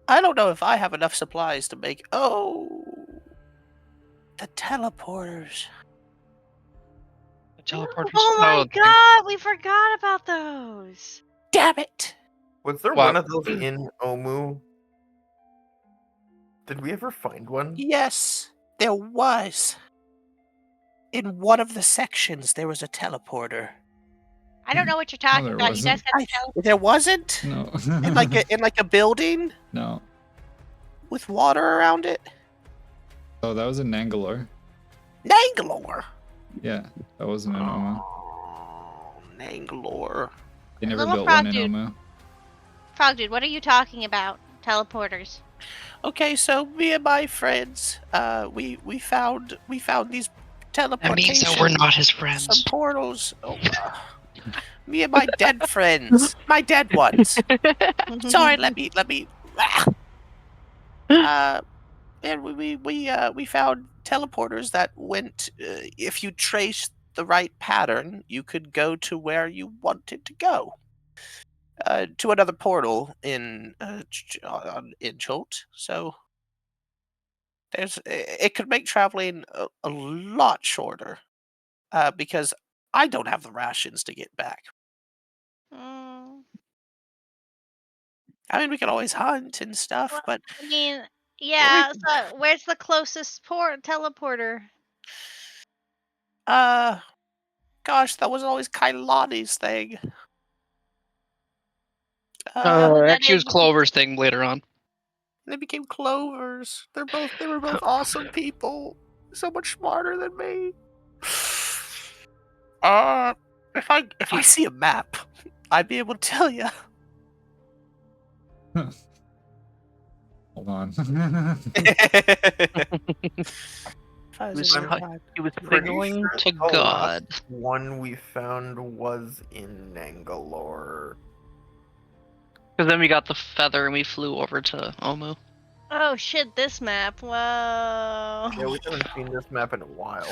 I don't know if I have enough supplies to make. Oh, the teleporters. The teleporters. Oh my god, we forgot about those. Damn it! was there Wow. one of those in Omu? Did we ever find one? Yes, there was. In one of the sections, there was a teleporter. I don't know what you're talking there about. You guys wasn't. got the teleporter. There wasn't No. in like a building No. with water around it. Oh, that was in Nangalore. Nangalore. Yeah, that wasn't in Omu. Oh, Nangalore. They never Little built frog one in dude. Omu. Frog dude, what are you talking about? Teleporters. Okay, so me and my friends, we found these teleportation. That means that we're not his friends. Some portals. Oh, me and my dead friends, my dead ones. Sorry, let me. And we found teleporters that went. If you traced the right pattern, you could go to where you wanted to go. To another portal in Cholt. So it could make traveling a lot shorter. Because I don't have the rations to get back. Mm, I mean, we could always hunt and stuff, Well, but I mean, Yeah, so where's the closest teleporter? Gosh, that was always Kailani's thing. Actually, it was Clover's thing later on. They became Clovers. They were both awesome people. So much smarter than me. If I see a map, I'd be able to tell you. Hold on. He was Pretty signaling sure to the God. last one we found was in Nangalore. Because then we got the feather and we flew over to Omu. Oh shit, this map. Whoa. Yeah, we haven't seen this map in a while.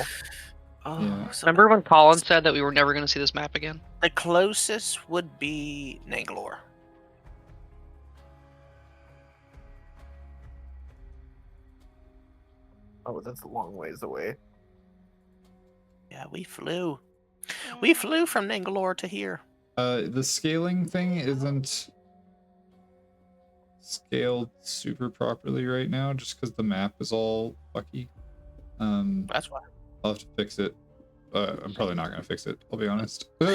Yeah. So Remember when Colin said that we were never going to see this map again? the closest would be Nangalore. Oh, that's a long ways away. Yeah, we flew. We flew from Nangalore to here. The scaling thing isn't scaled super properly right now, just because the map is all fucky. That's why. I'll have to fix it. I'm probably not gonna fix it. I'll be honest. We're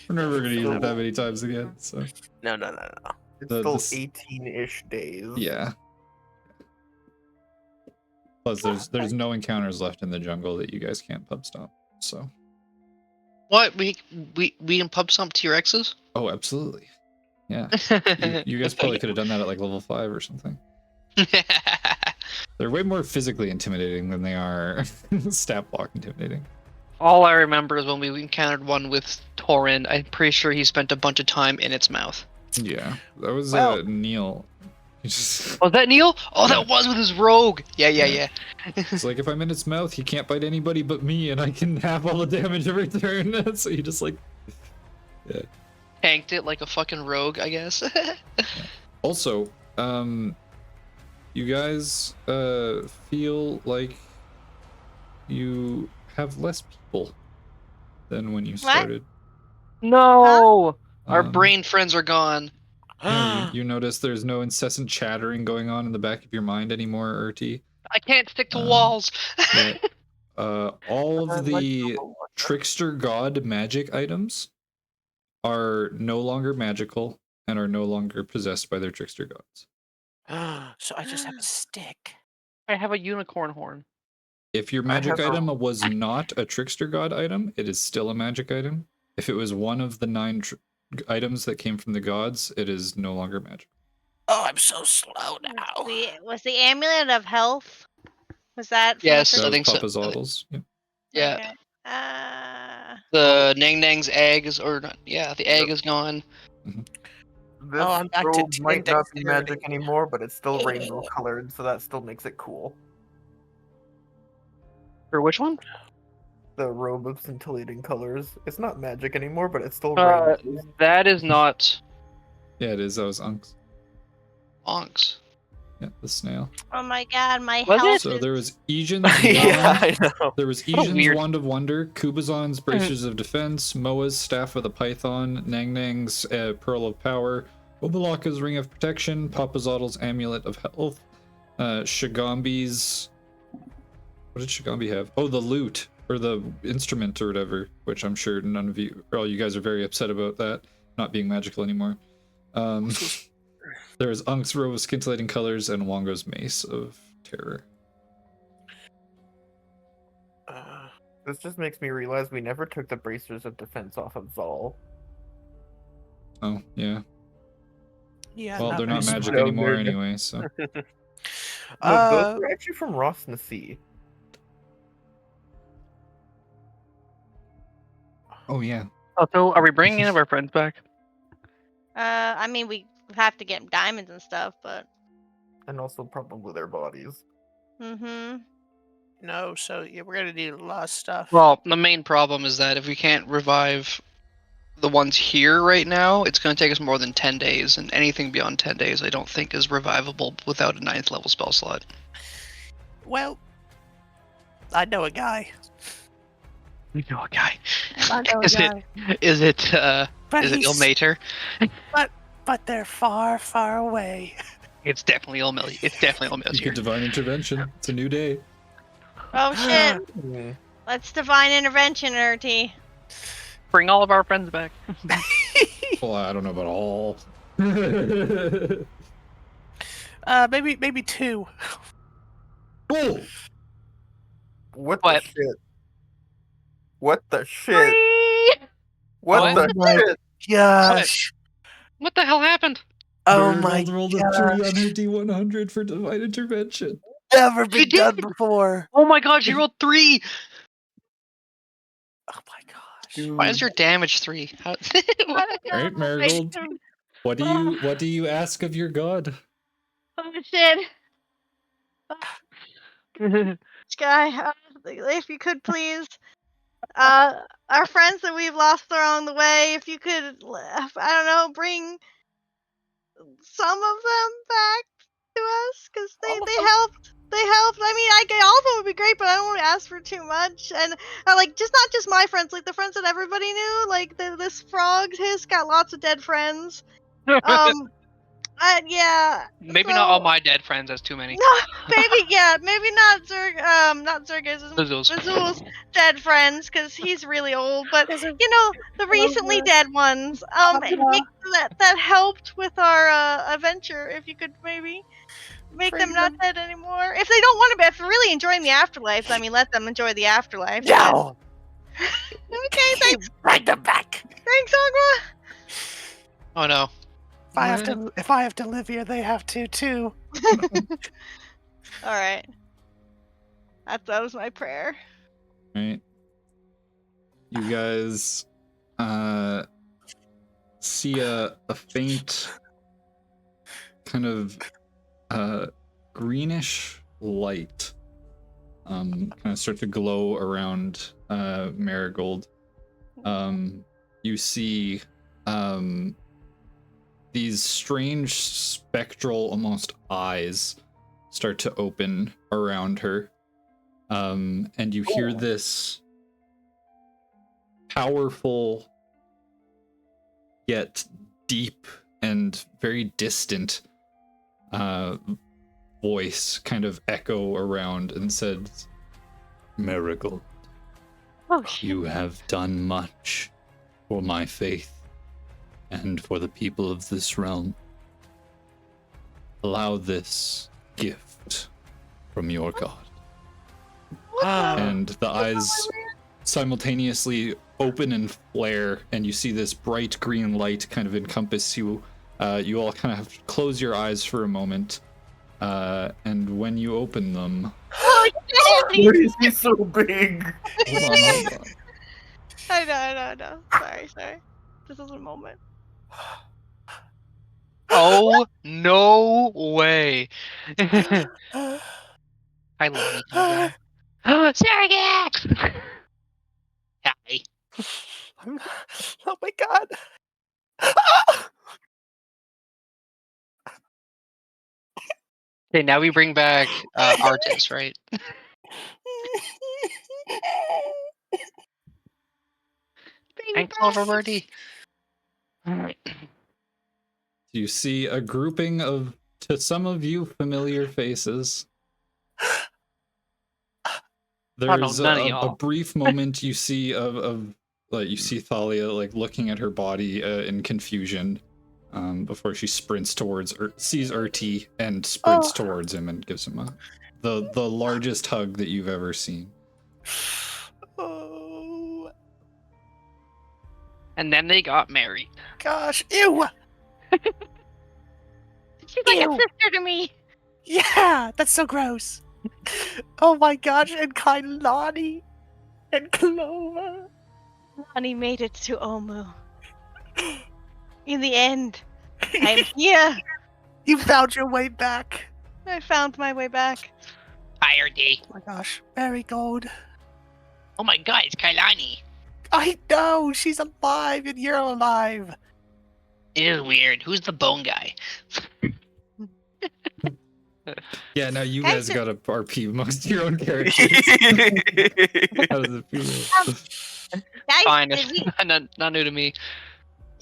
never gonna use it that many times again. So No. It's still 18-ish days. yeah. Plus, there's no encounters left in the jungle that you guys can't pub stomp. So. What? We can pub stomp T-Rexes? Oh, absolutely. Yeah. You guys probably could have done that at like level 5 or something. They're way more physically intimidating than they are stat block intimidating. All I remember is when we encountered one with Torrent, I'm pretty sure he spent a bunch of time in its mouth. Yeah, that was Neil. Was that Neil? Oh, Yeah. that was with his rogue. Yeah. It's like, if I'm in its mouth, he can't bite anybody but me, and I can have all the damage every turn. So you just like, yeah. Tanked it like a fucking rogue, I guess. Also, you guys feel like you have less people than when you started. No! Our brain friends are gone. Yeah, you notice there's no incessant chattering going on in the back of your mind anymore, Urti. I can't stick to walls. Yeah. All of the trickster god magic items are no longer magical and are no longer possessed by their trickster gods. So I just have a stick. I have a unicorn horn. If your magic item was not a trickster god item, it is still a magic item. If it was one of the 9 items that came from the gods, it is no longer magical. Oh, I'm so slow now. Was the amulet of health? Was that? From Yes, That I was think so. Papa Zoddles. Yeah. Yeah. Okay. The Nang Nang's eggs, or not, yeah, the egg is gone. This I'm back to robe 10 might not be dexterity. magic anymore, but it's still rainbow colored, so that still makes it cool. For which one? The robe of scintillating colors. It's not magic anymore, but it's still rainbow. That is not Yeah, it is. That was Unks. Onks. Yeah, the snail. Oh my god, my Was health. it? So there was Ejin's Yeah, wand. I know. There was What a Ejin's weird- Wand of Wonder, Kubazan's Bracers of Defense, Moa's Staff of the Python, Nang Nang's Pearl of Power, Obalaka's Ring of Protection, Papa Zoddle's Amulet of Health, Shigambi's... What did Shigambi have? Oh, the lute, or the instrument or whatever, which I'm sure none of you, or all you guys are very upset about that, not being magical anymore. There's Unk's Robe of Scintillating Colors and Wongo's Mace of Terror. This just makes me realize we never took the bracers of defense off of Zal. Oh, yeah. Yeah. Well, they're not very magic smart. anymore anyway, so... No, those were actually from Ross and the Sea. Oh, yeah. Oh, so are we bringing any of our friends back? I mean, we have to get diamonds and stuff, but. And also probably their bodies. Mm-hmm. No, so yeah, we're gonna need a lot of stuff. Well, the main problem is that if we can't revive the ones here right now, it's going to take us more than 10 days, and anything beyond 10 days I don't think is revivable without a 9th level spell slot. Well, I know a guy. You know a guy. I know a Is guy. Is it But is it he's- Ilmater? But they're far, far away. It's definitely Olmil. It's definitely You Olmil. could divine intervention. It's a new day. Oh shit! Yeah. Let's divine intervention, Erty. Bring all of our friends back. Well, I don't know about all. Maybe 2. Oh, What What? the shit? What the shit? 3. What What? the my shit? gosh! What the hell happened? Oh my Marigold rolled a 3 on her D100 for divine intervention. Never She been done did! before. Oh my god, she rolled 3! Oh my gosh! Dude. Why is your damage 3? How... I don't All right, know. Marigold. What do you ask of your god? Oh shit! Sky, if you could please, our friends that we've lost along the way, if you could, I don't know, bring some of them back to us, because they helped. They helped. I mean, all of them would be great, but I don't want to ask for too much. And like, just not just my friends, like the friends that everybody knew. Like this frog, his got lots of dead friends. Yeah. Maybe so, not all my dead friends, that's too many. No, maybe not not Zerg's, Bazul's dead friends, because he's really old. But the recently dead ones, that helped with our adventure. If you could maybe make them not dead anymore. If they don't want to be, if they're really enjoying the afterlife, I mean, let them enjoy the afterlife. No. Okay, thanks. Bring them back. Thanks, Agua. Oh no. If I have to live here, they have to too. All right. That was my prayer. Right. You guys see a faint kind of greenish light kind of start to glow around Marigold. You see these strange spectral almost eyes start to open around her. And you hear this powerful yet deep and very distant voice kind of echo around and said, Marigold, Oh shit. you have done much for my faith and for the people of this realm. Allow this gift from your god. And the eyes simultaneously open and flare, and you see this bright green light kind of encompass you. You all kind of have to close your eyes for a moment, and when you open them... Oh, Why is he so big? Hold on. I know. Sorry. This is a moment. Oh no way. Hi Lonnie. Surrogate! Hi. Oh my god. Okay, now we bring back Artis, right? Thanks, Overwordy. You see a grouping of, to some of you, familiar faces. There's none of a y'all. brief moment you see of like you see Thalia like looking at her body in confusion, before she sprints towards sees Urti and sprints towards him and gives him the largest hug that you've ever seen. Oh And then they got married. gosh. Ew. She's like a Ew. sister to me. Yeah, that's so gross. Oh my gosh, and Kailani and Clover. Lonnie made it to Omu. In the end, I'm here. You found your way back. I found my way back. Hi, Urti. Oh my gosh, Marigold. Oh my god, it's Kailani. I know, she's alive and you're alive. It is weird. Who's the bone guy? Yeah, now you Guys, guys got to RP amongst your own characters. How does it feel? Guys, Fine, did not new to me.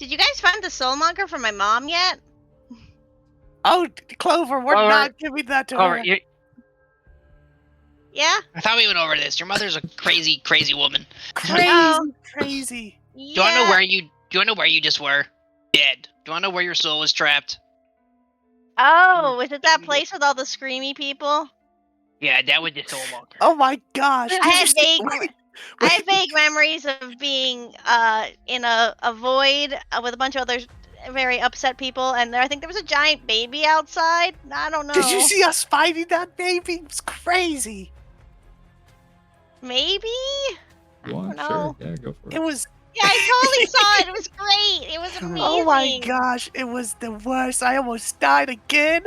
you guys find the soulmonger for my mom yet? Oh, Clover, we're Clover, not giving that to Clover, her. Yeah. I thought we went over this. Your mother's a crazy, crazy woman. Crazy, Oh. crazy. Do you want to know Yeah. where you? Do you want to know where you just were? Dead. Do you want to know where your soul was trapped? Oh, is it that place with all the screamy people? Yeah, that was the soul walker. Oh my gosh. I did you had see- vague, wait, I had wait. vague memories of being in a void with a bunch of other very upset people, and I think there was a giant baby outside. I don't know. Did you see us fighting that baby? It was crazy. Maybe. You want? don't Sure. know. Yeah, go for it. It was. Yeah, I totally saw it. It was great. It was amazing. Oh my gosh, it was the worst. I almost died again.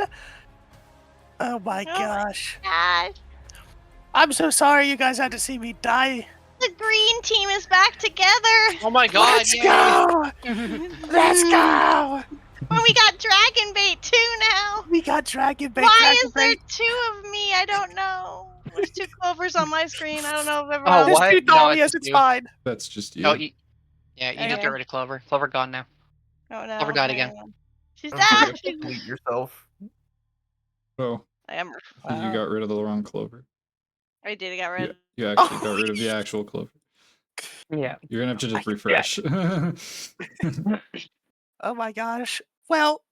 Oh my Oh my gosh. gosh. I'm so sorry you guys had to see me die. The green team is back together. Oh my god! Let's yay. go! Let's go! Well, we got dragon bait too now. We got dragon bait. Why dragon is there bait. 2 of me? I don't know. There's 2 Clovers on my screen. I don't know if everyone Oh, else. There's what? two No, it's Dahlias, just it's you. fine. That's just you. Oh, you just Okay. got rid of Clover. Clover gone now. Oh no. Clover died I again. don't know. She's I'm dead. sorry, She's... delete yourself. Oh, I am. I think you got rid of the wrong Clover. I did. I got rid. You actually got rid of the actual Clover. Yeah. You're gonna have to just I- refresh. Oh my gosh. Well,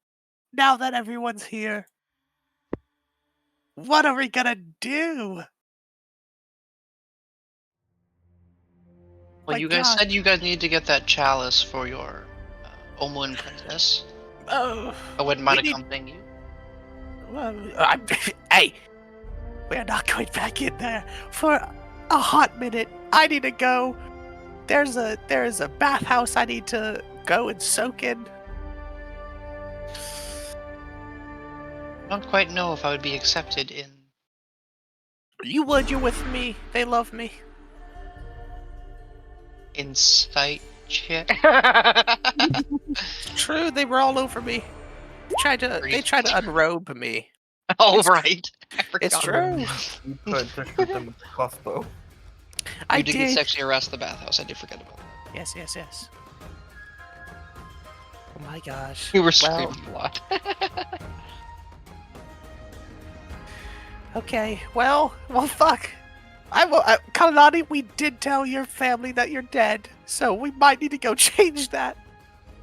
now that everyone's here, what are we gonna do? Well, My you guys God. said you guys need to get that chalice for your Omoan princess. Oh, I wouldn't mind We need- accompanying you. well, hey, we're not going back in there for a hot minute. I need to go. There's a bathhouse I need to go and soak in. I don't quite know if I would be accepted in. You would. You're with me. They love me. Insight check. True. They were all over me. They tried to unrobe me. Oh right. I It's forgot. true. You could just shoot them with a crossbow. I You did get did. sexually harassed at the bathhouse. I did forget about that. Yes, yes, yes. Oh my gosh. You were Well, screaming a lot. okay. Well, fuck. Kalanani, we did tell your family that you're dead, so we might need to go change that.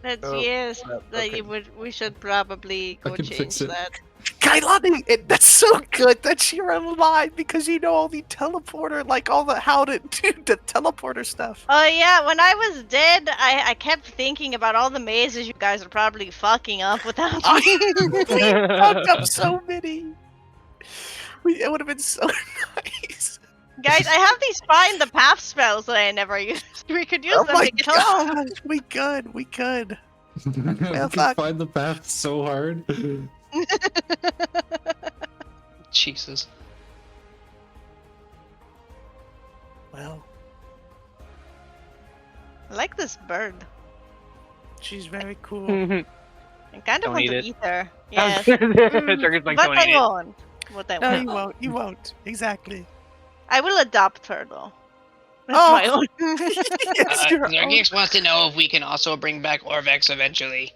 That's Oh, yes. That okay. we should probably I go can change fix it. that. Kailani, that's so good that you're alive because you know all the teleporter, like all the how to do the teleporter stuff. Oh yeah, when I was dead, I kept thinking about all the mazes you guys are probably fucking up without me. We fucked up so many. It would have been so nice. Guys, I have these find the path spells that I never used. We could use Oh them my to get home. gosh, we could. We can fuck. find the path so hard. Jesus. Well, I like this bird. she's very cool. I kind of Don't want eat to it. eat her. Yes. Trigger's like, But don't I eat it. won't. But I No, won't. you won't. You won't. Exactly. I will adopt her though. That's Oh. my own. Yes, your own. Zergix wants to know if we can also bring back Orvex eventually.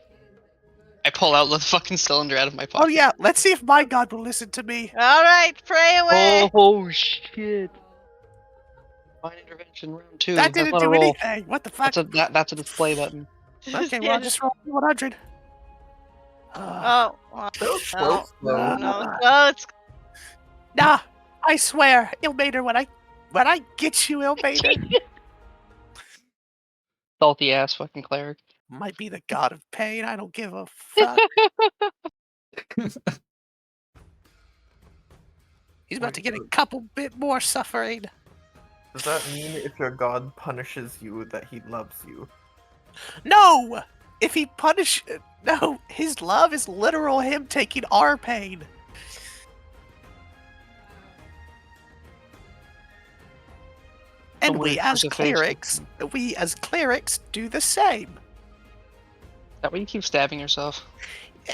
I pull out the fucking cylinder out of my pocket. Oh yeah, let's see if my god will listen to me. All right, pray away. Oh shit. Divine intervention round 2. That didn't not a do roll. anything. What the fuck? That's a display button. Okay, well, Yeah. I'll just roll 100. Oh, well, That was no, close, though. no, no, it's Nah, I swear, Ilmater, when I get you, Ilmater, Salty ass fucking cleric. might be the god of pain. I don't give a fuck. He's about to get a couple bit more suffering. Does that mean if your god punishes you that he loves you? No! If he no, his love is literal him taking our pain. And Someone we as crucifix clerics do the same. Is that why you keep stabbing yourself?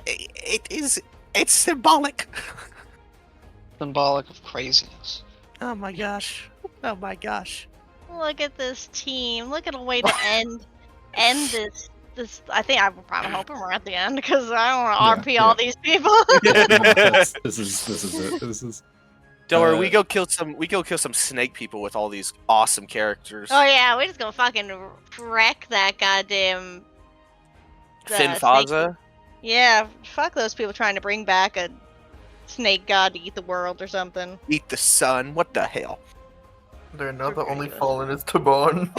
It's symbolic. Symbolic of craziness. Oh my gosh. Oh my gosh. look at this team. Look at a way to end I think I'm hoping we're at the end because I don't Yeah, want to RP all these people. No, this is it. This is. Don't worry, we go kill some snake people with all these awesome characters. Oh yeah, we're just gonna fucking wreck that goddamn Finn snake. Faza. Yeah, fuck those people trying to bring back a snake god to eat the world or something. Eat the sun. What the hell? They're now the only Ridiculous. fallen is Taban.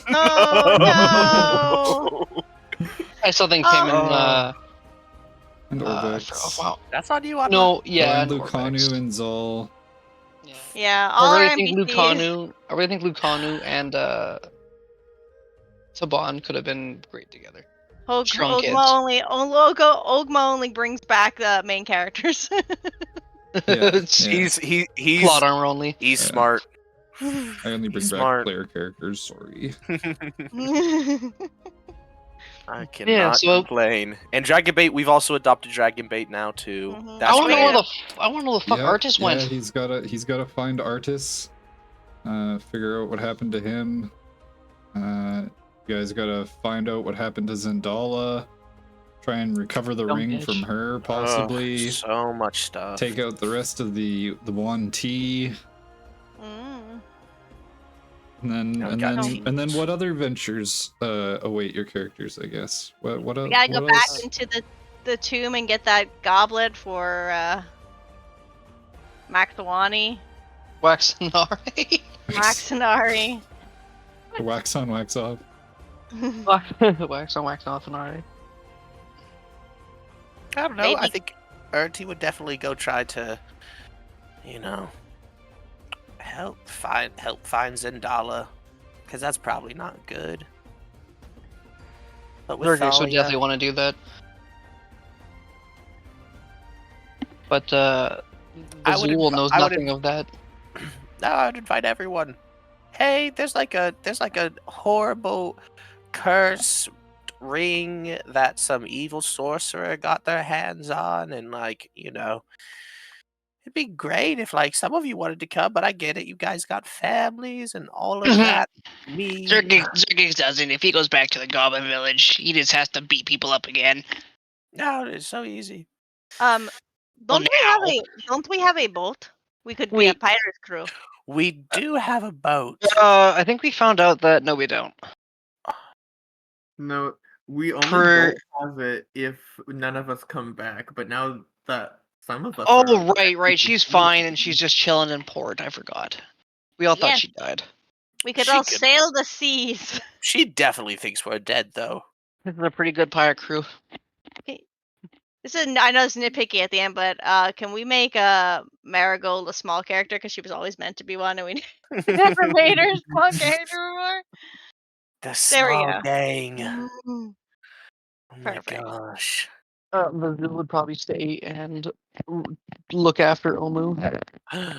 Oh no! I still think him Oh. And Orvex. wow. That's on you, Anna. No, yeah, and and Lucanu Orvex. and Zal. Yeah. Yeah, all our I really think NPCs. Lucanu and Saban could have been great together. Strong kids. Ogma only brings back the main characters. He's plot armor only. He's Yeah. smart. I only bring He's back smart. player characters. Sorry. I cannot complain. And Dragon Bait, we've also adopted Dragon Bait now too. Mhm. That's I want to know great. where the fuck Artis went. Yeah, he's gotta find Artis. Figure out what happened to him. You guys gotta find out what happened to Zendala. Try and recover the Dumb ring bitch. from her, possibly. So much stuff. Take out the rest of the 1T. Mm. And then what other ventures await your characters, I guess? What We gotta go what back else? into the tomb and get that goblet for Maxawani. Waxanari. Maxanari. Wax on, wax off. Wax on, wax off, and alright. I don't know. Maybe. I think Ernty would definitely go try to, help find Zendala, because that's probably not good. But with Zergus would Thalia, definitely want to do that. But Azul knows nothing of that. no, I'd invite everyone. Hey, there's like a horrible curse ring that some evil sorcerer got their hands on, and it'd be great if some of you wanted to come, but I get it, you guys got families and all of that. Me, Zergus doesn't. If he goes back to the Goblin Village, he just has to beat people up again. no, it's so easy. Don't we have a boat? We could be a pirate's crew. We do have a boat. I think we found out that no, we don't. No, we only don't have it if none of us come back. But now that some of us. Oh, right. She's fine, and she's just chilling in port. I forgot. We all thought she died. We could all sail the seas. She definitely thinks we're dead, though. This is a pretty good pirate crew. I know it's nitpicky at the end, but can we make Marigold a small character because she was always meant to be one, and we never made her a small character before? The small gang. Mm. Oh my gosh. Vazil would probably stay and look after Omu as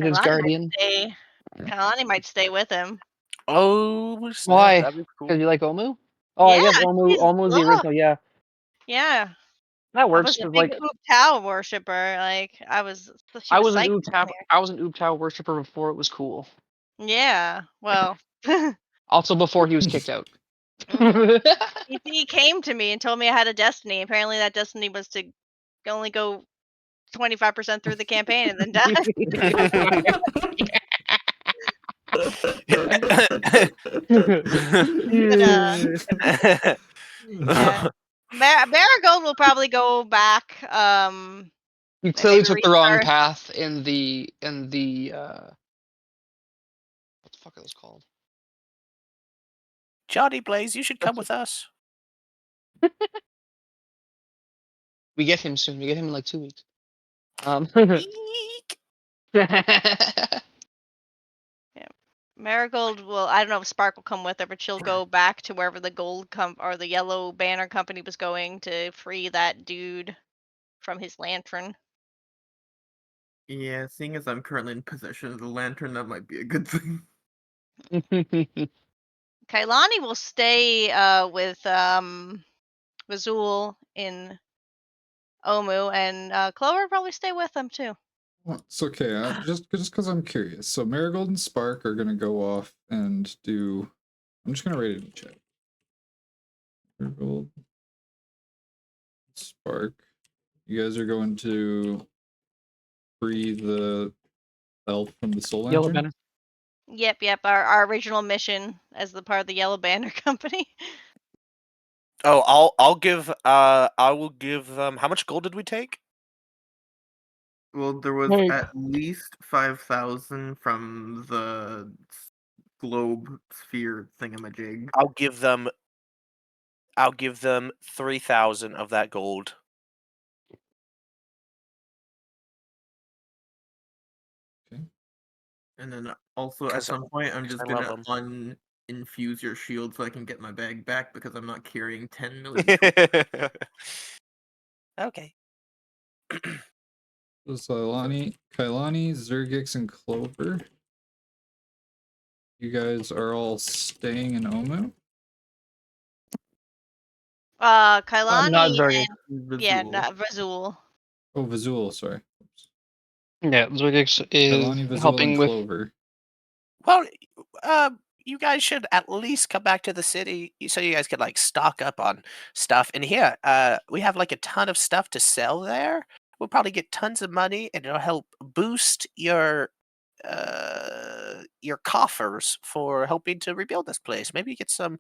his guardian. Kalani might stay with him. Oh, why? That'd be cool. Because you like Omu? Oh, yeah, I guess Omu's the original. Yeah. Yeah. That works. I was a big Oop-Tao worshiper. I was an Oop-Tao worshiper before it was cool. Yeah. Well. Also before he was kicked out. He came to me and told me I had a destiny. Apparently, that destiny was to only go 25% through the campaign and then die. Marigold will probably go back. You clearly took the wrong path in the what the fuck are those called? Johnny Blaze, you should come with us. We get him soon. We get him in like 2 weeks. Marigold will. I don't know if Spark will come with her, but she'll go back to wherever the or the Yellow Banner Company was going to free that dude from his lantern. Yeah, seeing as I'm currently in possession of the lantern, that might be a good thing. Kailani will stay with Vazul in Omu, and Clover will probably stay with them too. It's okay. Just because I'm curious. So Marigold and Spark are gonna go off and do I'm just gonna write it in chat. Gold. Spark. You guys are going to free the elf from the soul Yellow lantern? banner. Yep. Our original mission as the part of the Yellow Banner Company. Oh, I'll give. I will give them. How much gold did we take? Well, there was Hey. at least 5,000 from the globe sphere thingamajig. I'll give them. I'll give them 3,000 of that gold. And then also at 'Cause some point, I'm 'cause just I love gonna 'em. uninfuse your shield so I can get my bag back because I'm not carrying 10 million. tokens. Okay. So Kailani, Zergix, and Clover. You guys are all staying in Omu? Kailani Not Zargix. and yeah, Vizul. not Vazul. Oh, Vazul, sorry. Oops. Yeah, Zorgix is Kailani, Vazul, helping and with. Clover. Well, you guys should at least come back to the city so you guys could like stock up on stuff. And here, we have like a ton of stuff to sell there. We'll probably get tons of money, and it'll help boost your coffers for helping to rebuild this place. Maybe get some,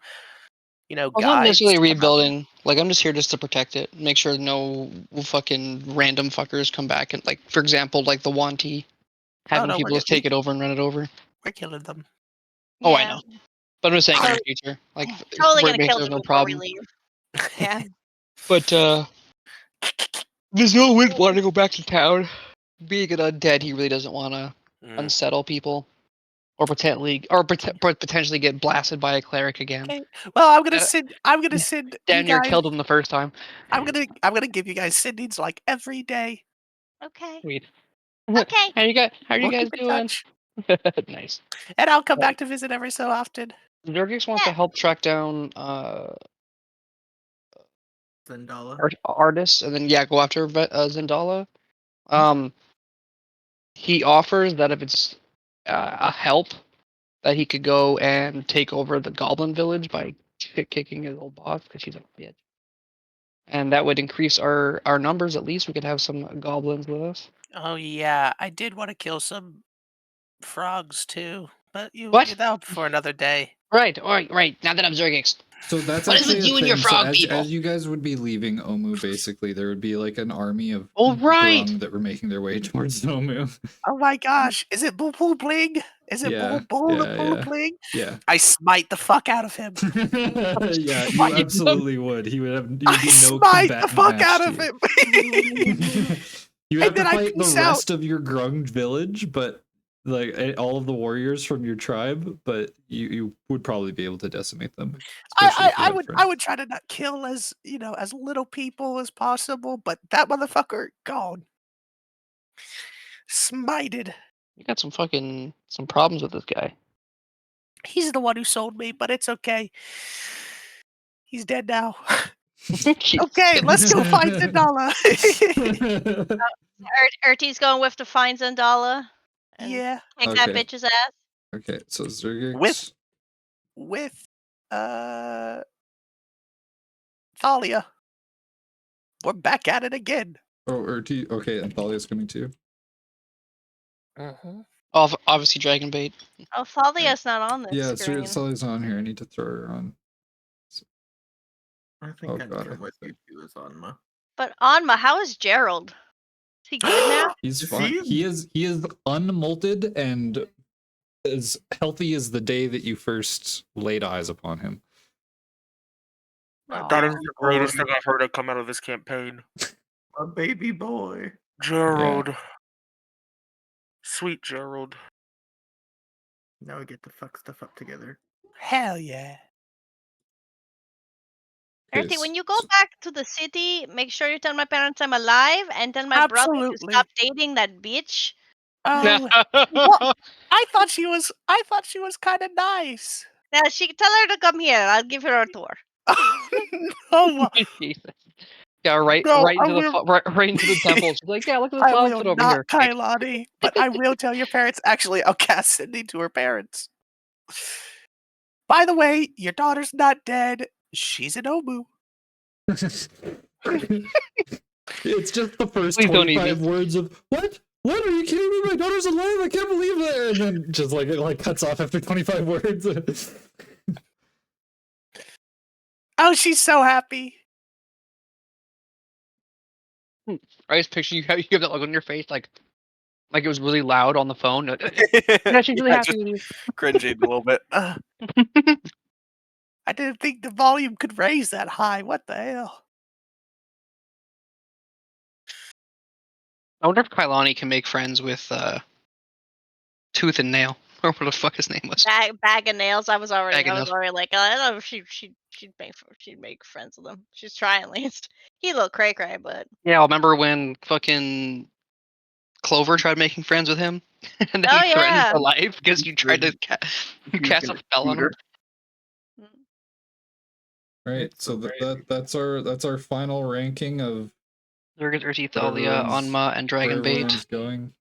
I'm not guides necessarily to come out there. rebuilding. Like, I'm just here just to protect it. Make sure no fucking random fuckers come back and, like, for example, like the Wanty. Having No, people just take it over and run it over. we're killing them. Oh, I Yeah. know. But I'm just saying in So- the future. Like, Totally where gonna it makes kill there's them no before we problem. leave. Yeah. But, Vizul would want to go back to town. Being an undead, he really doesn't want to Mm. unsettle people. Or potentially get blasted by a cleric again. Okay. Well, I'm gonna Uh, send. I'm gonna send you Damn near guys. killed him the first time. I'm gonna give you guys sendings like every day. Okay. Sweet. Okay. How are you We'll guys keep in doing? touch, Nice. and I'll come back to visit every so often. Zergix wants to Yeah. help track down Zendala. artists, and then go after Zendala. He offers that if it's a help, that he could go and take over the Goblin Village by kicking his old boss because she's a bitch, and that would increase our numbers. At least we could have some goblins with us. Oh yeah, I did want to kill some frogs too, but What? that'll be for another day. Right. All right. Right. Now that I'm Zergix. So that's What is actually with a you and your thing. So frog people? as you guys would be leaving Omu, basically, there would be like an army of Oh, right. Grung that were making their way towards Omu. Oh my gosh, is it Bull Bull Bling? Is it Yeah, Bull the yeah, Bull yeah. Bling? Yeah. I smite the fuck out of him. Yeah, you Smite him. absolutely would. He would have. You would I be no smite the combatant fuck match out to of him. you. You would have And to then I fight the peace out. rest of your Grung village, but like all of the warriors from your tribe. But you would probably be able to decimate them. Especially if you I had would friends. I would try to not kill as as little people as possible, but that motherfucker gone. Smited. You got some problems with this guy. He's the one who sold me, but it's okay. He's dead now. Okay, let's go find Zendala. Ertie's going with the fine Zendala. And Yeah, kick that Okay. bitch's ass. Okay, so Zergix. with Thalia. We're back at it again. Oh, okay, and Thalia's coming too. Mm-hmm. Obviously, dragon bait. Oh, Thalia's not on this Yeah, screen. Thalia's on here. I need to throw her on. I think Oh, I'm God, done with you two as Anma. But Anma, how is Gerald? Is he good now? He's Is fine. he? He is unmolted and as healthy as the day that you first laid eyes upon him. That is Aw. the greatest thing I've heard come out of this campaign. A baby boy. Gerald. Sweet Gerald. Now we get to fuck stuff up together. Hell yeah. Ertie, Yes. when you go back to the city, make sure you tell my parents I'm alive and tell my brother to Absolutely. stop dating that bitch. Oh, what? I thought she was kind of nice. Now tell her to come here. I'll give her a tour. No, Jesus. Yeah, right No, right I into will- right into the temple. She's like, yeah, look at this I will outfit over not, here. Kailani, but I will tell your parents. Actually, I'll cast Cindy to her parents. By the way, your daughter's not dead. She's an Omu. It's just the first Please don't eat 25 me. words of what? What are you kidding me? My daughter's alive. I can't believe that. And then just like it like cuts off after 25 words. Oh, she's so happy. I just picture you have that look on your face, like it was really loud on the phone. Yeah, she's really Yeah, happy just with you. cringing a little bit. I didn't think the volume could raise that high. What the hell? I wonder if Kailani can make friends with Tooth and Nail, or what the fuck his name was. Bag of nails. I was already Bag of Nails. like, I don't know if she'd make friends with him. She's trying at least. He a little cray cray, but Yeah, I remember when fucking Clover tried making friends with him, and then oh he threatened yeah. her life because you tried to cast a spell on him. Right, so that's our final ranking of Zergus, Urti, where Thalia, everyone's- Onma, and where Dragonbait. everyone's going.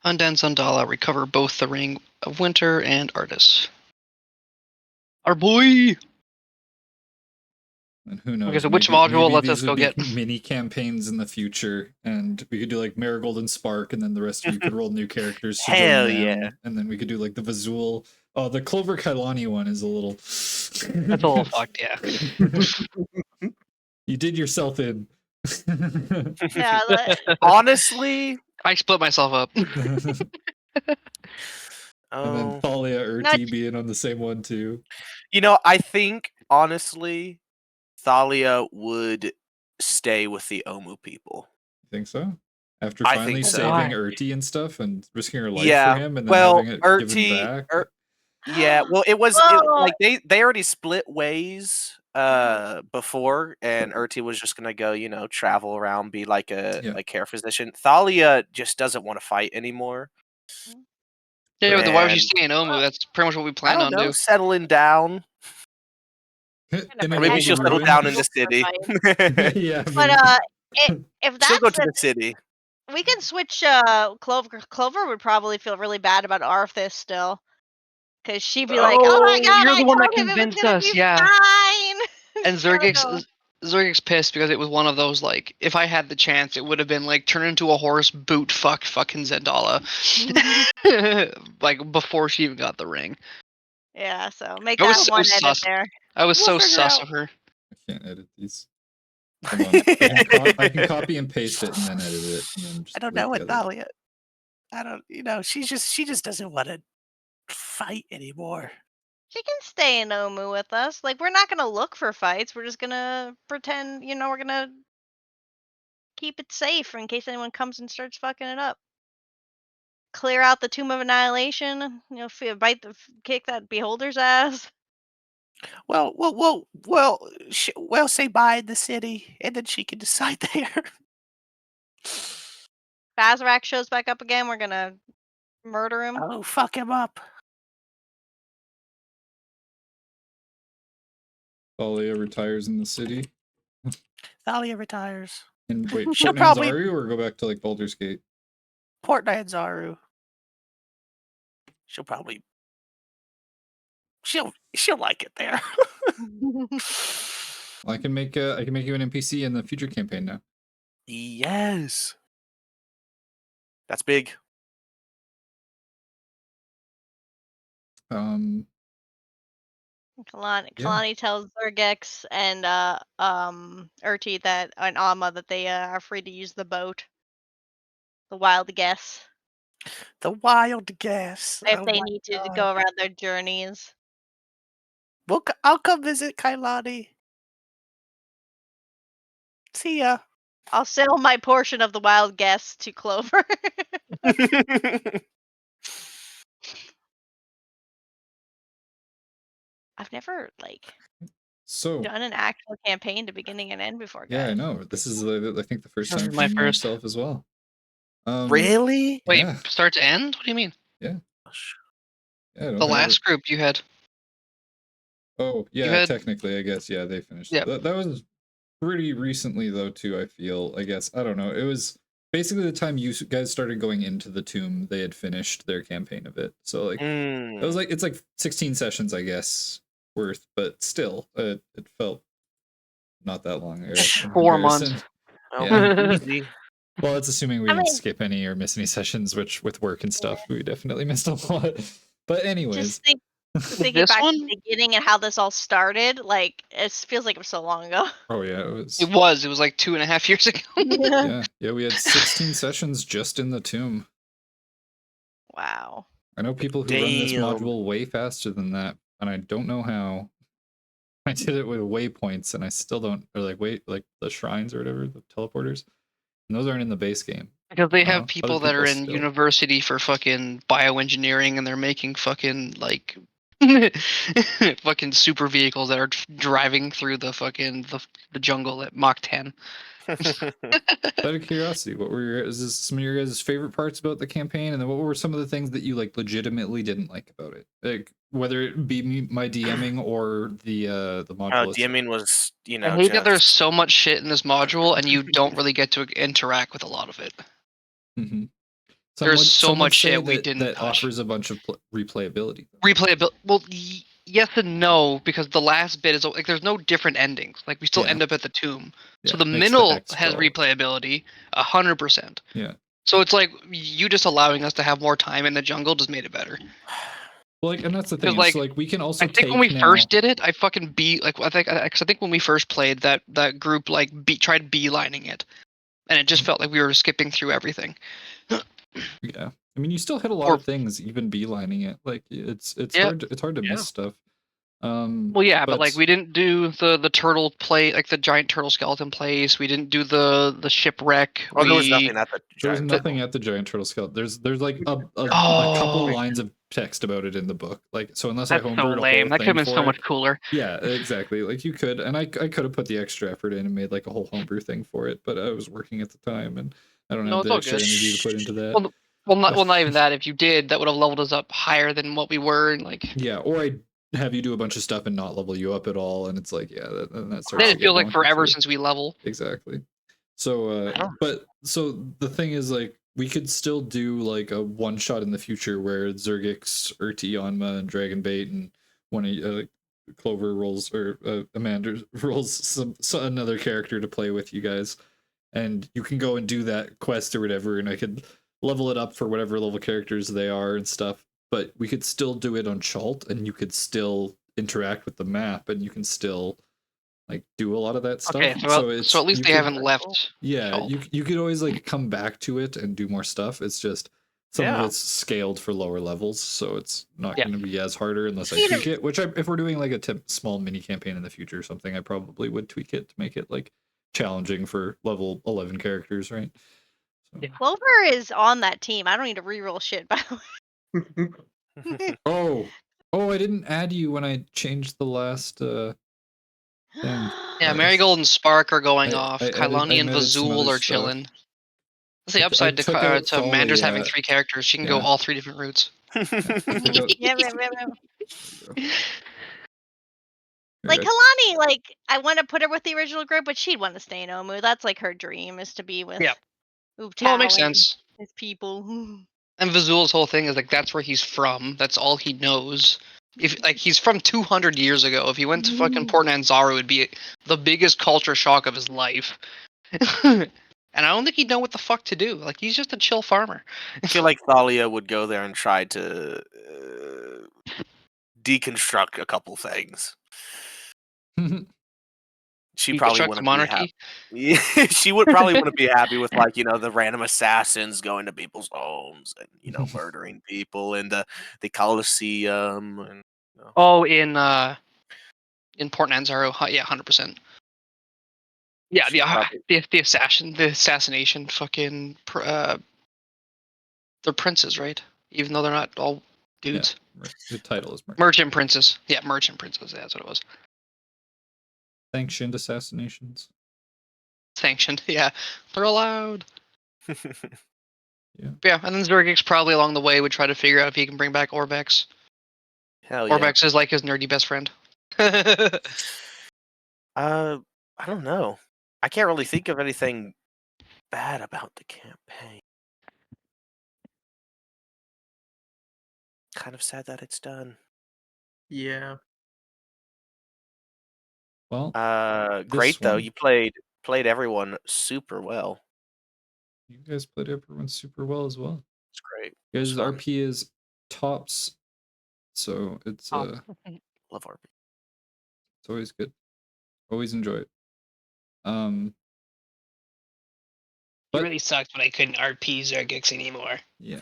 Undan Sundala recover both the Ring of Winter and Artis. Our boy! And who knows? Okay, so which maybe module lets these us would go be get? mini campaigns in the future, and we could do like Marigold and Spark, and then the rest of you could roll new characters to Hell join them, yeah. and then we could do like the Vazul. Oh, the Clover Kailani one is a little. That's a little fucked, yeah. You did yourself in. Yeah, Honestly, I split myself up. And then Thalia Urti being on the same one too. I think honestly, Thalia would stay with the Omu people. You think so? After I finally think so. saving Urti and stuff and risking her life Yeah, for him, and then well, having it given Urti, back. yeah, well, it was Whoa. like they already split ways before, and Urti was just gonna go, travel around, be like a Yeah. like care physician. Thalia just doesn't want to fight anymore. Yeah, but why would you And- stay in Omu? That's pretty much what we I planned don't on know, doing. settling down. In Or a maybe world she'll of settle ruin. down in the city. Yeah, But if She'll go that's to the city. we can switch. Clover would probably feel really bad about Arthas still, because she'd be like, "Oh my god, you're I the one that told him it was convinced gonna us, be yeah." fine." And She's gotta go. Zergix pissed because it was one of those, like, if I had the chance, it would have been like turn into a horse, boot fucking Zendala. Like before she even got the ring. Yeah, so make I was that so one edit sus. there. I was so We'll figure sus out. of her. I can't edit these. Hold on. I can copy and paste it and then edit it. And then just I don't put it know what together. Thalia. I don't. She just doesn't want to fight anymore. She can stay in Omu with us. Like, we're not gonna look for fights. We're just gonna pretend, we're gonna keep it safe in case anyone comes and starts fucking it up. Clear out the Tomb of Annihilation. Kick that beholder's ass. Well, say bye in the city, and then she can decide there. Bazarak shows back up again. We're gonna murder him. Oh, fuck him up. Thalia retires in the city. Thalia retires. And wait, She'll Port probably- Nanzaru or go back to like Baldur's Gate? Port Nanzaru. She'll probably. She'll like it there. I can make you an NPC in the future campaign now. Yes. That's big. Kalani tells Zergex and Urti that and Amma that they are free to use the boat. The wild guess. The wild guess. If Oh they my need to God. go around their journeys. I'll come visit Kailani. See ya. I'll sell my portion of the wild guess to Clover. I've never So done an actual campaign to beginning and end before, guys. yeah, I know. This is I think the first This time is my for first. myself as well. Really? Wait, Yeah. start to end? What do you mean? Yeah, I don't The know. last group you had. Oh, yeah, had- technically, I guess. Yeah, they finished. Yeah. That was pretty recently, though, too, I feel. I guess. I don't know. It was basically the time you guys started going into the tomb, they had finished their campaign of it. So like it was like it's like 16 sessions, I guess, worth, but still, it felt not that long. In 4 months. comparison. Oh, Yeah. easy. Well, it's assuming we I didn't mean- skip any or miss any sessions, which with work and stuff, we definitely missed a lot. But anyways, Just thinking This back to one? the beginning and how this all started, like it feels like it was so long ago. oh yeah, it was. It was like 2.5 years ago. Yeah, we had 16 sessions just in the tomb. Wow. I know people who run this Damn. module way faster than that, and I don't know how. I did it with waypoints, and I still don't. Or like the shrines or whatever, the teleporters, and those aren't in the base game. Because they Other have people that are in still. university for fucking bioengineering, and they're making fucking like fucking super vehicles that are driving through the fucking the jungle at Mach 10. Out of curiosity, what were is this some of your guys' favorite parts about the campaign, and then what were some of the things that you like legitimately didn't like about it? Like whether it be my DMing or the module. DMing was, I hate that there's just so much shit in this module, and you don't really get to interact with a lot of it. Mm-hmm. There's so some would much say shit we that, didn't that touch. offers a bunch of replayability. Replayability. Well, yes and no, because the last bit is like there's no different endings. Like we still Yeah. end up at the tomb. Yeah, So the makes middle hex has crawl. replayability, 100%. Yeah. So it's like you just allowing us to have more time in the jungle just made it better. Well, like, and that's the Because thing. like, so like we can also I think when we first did it, I fucking I think when we first played that group like tried beelining it, and it just felt like we were skipping through everything. Yeah, I mean, you still hit a lot of things, even beelining it. Like it's Yep. hard to miss stuff. Well, yeah, but like we didn't do the turtle play, like the giant turtle skeleton place. We didn't do the shipwreck. Oh, there was nothing at the There was giant nothing turtle. at the giant turtle skeleton. There's like a couple Oh, lines of text about it in the book. Like so, unless That's I so homebrewed a lame. whole That could thing have been for so it, much cooler. yeah, exactly. Like you could, and I could have put the extra effort in and made like a whole homebrew thing for it, but I was working at the time, and I don't No, have it's the all extra good. energy to put into that. Not even that. If you did, that would have leveled us up higher than what we were. And like, Yeah, or I have you do a bunch of stuff and not level you up at all, and it's like, yeah, that starts then to it get feels like wonky forever too. since we level. Exactly. So, but so the thing is, like, we could still do like a one shot in the future where Zergix, Urti, Onma, and Dragonbait, and one of Clover rolls or Amanda rolls another character to play with you guys, and you can go and do that quest or whatever, and I could level it up for whatever level characters they are and stuff. But we could still do it on Chalt, and you could still interact with the map, and you can still like do a lot of that stuff. Okay, so at least they haven't left. Yeah, Chalt. you could always like come back to it and do more stuff. It's just some of Yeah. it's scaled for lower levels, so it's not Yeah. going to be as harder unless I tweak it. Which if we're doing like a small mini campaign in the future or something, I probably would tweak it to make it like challenging for level 11 characters, right? So. Yeah. Clover is on that team. I don't need to reroll shit, by the way. Oh, I didn't add you when I changed the last thing. Yeah, Marigold and Spark are going I off. added- Kailani I and added some Vazul other are stuff. chilling. That's the I upside took out to Mander's Thalia. having 3 characters. She can go Yeah. all 3 different routes. Yeah. Here, Like Kalani, like I want to put her with the original group, but she'd want to stay in Omu. That's like her dream is to be with Yep. Ub Well, it makes and sense. his people. And Vazul's whole thing is like that's where he's from. That's all he knows. If like he's from 200 years ago, if he went to fucking Port Nanzaru, it'd be the biggest culture shock of his life. And I don't think he'd know what the fuck to do. Like he's just a chill farmer. I feel like Thalia would go there and try to deconstruct a couple things. She probably Deconstruct the wouldn't be monarchy. happy. Yeah, she would probably wouldn't be happy with like the random assassins going to people's homes and murdering people in the Colosseum and. Oh, in Port Nanzaru, yeah, 100%. Yeah, the assassination, fucking, they're princes, right? Even though they're not all dudes. Yeah, the title is Merchant princes. Yeah, merchant princes. Yeah, that's what it was. Sanctioned assassinations. Sanctioned. Yeah, they're allowed. Yeah. Yeah, and then Zergix probably along the way would try to figure out if he can bring back Orbex. Hell yeah. Orbex is like his nerdy best friend. I don't know. I can't really think of anything bad about the campaign. Kind of sad that it's done. Yeah. Well, Great though. one- You played everyone super well. you guys played everyone super well as well. It's great. You It was guys' fun. RP is tops, so it's Oh. Love RP. it's always good. Always enjoy it. It But really sucks when I couldn't RP Zergix anymore. yeah.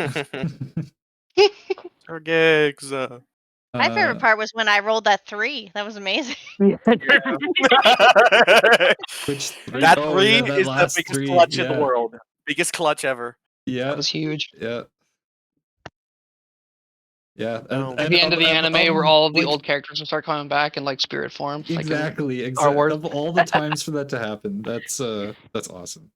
Sergex. My favorite part was when I rolled that 3. That was amazing. Which That oh, 3 yeah, that is the last biggest three, clutch in the yeah. world. Biggest clutch ever. Yeah. That was huge. Yeah. Yeah. No. At the end of the anime, where all of the like, old characters will start coming back in like spirit form. like in exactly. Star Wars. Of all the times for that to happen, that's awesome.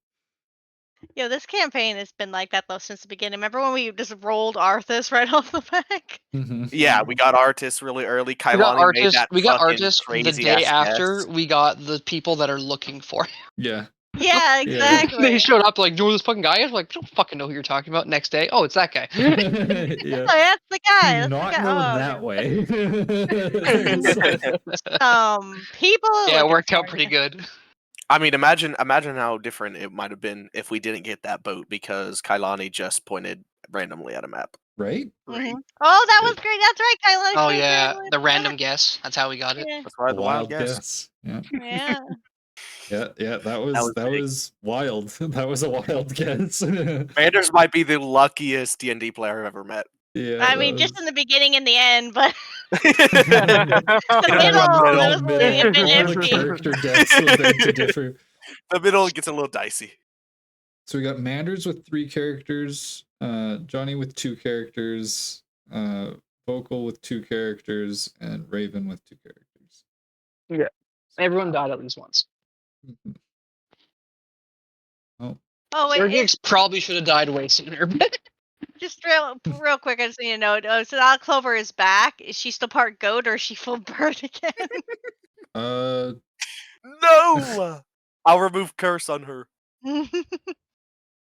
Yo, this campaign has been like that though since the beginning. Remember when we just rolled Arthas right off the back? Mhm. Yeah, we got Artis really early. We got Kailani made Artis. that We got fucking Artis the crazy day ass after guess. we got the people that are looking for him. Yeah. Yeah, exactly. They showed up like, "Do you know who this fucking guy is?" Like, I don't fucking know who you're talking about. Next day, oh, it's that guy. Yeah. Oh, that's the guy. That's Not the guy. going Oh, that way. people. Yeah, it looking worked out for pretty you. good. I mean, imagine how different it might have been if we didn't get that boat because Kailani just pointed randomly at a map. Right? Mhm. Oh, that was great. That's right, Kyla. Oh yeah, the random guess. That's how we got it. Yeah. That's why A the wild guess. Yeah. Yeah. Yeah, that was wild. That was a wild guess. Manders might be the luckiest D&D player I've ever met. Yeah. I mean, just in the beginning and the end, but The there was middle, a bit all the empty. character deaths will beg to differ. The middle gets a little dicey. So we got Manders with 3 characters, Johnny with 2 characters, Vocal with 2 characters, and Raven with 2 characters. Yeah. Everyone died at least once. Mhm. Oh, Oh wait, Zergix probably should have died way sooner. just real quick, I just need to know. So now Clover is back. Is she still part goat or is she full bird again? No! I'll remove curse on her.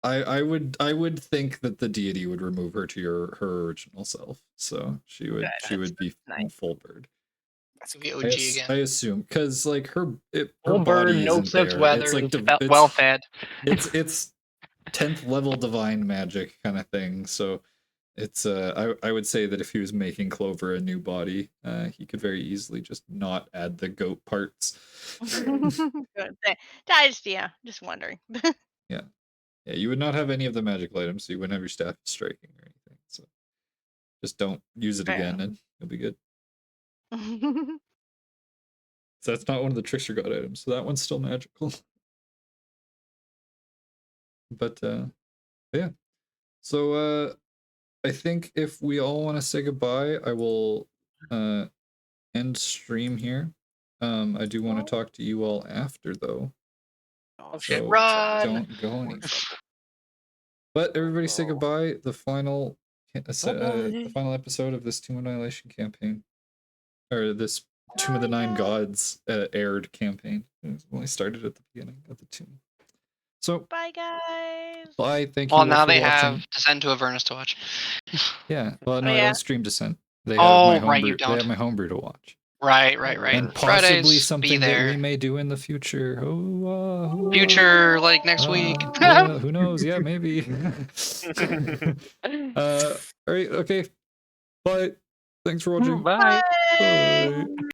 I would think that the deity would remove her to her original self, so she would be nice. full bird. That's the OG I again. assume because like her Full bird, body no isn't clipped there. weather, It's like and well fed. it's 10th level divine magic kind of thing. So it's I would say that if he was making Clover a new body, he could very easily just not add the goat parts. Good. Just wondering. Yeah, you would not have any of the magical items, so you wouldn't have your staff striking or anything. So just don't use it Fair again, and you'll be good. So that's not one of the trickster god items, so that one's still magical. But yeah. So I think if we all want to say goodbye, I will end stream here. I do want to talk to you all after though. Oh, shit, So run! don't go anywhere. But everybody say goodbye. The final episode of this Tomb of Annihilation campaign. Or this Tomb of the Nine Gods aired campaign. It only started at the beginning of the tomb. So Bye, guys. bye. Thank you Well, all now for they watching. have Descent to Avernus to watch. Yeah. Well, no, I yeah. don't stream Descent. They have Oh, my right, homebrew. you They don't. have my homebrew to watch. Right. And possibly Fridays, be something that there. we may do in the future. Future, like next week. Yeah, who knows? Yeah, maybe. All right. Okay. Bye. Thanks for watching. Bye. Bye.